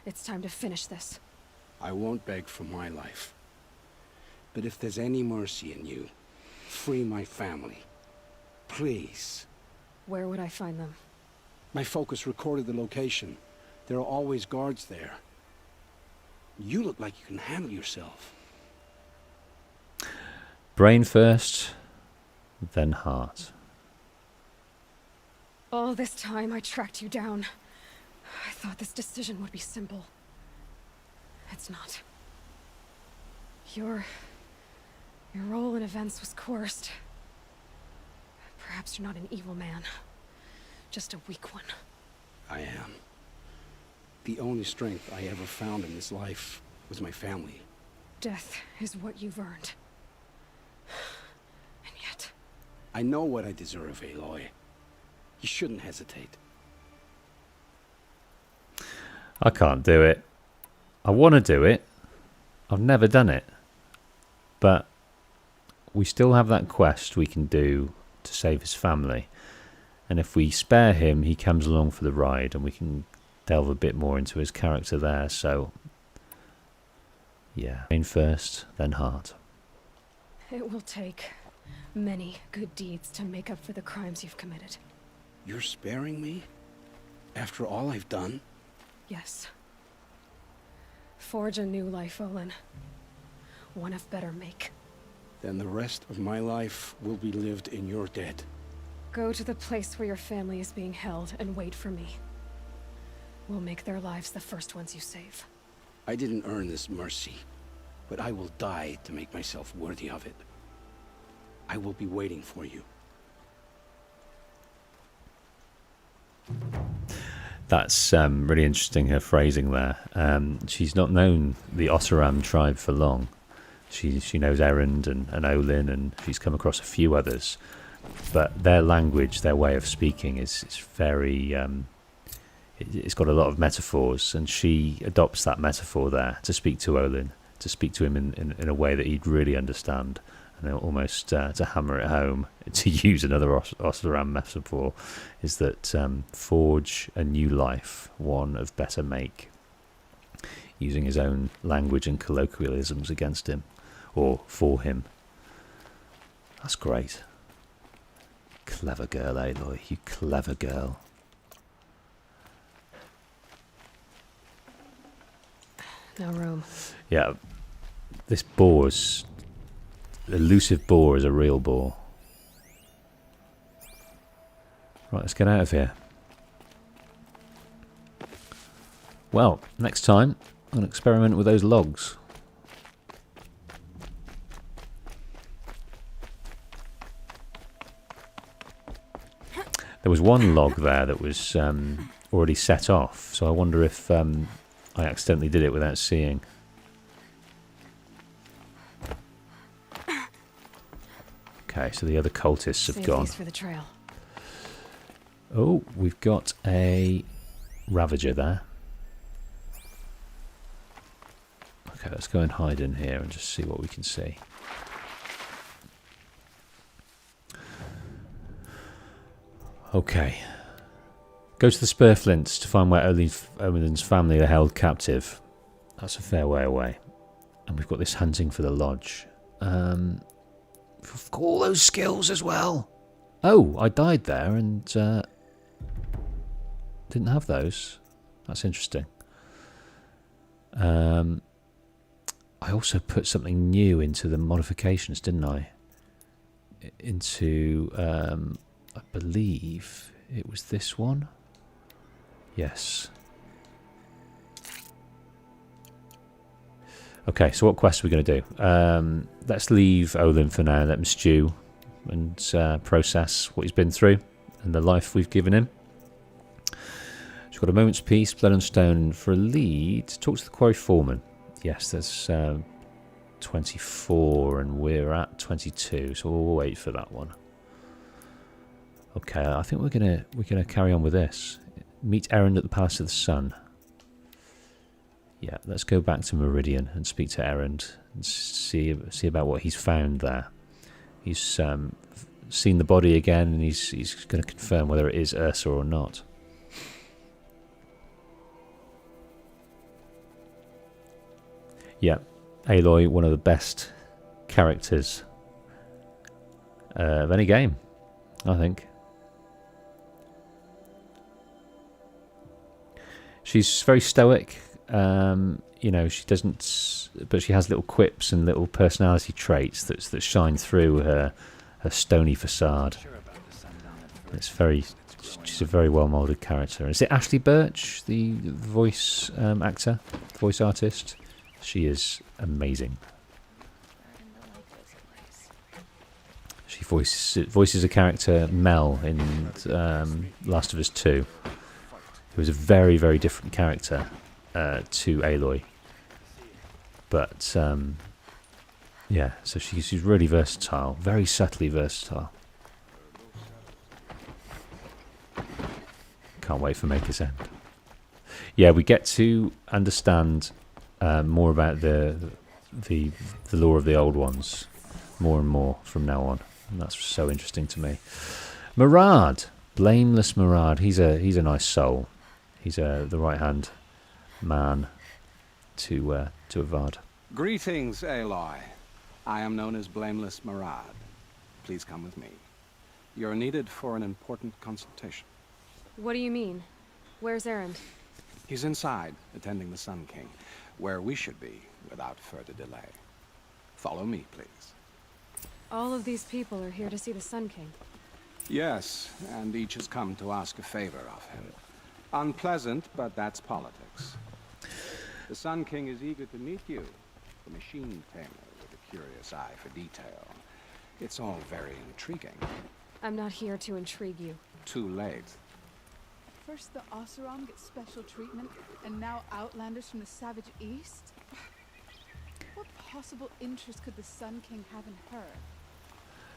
It's time to finish this. I won't beg for my life. But if there's any mercy in you, free my family. Please. Where would I find them? My focus recorded the location. There are always guards there. You look like you can handle yourself. Brain first, then heart. All this time I tracked you down. I thought this decision would be simple. It's not. Your role in events was coerced. Perhaps you're not an evil man. Just a weak one. I am. The only strength I ever found in this life was my family. Death is what you've earned. And yet... I know what I deserve, Aloy. You shouldn't hesitate. I can't do it. I want to do it. I've never done it. But we still have that quest we can do to save his family. And if we spare him, he comes along for the ride, and we can delve a bit more into his character there. So, yeah. Brain first, then heart. It will take many good deeds to make up for the crimes you've committed. You're sparing me? After all I've done? Yes. Forge a new life, Olin. One of better make. Then the rest of my life will be lived in your debt. Go to the place where your family is being held and wait for me. We'll make their lives the first ones you save. I didn't earn this mercy, but I will die to make myself worthy of it. I will be waiting for you. That's really interesting, her phrasing there. She's not known the Oseram tribe for long. She knows Erend and Olin, and she's come across a few others. But their language, their way of speaking is very... it's got a lot of metaphors, and she adopts that metaphor there to speak to Olin, to speak to him in a way that he'd really understand. and almost to hammer it home, to use another Oseram metaphor, is that forge a new life, one of better make, using his own language and colloquialisms against him, or for him. That's great. Clever girl, Aloy, you clever girl. No room. Yeah, this boar's elusive boar is a real boar. Right, let's get out of here. Well, next time I'm going to experiment with those logs. There was one log there that was already set off, so I wonder if I accidentally did it without seeing. Okay, so the other cultists have gone. For the trail. Oh, we've got a Ravager there. Okay, let's go and hide in here and just see what we can see. Okay. Go to the Spurflints to find where Odin's family are held captive. That's a fair way away. And we've got this hunting for the lodge. We've got all those skills as well. Oh, I died there and didn't have those. That's interesting. I also put something new into the modifications, didn't I? Into, I believe it was this one. Yes. Okay, so what quest are we going to do? Let's leave Olin for now, let him stew and process what he's been through and the life we've given him. He's got a moment's peace, blood and stone for a lead. Talk to the quarry foreman. Yes, there's 24 and we're at 22, so we'll wait for that one. Okay, I think we're gonna carry on with this. Meet Erend at the Palace of the Sun. Yeah, let's go back to Meridian and speak to Erend and see about what he's found there. He's seen the body again, and he's going to confirm whether it is Ursa or not. Yeah, Aloy, one of the best characters of any game, I think. She's very stoic. You know, she doesn't, but she has little quips and little personality traits that shine through her stony facade. It's very, she's a very well moulded character. Is it Ashley Birch, the voice actor, voice artist? She is amazing. She voices a character, Mel, in Last of Us 2. Who was a very, very different character to Aloy. But, yeah, so she's really versatile. Very subtly versatile. Can't wait for Maker's End. Yeah, we get to understand more about the lore of the old ones. More and more from now on. And that's so interesting to me. Murad. Blameless Murad. He's a nice soul. He's the right-hand man to Avard. Greetings, Aloy. I am known as Blameless Murad. Please come with me. You're needed for an important consultation. What do you mean? Where's Erend? He's inside, attending the Sun King, where we should be without further delay. Follow me, please. All of these people are here to see the Sun King. Yes, and each has come to ask a favor of him. Unpleasant, but that's politics. The Sun King is eager to meet you, the machine tamer with a curious eye for detail. It's all very intriguing. I'm not here to intrigue you. Too late. First the Oseram get special treatment, and now Outlanders from the Savage East? What possible interest could the Sun King have in her?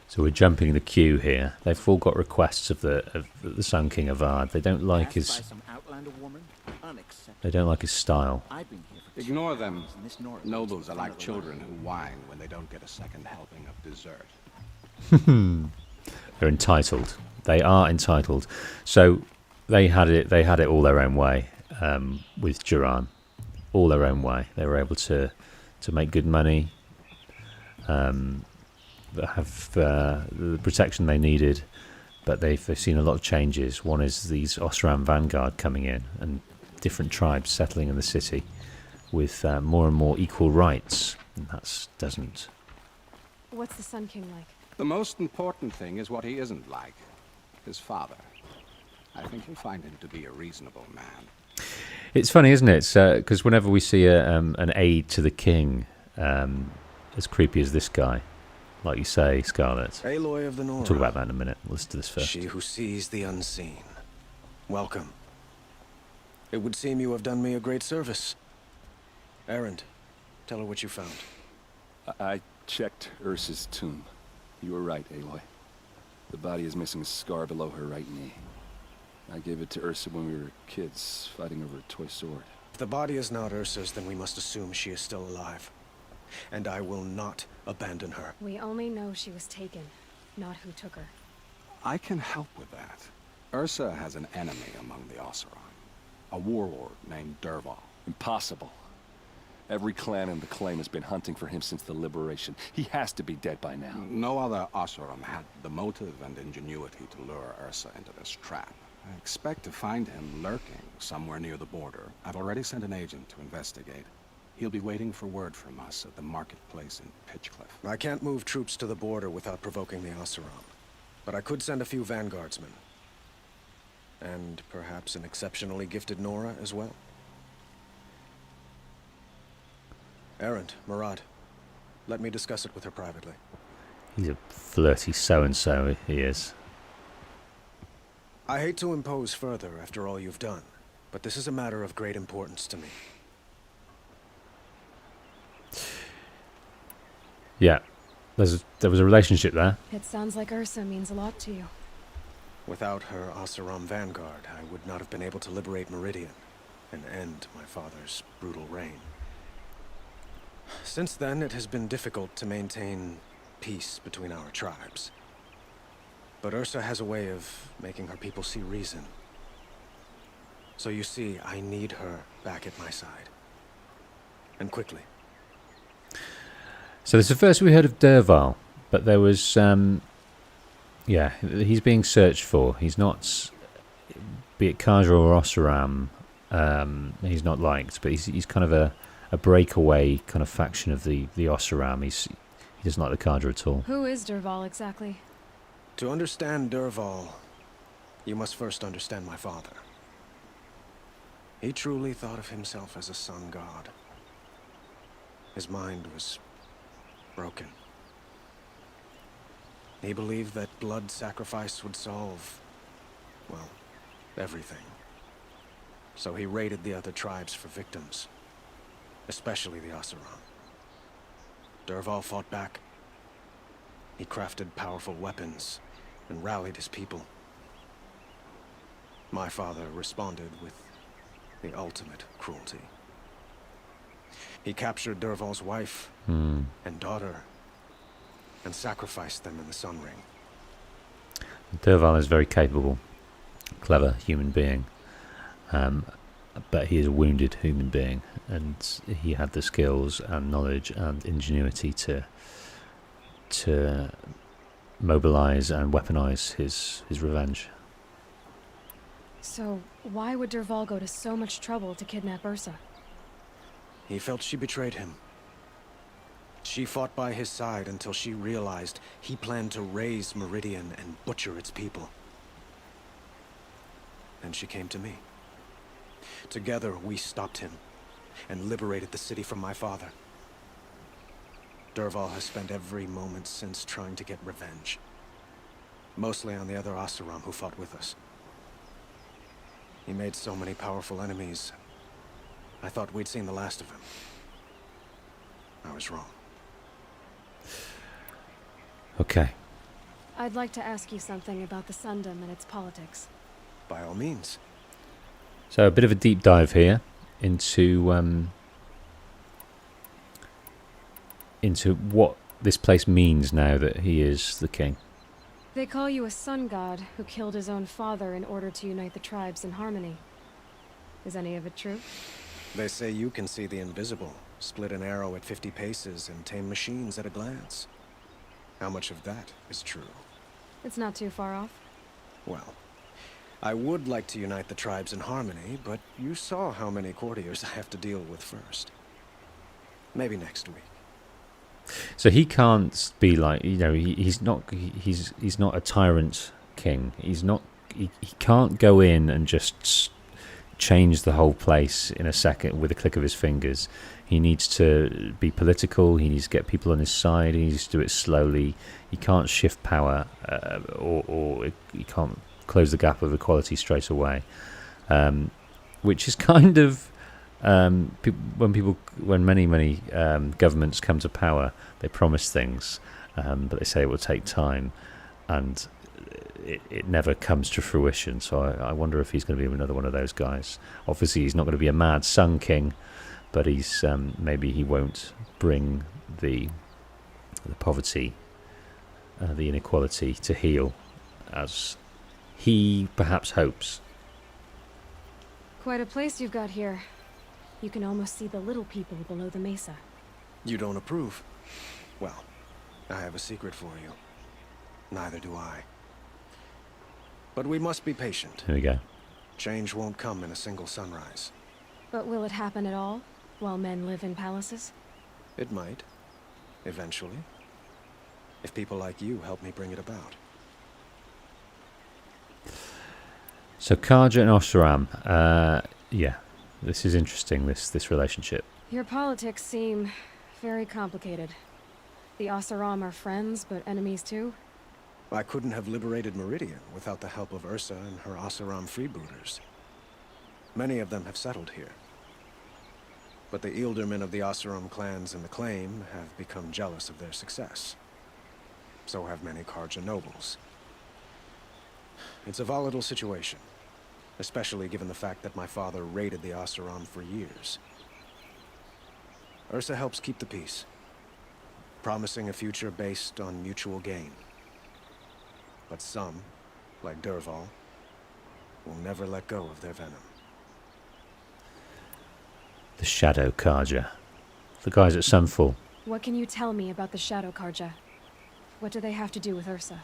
So we're jumping the queue here. They've all got requests of the Sun King Avard. They don't like his. They don't like his style. I've been here for Ignore them. Nobles are like children who whine when they don't get a second helping of dessert. They're entitled. They are entitled. So they had it all their own way with Duran. All their own way. They were able to make good money, have the protection they needed, but they've seen a lot of changes. One is these Osram Vanguard coming in and different tribes settling in the city with more and more equal rights. And that doesn't... What's the Sun King like? The most important thing is what he isn't like. His father. I think you'll find him to be a reasonable man. It's funny, isn't it? Because whenever we see an aide to the king, as creepy as this guy, like you say, Scarlet. Aloy of the North. We'll talk about that in a minute. Let's do this first. She who sees the unseen. Welcome. It would seem you have done me a great service. Erend, tell her what you found. I checked Ursa's tomb. You were right, Aloy. The body is missing a scar below her right knee. I gave it to Ursa when we were kids, fighting over a toy sword. If the body is not Ursa's, then we must assume she is still alive. And I will not abandon her. We only know she was taken, not who took her. I can help with that. Ursa has an enemy among the Oseram. A warlord named Dervahl. Impossible. Every clan in the claim has been hunting for him since the liberation. He has to be dead by now. No other Oseram had the motive and ingenuity to lure Ursa into this trap. I expect to find him lurking somewhere near the border. I've already sent an agent to investigate. He'll be waiting for word from us at the marketplace in Pitchcliff. I can't move troops to the border without provoking the Oseram. But I could send a few vanguardsmen. And perhaps an exceptionally gifted Nora as well. Erend, Murad, let me discuss it with her privately. He's a flirty so-and-so, he is. I hate to impose further after all you've done, but this is a matter of great importance to me. Yeah, there was a relationship there. It sounds like Ursa means a lot to you. Without her Oseram vanguard, I would not have been able to liberate Meridian and end my father's brutal reign. Since then, it has been difficult to maintain peace between our tribes. But Ursa has a way of making her people see reason. So you see, I need her back at my side. And quickly. So this is the first we heard of Dervahl, but there was, yeah, he's being searched for. He's not, be it Carja or Oseram, he's not liked, but he's kind of a breakaway kind of faction of the Oseram. He doesn't like the Carja at all. Who is Dervahl exactly? To understand Dervahl, you must first understand my father. He truly thought of himself as a sun god. His mind was broken. He believed that blood sacrifice would solve, well, everything. So he raided the other tribes for victims, especially the Oseram. Dervahl fought back. He crafted powerful weapons and rallied his people. My father responded with the ultimate cruelty. He captured Dervahl's wife and daughter and sacrificed them in the Sun Ring. Dervahl is a very capable, clever human being, but he is a wounded human being, and he had the skills and knowledge and ingenuity to mobilize and weaponize his revenge. So, why would Dervahl go to so much trouble to kidnap Ursa? He felt she betrayed him. She fought by his side until she realized he planned to raise Meridian and butcher its people. Then she came to me. Together, we stopped him and liberated the city from my father. Dervahl has spent every moment since trying to get revenge. Mostly on the other Oseram who fought with us. He made so many powerful enemies. I thought we'd seen the last of him. I was wrong. Okay. I'd like to ask you something about the Sundom and its politics. By all means. So a bit of a deep dive here into into what this place means now that he is the king. They call you a sun god who killed his own father in order to unite the tribes in harmony. Is any of it true? They say you can see the invisible, split an arrow at 50 paces, and tame machines at a glance. How much of that is true? It's not too far off. Well, I would like to unite the tribes in harmony, but you saw how many courtiers I have to deal with first. Maybe next week. So he can't be like, he's not a tyrant king. He can't go in and just change the whole place in a second with a click of his fingers. He needs to be political. He needs to get people on his side. He needs to do it slowly. He can't shift power, or he can't close the gap of equality straight away, which is kind of when many governments come to power, they promise things, but they say it will take time, and it never comes to fruition. So I wonder if he's going to be another one of those guys. Obviously, he's not going to be a mad sun king, but he's maybe he won't bring the poverty, the inequality to heal, as he perhaps hopes. Quite a place you've got here. You can almost see the little people below the mesa. You don't approve? Well, I have a secret for you. Neither do I. But we must be patient. Here we go. Change won't come in a single sunrise. But will it happen at all, while men live in palaces? It might. Eventually. If people like you help me bring it about. So Carja and Oseram, yeah, this is interesting, this relationship. Your politics seem very complicated. The Oseram are friends, but enemies too? I couldn't have liberated Meridian without the help of Ursa and her Oseram freebooters. Many of them have settled here. But the ealdormen of the Oseram clans in the claim have become jealous of their success. So have many Carja nobles. It's a volatile situation, especially given the fact that my father raided the Oseram for years. Ursa helps keep the peace, promising a future based on mutual gain. But some, like Dervahl, will never let go of their venom. The Shadow Carja. The guys at Sunfall. What can you tell me about the Shadow Carja? What do they have to do with Ursa?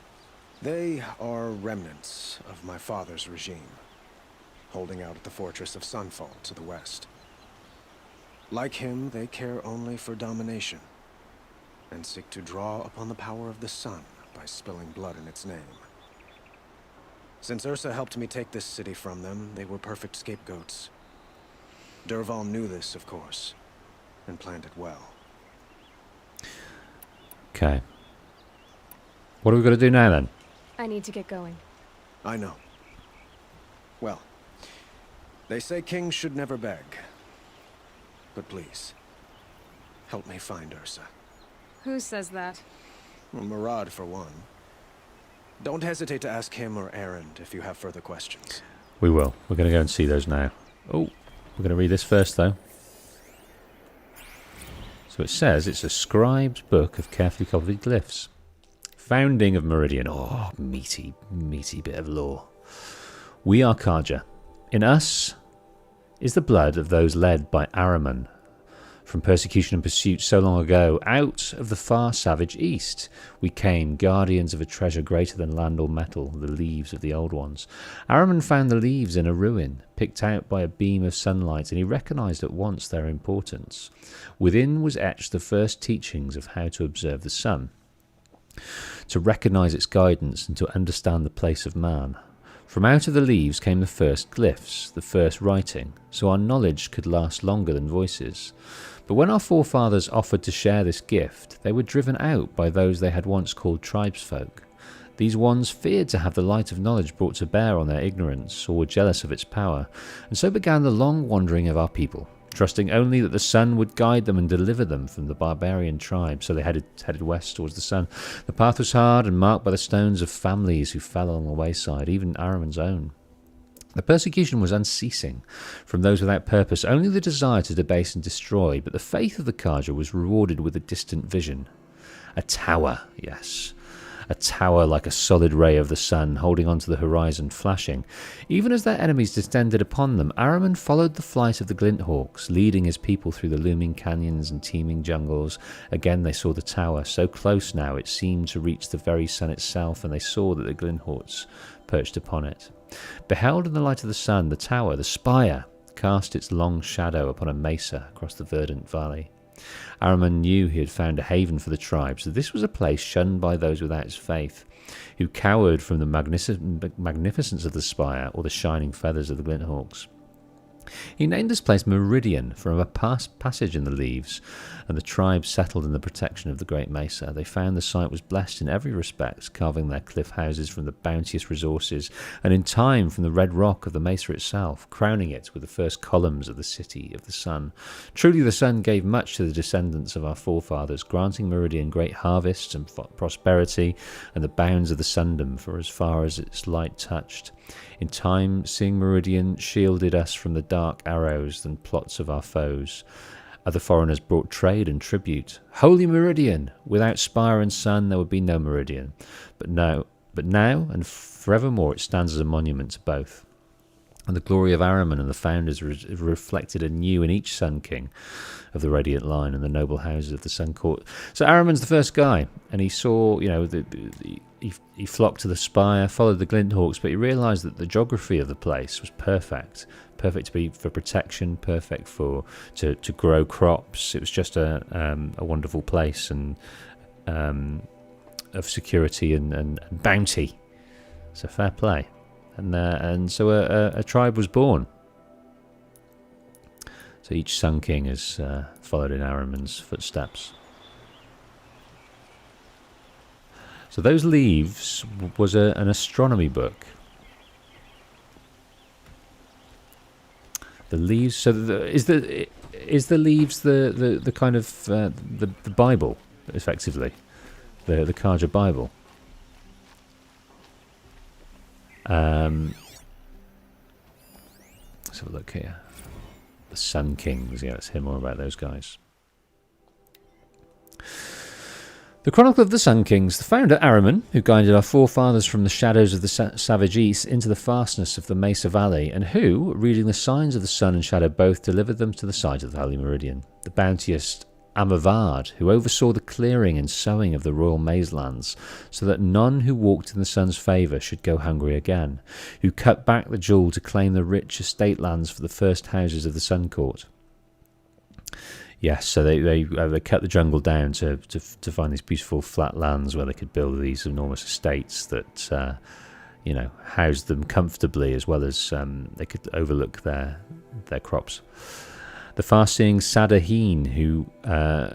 They are remnants of my father's regime, holding out at the fortress of Sunfall to the west. Like him, they care only for domination, and seek to draw upon the power of the sun by spilling blood in its name. Since Ursa helped me take this city from them, they were perfect scapegoats. Dervahl knew this, of course, and planned it well. Okay. What are we going to do now, then? I need to get going. I know. Well, they say kings should never beg. But please, help me find Ursa. Who says that? Well, Murad, for one. Don't hesitate to ask him or Erend if you have further questions. We will. We're going to go and see those now. Oh, we're going to read this first, though. So it says it's a scribe's book of carefully copied glyphs. Founding of Meridian. Oh, meaty bit of lore. We are Carja. In us is the blood of those led by Ahriman from persecution and pursuit so long ago. Out of the far savage east we came, guardians of a treasure greater than land or metal, the leaves of the old ones. Ahriman found the leaves in a ruin, picked out by a beam of sunlight, and he recognized at once their importance. Within was etched the first teachings of how to observe the sun, to recognize its guidance and to understand the place of man. From out of the leaves came the first glyphs, the first writing, so our knowledge could last longer than voices. But when our forefathers offered to share this gift, they were driven out by those they had once called tribesfolk. These ones feared to have the light of knowledge brought to bear on their ignorance, or were jealous of its power, and so began the long wandering of our people, trusting only that the sun would guide them and deliver them from the barbarian tribe. So they headed west towards the sun. The path was hard and marked by the stones of families who fell along the wayside, even Ahriman's own. The persecution was unceasing from those without purpose, only the desire to debase and destroy, but the faith of the Carja was rewarded with a distant vision. A tower, yes. A tower like a solid ray of the sun, holding onto the horizon, flashing. Even as their enemies descended upon them, Ahriman followed the flight of the Glinthawks, leading his people through the looming canyons and teeming jungles. Again they saw the tower, so close now it seemed to reach the very sun itself, and they saw that the Glinthawks perched upon it. Beheld in the light of the sun, the tower, the spire, cast its long shadow upon a mesa across the verdant valley. Ahriman knew he had found a haven for the tribes, that this was a place shunned by those without faith, who cowered from the magnificence of the spire or the shining feathers of the Glinthawks. He named this place Meridian from a passage in the leaves, and the tribes settled in the protection of the great mesa. They found the site was blessed in every respect, carving their cliff houses from the bounteous resources, and in time from the red rock of the mesa itself, crowning it with the first columns of the city of the sun. Truly the sun gave much to the descendants of our forefathers, granting Meridian great harvests and prosperity, and the bounds of the sundom for as far as its light touched. In time, seeing Meridian shielded us from the dark arrows and plots of our foes. Other foreigners brought trade and tribute. Holy Meridian! Without spire and sun there would be no Meridian. But now and forevermore it stands as a monument to both. And the glory of Ahriman and the founders reflected anew in each Sun King of the Radiant Line and the noble houses of the Sun Court. So Ahriman's the first guy, and he saw, he flocked to the spire, followed the Glinthawks, but he realised that the geography of the place was perfect to be for protection, perfect to grow crops. It was just a wonderful place and of security and bounty. So fair play. And so a tribe was born. So each Sun King has followed in Ahriman's footsteps. So those leaves was an astronomy book. The leaves. So is the leaves the kind of the Bible, effectively, the Carja Bible. Let's have a look here. The Sun Kings. Yeah, let's hear more about those guys. The Chronicle of the Sun Kings. The founder, Ahriman, who guided our forefathers from the shadows of the savage east into the fastness of the Mesa Valley, and who, reading the signs of the sun and shadow both, delivered them to the site of the Holy Meridian. The bounteous Avard, who oversaw the clearing and sowing of the royal maize lands, so that none who walked in the sun's favour should go hungry again, who cut back the jewel to claim the rich estate lands for the first houses of the Sun Court. Yes, so they cut the jungle down to find these beautiful flat lands where they could build these enormous estates that housed them comfortably, as well as they could overlook their crops. The far-seeing Sadaheen, who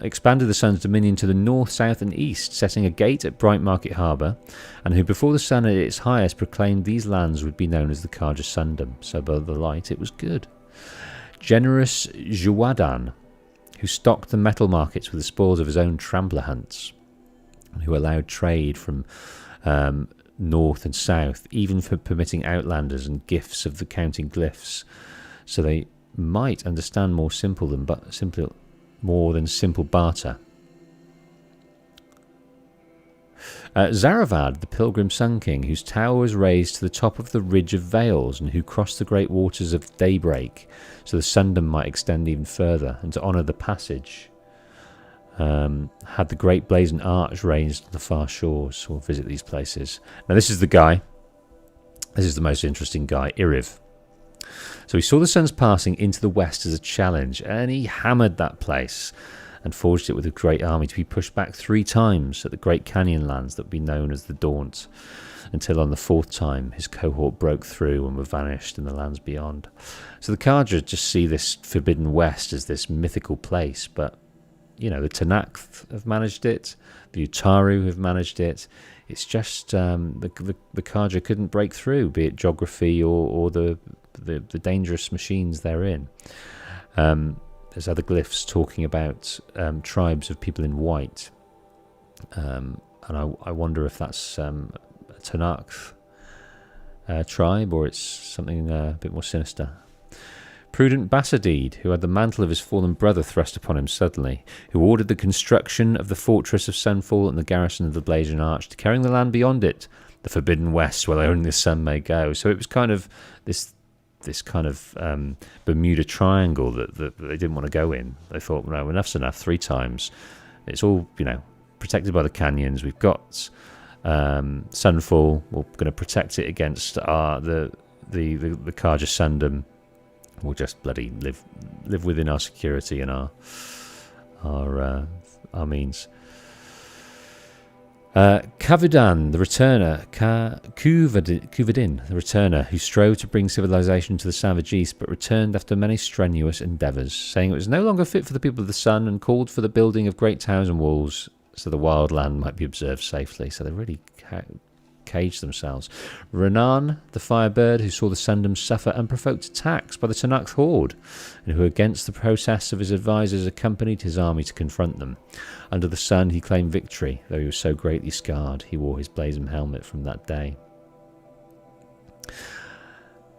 expanded the sun's dominion to the north, south and east, setting a gate at Bright Market Harbour, and who before the sun at its highest proclaimed these lands would be known as the Carja Sundom, so by the light it was good. Generous Juwadan, who stocked the metal markets with the spoils of his own trampler hunts, and who allowed trade from north and south, even for permitting outlanders and gifts of the counting glyphs, so they might understand more than simple barter. Zaravad, the pilgrim Sun King, whose tower was raised to the top of the ridge of Veils, and who crossed the great waters of daybreak, so the Sundom might extend even further, and to honour the passage, had the great blazoned arch raised on the far shores, or visit these places. Now this is the guy. This is the most interesting guy, Iriv. So he saw the sun's passing into the west as a challenge, and he hammered that place and forged it with a great army to be pushed back 3 times at the great canyon lands that would be known as the Daunt, until on the 4th time his cohort broke through and were vanished in the lands beyond. So the Carja just see this forbidden west as this mythical place, but the Tanakh have managed it, the Utaru have managed it. It's just the Carja couldn't break through, be it geography or the dangerous machines they're in. There's other glyphs talking about tribes of people in white, and I wonder if that's Tanakh tribe, or it's something a bit more sinister. Prudent Bassadid, who had the mantle of his fallen brother thrust upon him suddenly, who ordered the construction of the fortress of Sunfall and the garrison of the Blazing Arch, carrying the land beyond it, the forbidden west, where only the sun may go. So it was kind of this kind of Bermuda Triangle that they didn't want to go in. They thought, no, enough's enough. 3 times. It's all, protected by the canyons. We've got Sunfall. We're going to protect it against the Carja Sundom. We'll just bloody live within our security and our means. Kavidan, the returner, Kuvadin, the returner, who strove to bring civilization to the savage east, but returned after many strenuous endeavours, saying it was no longer fit for the people of the sun, and called for the building of great towers and walls, so the wild land might be observed safely. So they really caged themselves. Renan, the firebird, who saw the Sundom suffer unprovoked attacks by the Tanakh horde, and who, against the process of his advisors, accompanied his army to confront them. Under the sun he claimed victory, though he was so greatly scarred he wore his blazoned helmet from that day.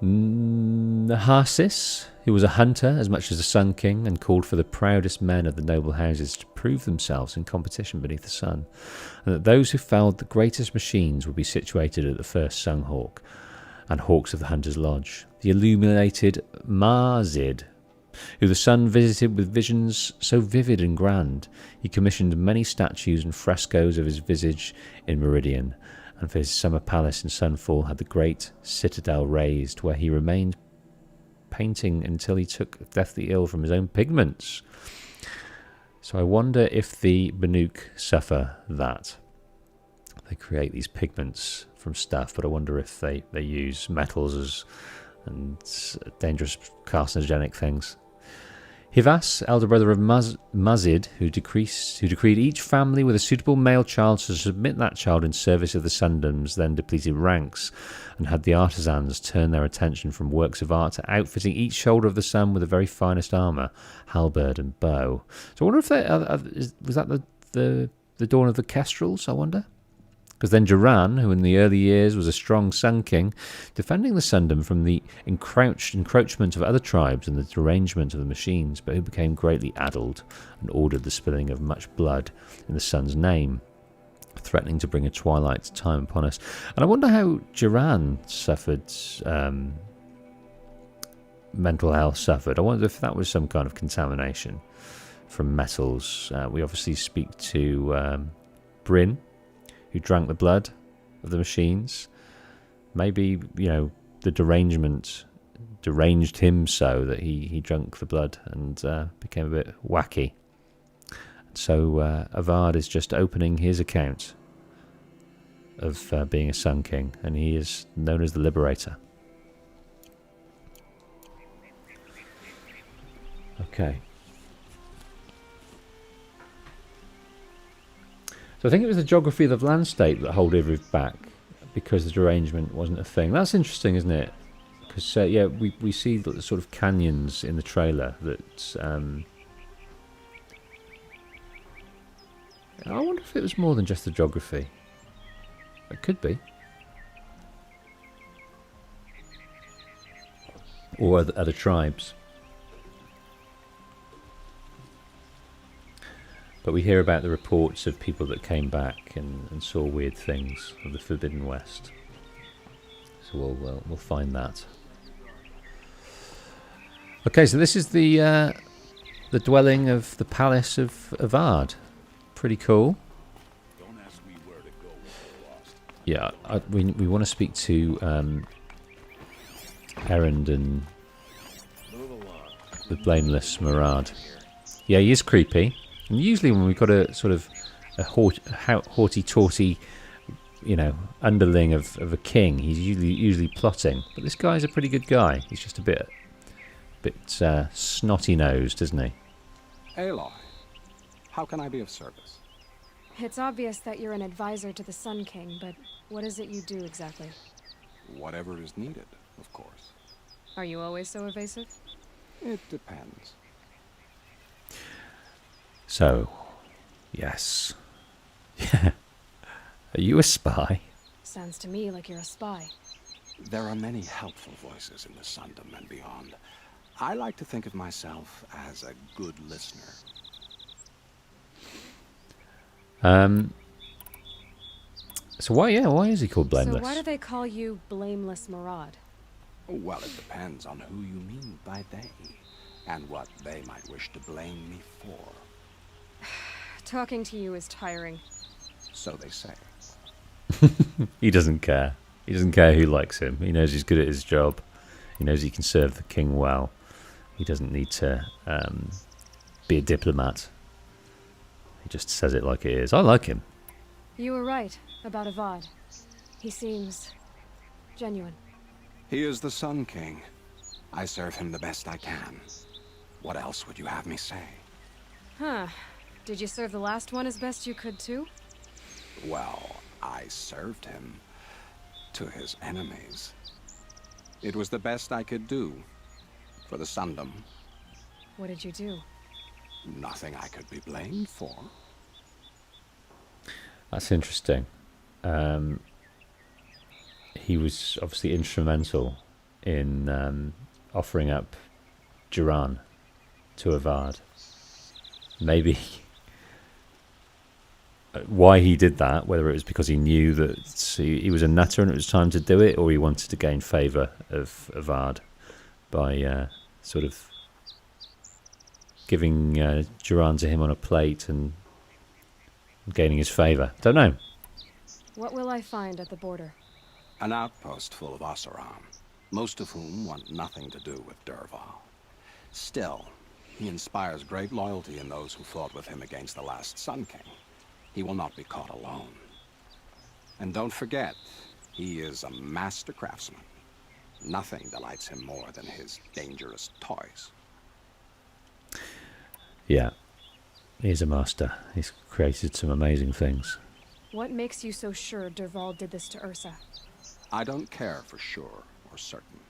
Nahasis, who was a hunter as much as a Sun King, and called for the proudest men of the noble houses to prove themselves in competition beneath the sun, and that those who felled the greatest machines would be situated at the first Sun Hawk and Hawks of the Hunter's Lodge. The illuminated Marzid, who the sun visited with visions so vivid and grand, he commissioned many statues and frescoes of his visage in Meridian, and for his summer palace in Sunfall had the great citadel raised, where he remained painting until he took deathly ill from his own pigments. So I wonder if the Banuk suffer that. They create these pigments from stuff, but I wonder if they use metals and dangerous carcinogenic things. Hivas, elder brother of Mazid, who decreed each family with a suitable male child to submit that child in service of the Sundom's then depleted ranks, and had the artisans turn their attention from works of art to outfitting each shoulder of the sun with the very finest armour, halberd and bow. So I wonder if was that the dawn of the Kestrels, I wonder? Because then Duran, who in the early years was a strong Sun King, defending the Sundom from the encroachment of other tribes and the derangement of the machines, but who became greatly addled and ordered the spilling of much blood in the sun's name, threatening to bring a twilight time upon us. And I wonder how Duran suffered, mental health suffered. I wonder if that was some kind of contamination from metals. We obviously speak to Bryn, who drank the blood of the machines. Maybe, the derangement deranged him so that he drank the blood and became a bit wacky. So Avard is just opening his account of being a Sun King, and he is known as the Liberator. Okay. So I think it was the geography of the land state that held Ivriv back, because the derangement wasn't a thing. That's interesting, isn't it? Because we see the sort of canyons in the trailer that. I wonder if it was more than just the geography. It could be. Or other tribes. But we hear about the reports of people that came back and saw weird things of the Forbidden West. So we'll find that. Okay, so this is the dwelling of the Palace of Avard. Pretty cool. Don't ask me where to go when we're lost. Yeah, we want to speak to Erend and the Blameless Murad. Yeah, he is creepy. And usually when we've got a sort of a haughty-taughty, underling of a king, he's usually plotting. But this guy's a pretty good guy. He's just a bit snotty-nosed, isn't he? Aloy, how can I be of service? It's obvious that you're an advisor to the Sun King, but what is it you do exactly? Whatever is needed, of course. Are you always so evasive? It depends. So, yes. Yeah. Are you a spy? Sounds to me like you're a spy. There are many helpful voices in the Sundom and beyond. I like to think of myself as a good listener. So why is he called Blameless? So why do they call you Blameless Maraud? Well, it depends on who you mean by they, and what they might wish to blame me for. Talking to you is tiring. So they say. He doesn't care. He doesn't care who likes him. He knows he's good at his job. He knows he can serve the king well. He doesn't need to be a diplomat. He just says it like it is. I like him. You were right about Avard. He seems genuine. He is the Sun King. I serve him the best I can. What else would you have me say? Huh. Did you serve the last one as best you could too? Well, I served him to his enemies. It was the best I could do for the Sundom. What did you do? Nothing I could be blamed for. That's interesting. He was obviously instrumental in offering up Duran to Avard. Maybe why he did that, whether it was because he knew that he was a nutter and it was time to do it, or he wanted to gain favour of Avard by sort of giving Duran to him on a plate and gaining his favour. Don't know. What will I find at the border? An outpost full of Oseram, most of whom want nothing to do with Dervahl. Still, he inspires great loyalty in those who fought with him against the last Sun King. He will not be caught alone. And don't forget, he is a master craftsman. Nothing delights him more than his dangerous toys. Yeah, he's a master. He's created some amazing things. What makes you so sure Dervahl did this to Ursa? I don't care for sure or certain.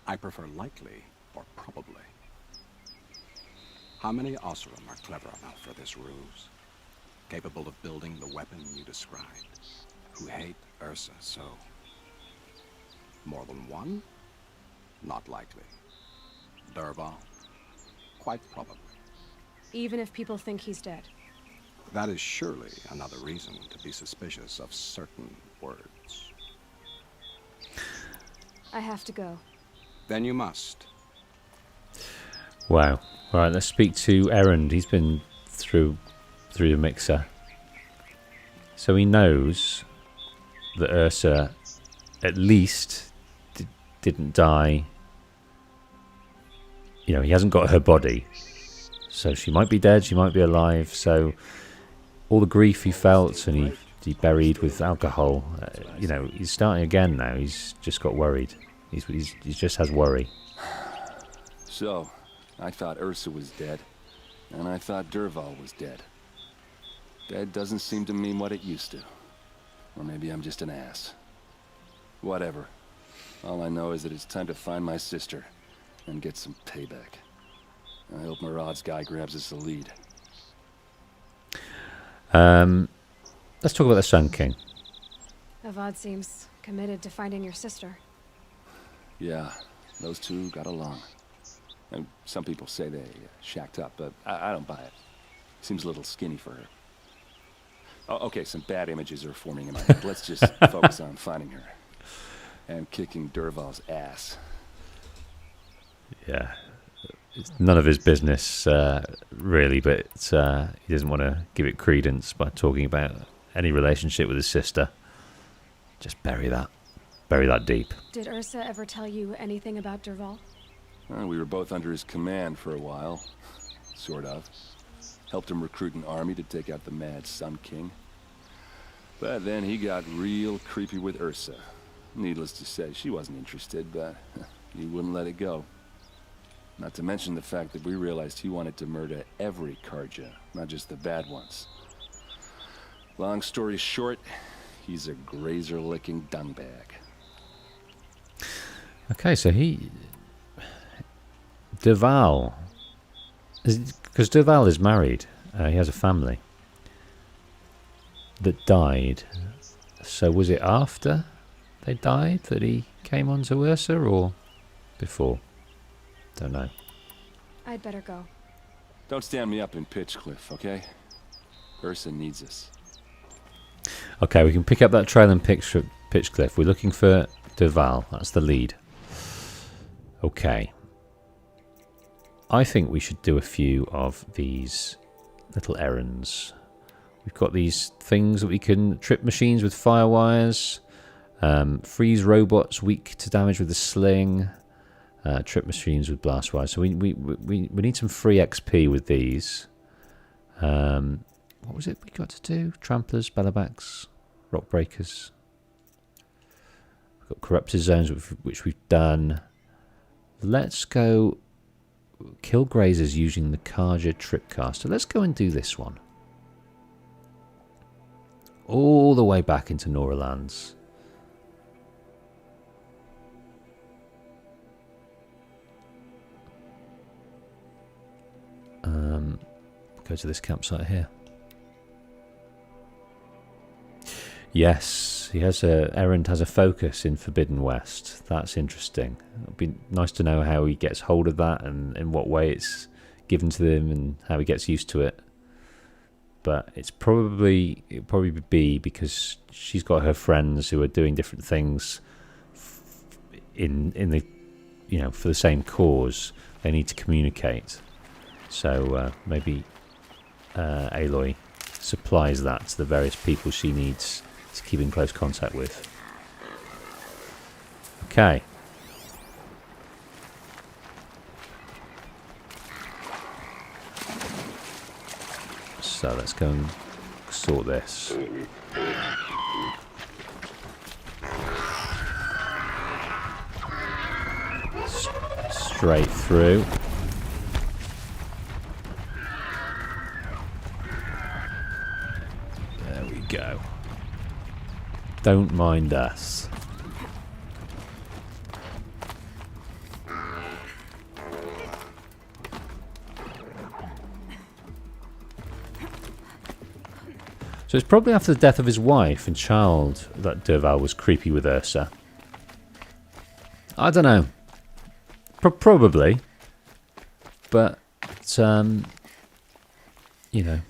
I prefer likely or probably. How many Oseram are clever enough for this ruse? Capable of building the weapon you described? Who hate Ursa so? More than one? Not likely. Dervahl? Quite probably. Even if people think he's dead? That is surely another reason to be suspicious of certain words. I have to go. Then you must. Wow. All right, let's speak to Erend. He's been through the mixer. So he knows that Ursa at least didn't die. You know, he hasn't got her body. So she might be dead, she might be alive. So all the grief he felt and he buried with alcohol, you know, he's starting again now. He's just got worried. He just has worry. So, I thought Ursa was dead, and I thought Dervahl was dead. Dead doesn't seem to mean what it used to. Or maybe I'm just an ass. Whatever. All I know is that it's time to find my sister and get some payback. I hope Maraud's guy grabs us the lead. Let's talk about the Sun King. Avard seems committed to finding your sister. Yeah, those two got along. And some people say they shacked up, but I don't buy it. Seems a little skinny for her. Oh, okay, some bad images are forming in my head. Let's just focus on finding her. And kicking Dervahl's ass. Yeah. It's none of his business, really, but he doesn't want to give it credence by talking about any relationship with his sister. Just bury that. Bury that deep. Did Ursa ever tell you anything about Dervahl? Well, we were both under his command for a while. Sort of. Helped him recruit an army to take out the mad Sun King. But then he got real creepy with Ursa. Needless to say, she wasn't interested, but he wouldn't let it go. Not to mention the fact that we realized he wanted to murder every Carja, not just the bad ones. Long story short, he's a grazer-licking dungbag. Okay, so Dervahl, because Dervahl is married, he has a family that died. So was it after they died, that he came onto Ursa, or before? Don't know. I'd better go. Don't stand me up in Pitchcliff, okay? Ursa needs us. Okay, we can pick up that trail in Pitchcliff. We're looking for Dervahl. That's the lead. Okay. I think we should do a few of these little errands. We've got these things that we can trip machines with firewires, freeze robots weak to damage with a sling, trip machines with blast wires. So we need some free XP with these. What was it we got to do? Tramplers, bellowbacks, rock breakers. We've got corrupted zones, which we've done. Let's go kill grazers using the Carja tripcaster. Let's go and do this one. All the way back into Nora Lands. Go to this campsite here. Yes, Errand has a focus in Forbidden West. That's interesting. It'd be nice to know how he gets hold of that and in what way it's given to him and how he gets used to it. But it'll probably be because she's got her friends who are doing different things in the, you know, for the same cause. They need to communicate. So maybe Aloy supplies that to the various people she needs to keep in close contact with. Okay. So let's go and sort this. Straight through. There we go. Don't mind us. So it's probably after the death of his wife and child that Dervahl was creepy with Ursa. I don't know. Probably. But, you know,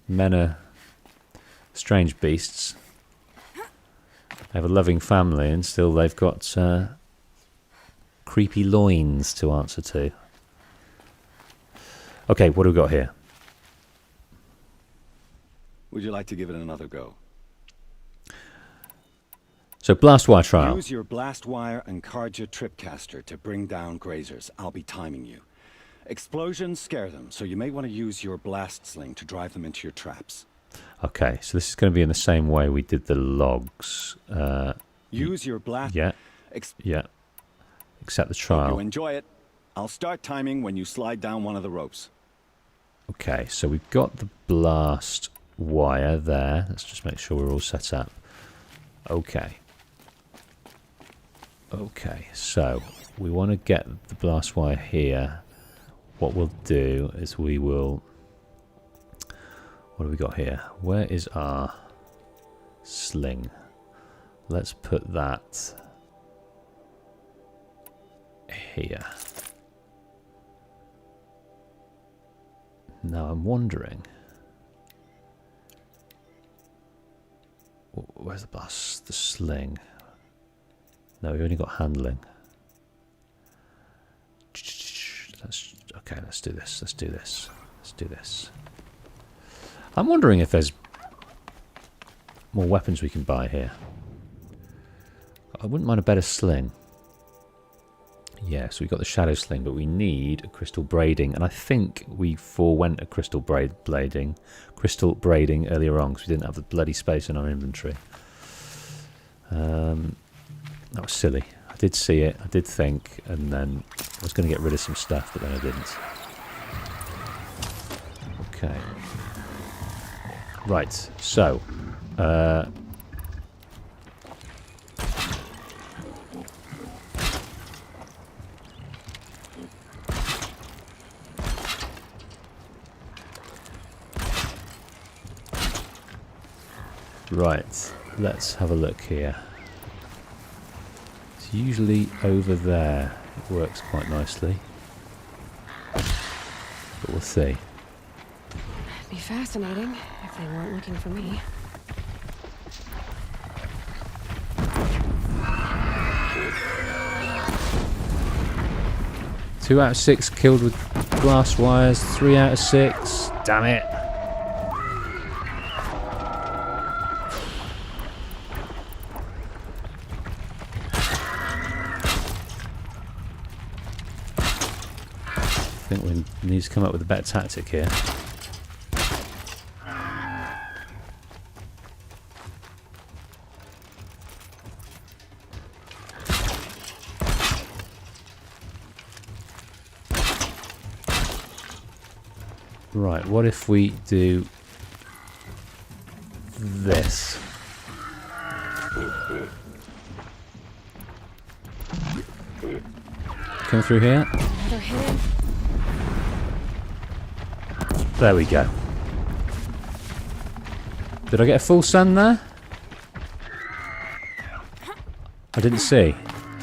men are strange beasts. They have a loving family and still they've got creepy loins to answer to. Okay, what do we got here? Would you like to give it another go? So blast wire trial. Use your blast wire and Carja tripcaster to bring down grazers. I'll be timing you. Explosions scare them, so you may want to use your blast sling to drive them into your traps. Okay, so this is going to be in the same way we did the logs. Use your blast... Yeah. Yeah. Accept the trial. Hope you enjoy it. I'll start timing when you slide down one of the ropes. Okay, so we've got the blast wire there. Let's just make sure we're all set up. Okay. Okay, so we want to get the blast wire here. What we'll do is we will... What have we got here? Where is our sling? Let's put that here. Now I'm wondering... Where's the blast? The sling. No, we've only got handling. Okay, let's do this. Let's do this. Let's do this. I'm wondering if there's more weapons we can buy here. I wouldn't mind a better sling. Yeah, so we got the shadow sling, but we need a crystal braiding, and I think we forewent a crystal braiding earlier on because we didn't have the bloody space in our inventory. That was silly. I did see it, I did think, and then I was going to get rid of some stuff, but then I didn't. Okay. Right, so right, let's have a look here. usually over there. It works quite nicely. But we'll see. It'd be fascinating if they weren't looking for me. Two out of 6 killed with glass wires. 3 out of 6. Damn it. I think we need to come up with a better tactic here. Right, what if we do this? Come through here. Another hit. There we go. Did I get a full sun there? I didn't see.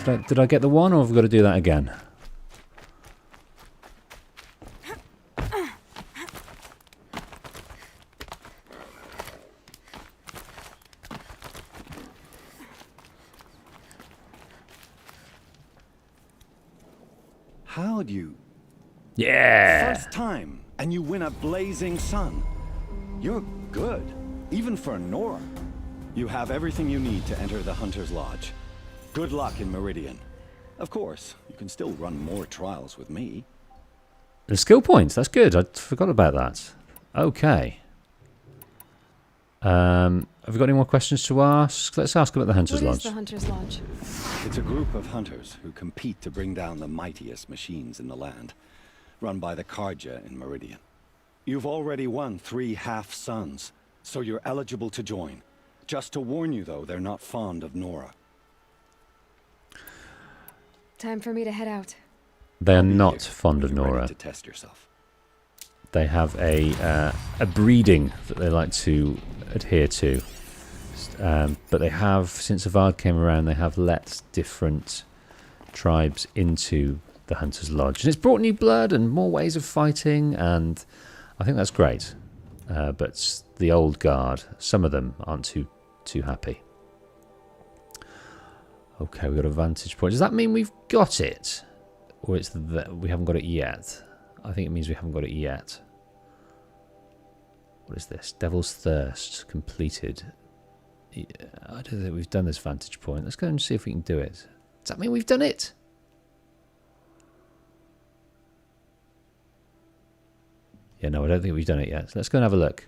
Did I get the one, or have we got to do that again? How'd you? Yeah! First time, and you win a blazing sun. You're good, even for Nora. You have everything you need to enter the Hunter's Lodge. Good luck in Meridian. Of course, you can still run more trials with me. The skill points, that's good. I forgot about that. Okay. Have we got any more questions to ask? Let's ask about the Hunter's Lodge. What is the Hunter's Lodge? It's a group of hunters who compete to bring down the mightiest machines in the land, run by the Carja in Meridian. You've already won 3 half-suns, so you're eligible to join. Just to warn you, though, they're not fond of Nora. Time for me to head out. They are not fond of Nora. Ready to test yourself. They have a breeding that they like to adhere to. But they have, since Avard came around, they have let different tribes into the Hunter's Lodge. And it's brought new blood and more ways of fighting, and I think that's great. But the old guard, some of them aren't too happy. Okay, we've got a vantage point. Does that mean we've got it? Or it's that we haven't got it yet? I think it means we haven't got it yet. What is this? Devil's Thirst completed. Yeah, I don't think we've done this vantage point. Let's go and see if we can do it. Does that mean we've done it? Yeah, no, I don't think we've done it yet. So let's go and have a look.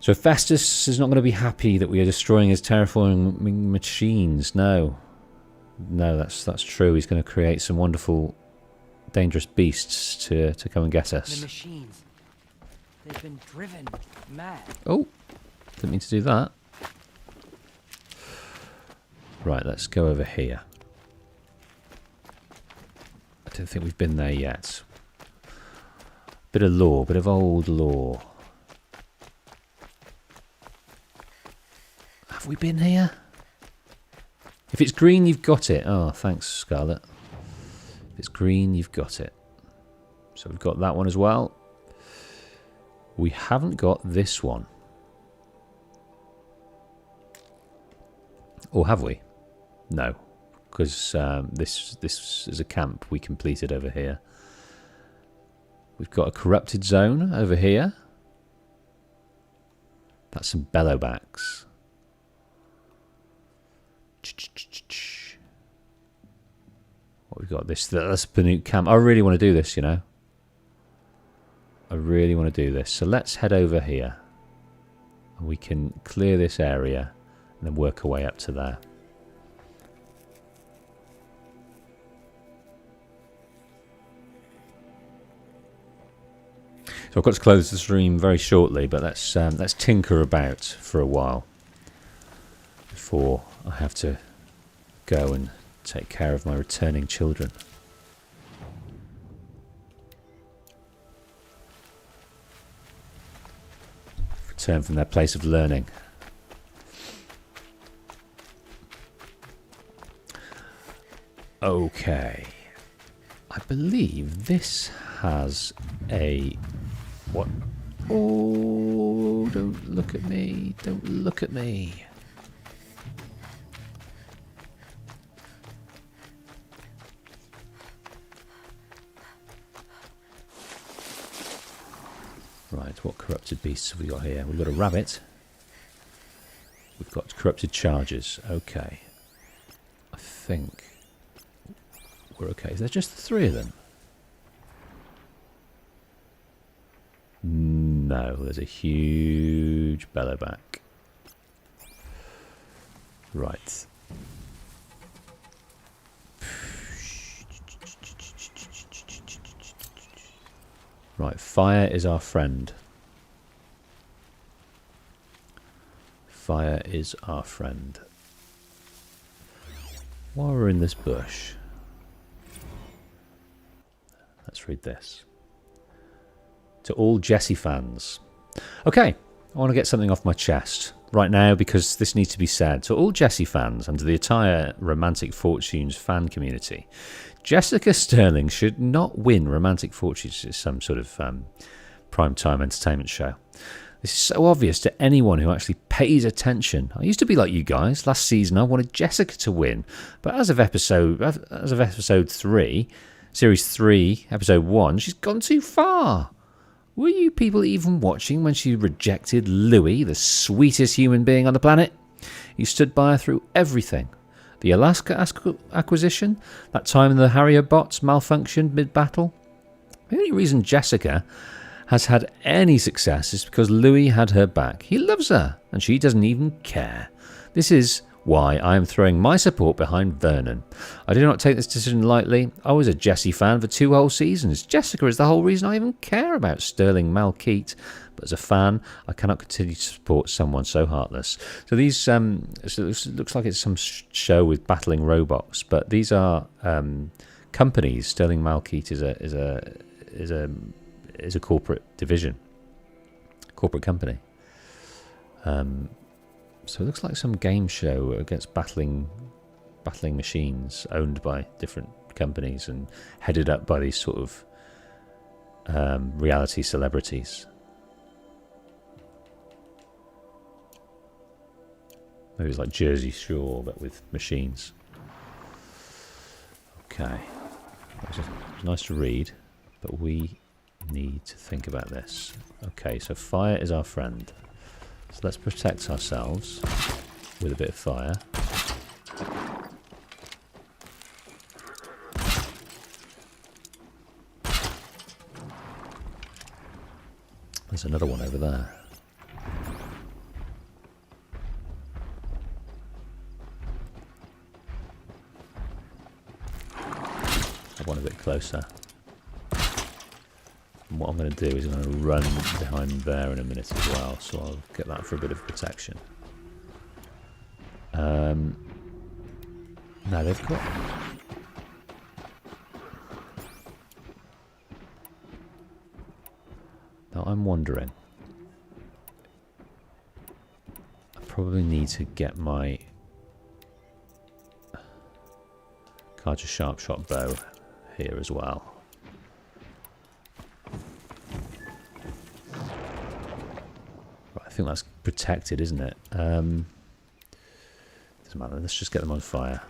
So Festus is not going to be happy that we are destroying his terraforming machines. No. No, that's true. He's going to create some wonderful, dangerous beasts to come and get us. The machines. They've been driven mad. Oh, didn't mean to do that. Right, let's go over here. I don't think we've been there yet. Bit of lore, bit of old lore. Have we been here? If it's green, you've got it. Oh, thanks, Scarlet. If it's green, you've got it. So we've got that one as well. We haven't got this one. Or have we? No. Because this is a camp we completed over here. We've got a corrupted zone over here. That's some bellowbacks. What we've got this. That's Banuk camp. I really want to do this, you know. I really want to do this. So let's head over here. And we can clear this area and then work our way up to there. So I've got to close the stream very shortly, but let's tinker about for a while before I have to go and take care of my returning children. Return from their place of learning. Okay. I believe this has a... What? Oh, don't look at me. Don't look at me. Right, what corrupted beasts have we got here? We've got a rabbit. We've got corrupted charges. Okay. I think we're okay. Is there just the 3 of them? No, there's a huge bellowback. Right. Right, fire is our friend. Fire is our friend. While we're in this bush, let's read this. To all Jesse fans. Okay, I want to get something off my chest right now because this needs to be said. To all Jesse fans and to the entire Romantic Fortunes fan community, Jessica Sterling should not win Romantic Fortunes. It's some sort of primetime entertainment show. This is so obvious to anyone who actually pays attention. I used to be like you guys. Last season I wanted Jessica to win, but as of episode 3, series 3, episode 1, she's gone too far. Were you people even watching when she rejected Louis, the sweetest human being on the planet? You stood by her through everything. The Alaska acquisition, that time the Harrier bots malfunctioned mid-battle. The only reason Jessica has had any success is because Louis had her back. He loves her, and she doesn't even care. This is why I am throwing my support behind Vernon. I do not take this decision lightly. I was a Jessie fan for 2 whole seasons. Jessica is the whole reason I even care about Sterling Malkeet. But as a fan, I cannot continue to support someone so heartless. So these, so it looks like it's some show with battling robots, but these are companies. Sterling Malkeet is a corporate division, corporate company. So it looks like some game show against battling machines owned by different companies and headed up by these sort of reality celebrities. Maybe it's like Jersey Shore, but with machines. Okay. It was nice to read, but we need to think about this. Okay, so fire is our friend. So let's protect ourselves with a bit of fire. There's another one over there. I want a bit closer. And what I'm going to do is I'm going to run behind there in a minute as well, so I'll get that for a bit of protection. Now they've got... Now I'm wondering... I probably need to get my Carja sharp shot bow here as well. I think that's protected, isn't it? Doesn't matter. Let's just get them on fire.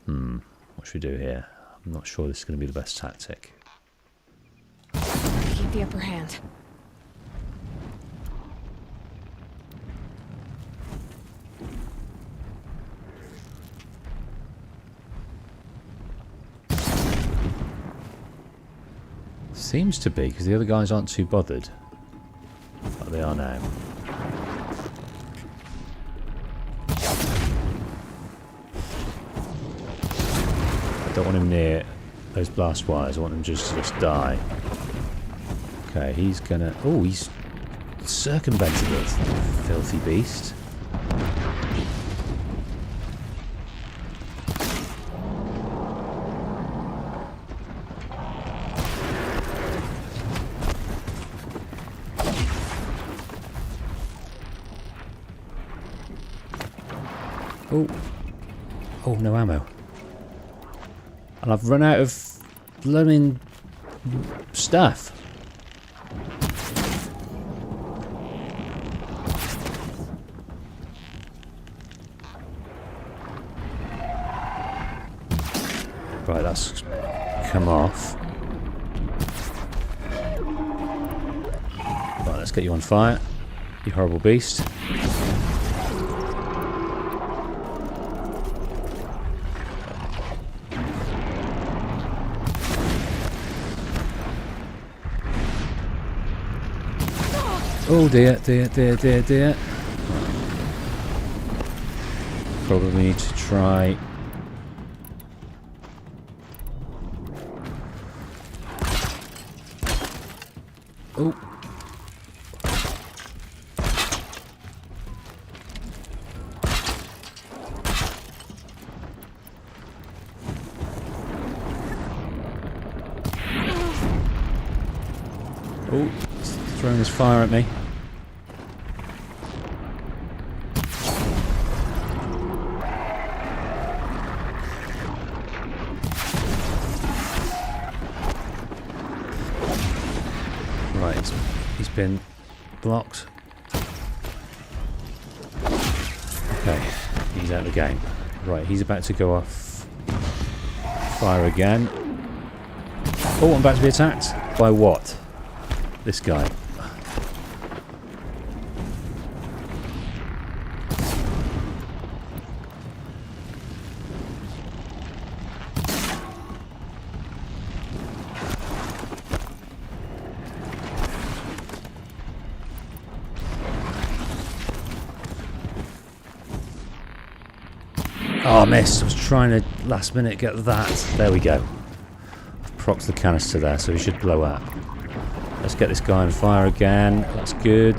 What should we do here? I'm not sure this is going to be the best tactic. Keep the upper hand. Seems to be, because the other guys aren't too bothered. But they are now. I don't want him near those blast wires. I want him just to die. Okay, he's gonna... Oh, he's circumvented it. Filthy beast. Oh. Oh, no ammo. And I've run out of blooming stuff. Right, that's come off. Right, let's get you on fire, you horrible beast. Oh dear, dear, dear, dear, dear. Probably need to try. Oh. Oh, he's throwing his fire at me. Right, he's been blocked. Okay, he's out of the game. Right, he's about to go off fire again. Oh, I'm about to be attacked. By what? This guy. Oh, I missed. I was trying to last minute get that. There we go. I've procced the canister there, so he should blow up. Let's get this guy on fire again. That's good.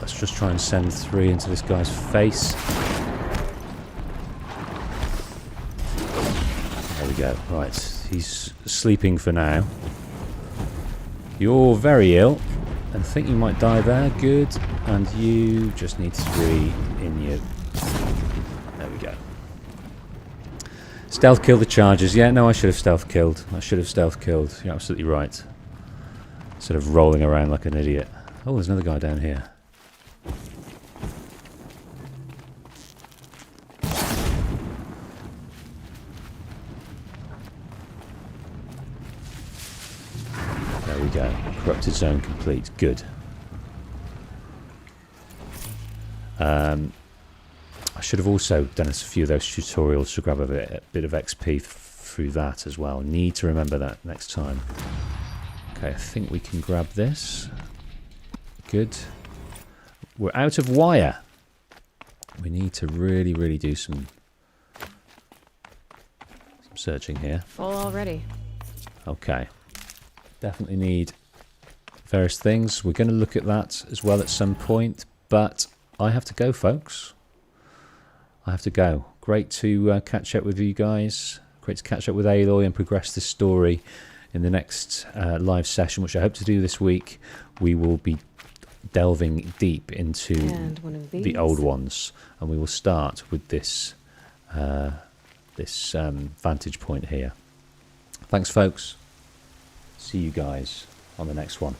Let's just try and send 3 into this guy's face. There we go. Right, he's sleeping for now. You're very ill. And think you might die there. Good. And you just need 3 in you. There we go. Stealth kill the charges. Yeah, no, I should have stealth killed. I should have stealth killed. You're absolutely right. Instead of rolling around like an idiot. Oh, there's another guy down here. There we go. Corrupted zone complete. Good. I should have also done a few of those tutorials to grab a bit of XP through that as well. Need to remember that next time. Okay, I think we can grab this. Good. We're out of wire. We need to really, really do some searching here. Full already. Okay. Definitely need various things. We're going to look at that as well at some point, but I have to go, folks. I have to go. Great to catch up with you guys. Great to catch up with Aloy and progress this story in the next live session, which I hope to do this week. We will be delving deep into the old ones, and we will start with this vantage point here. Thanks, folks. See you guys on the next one.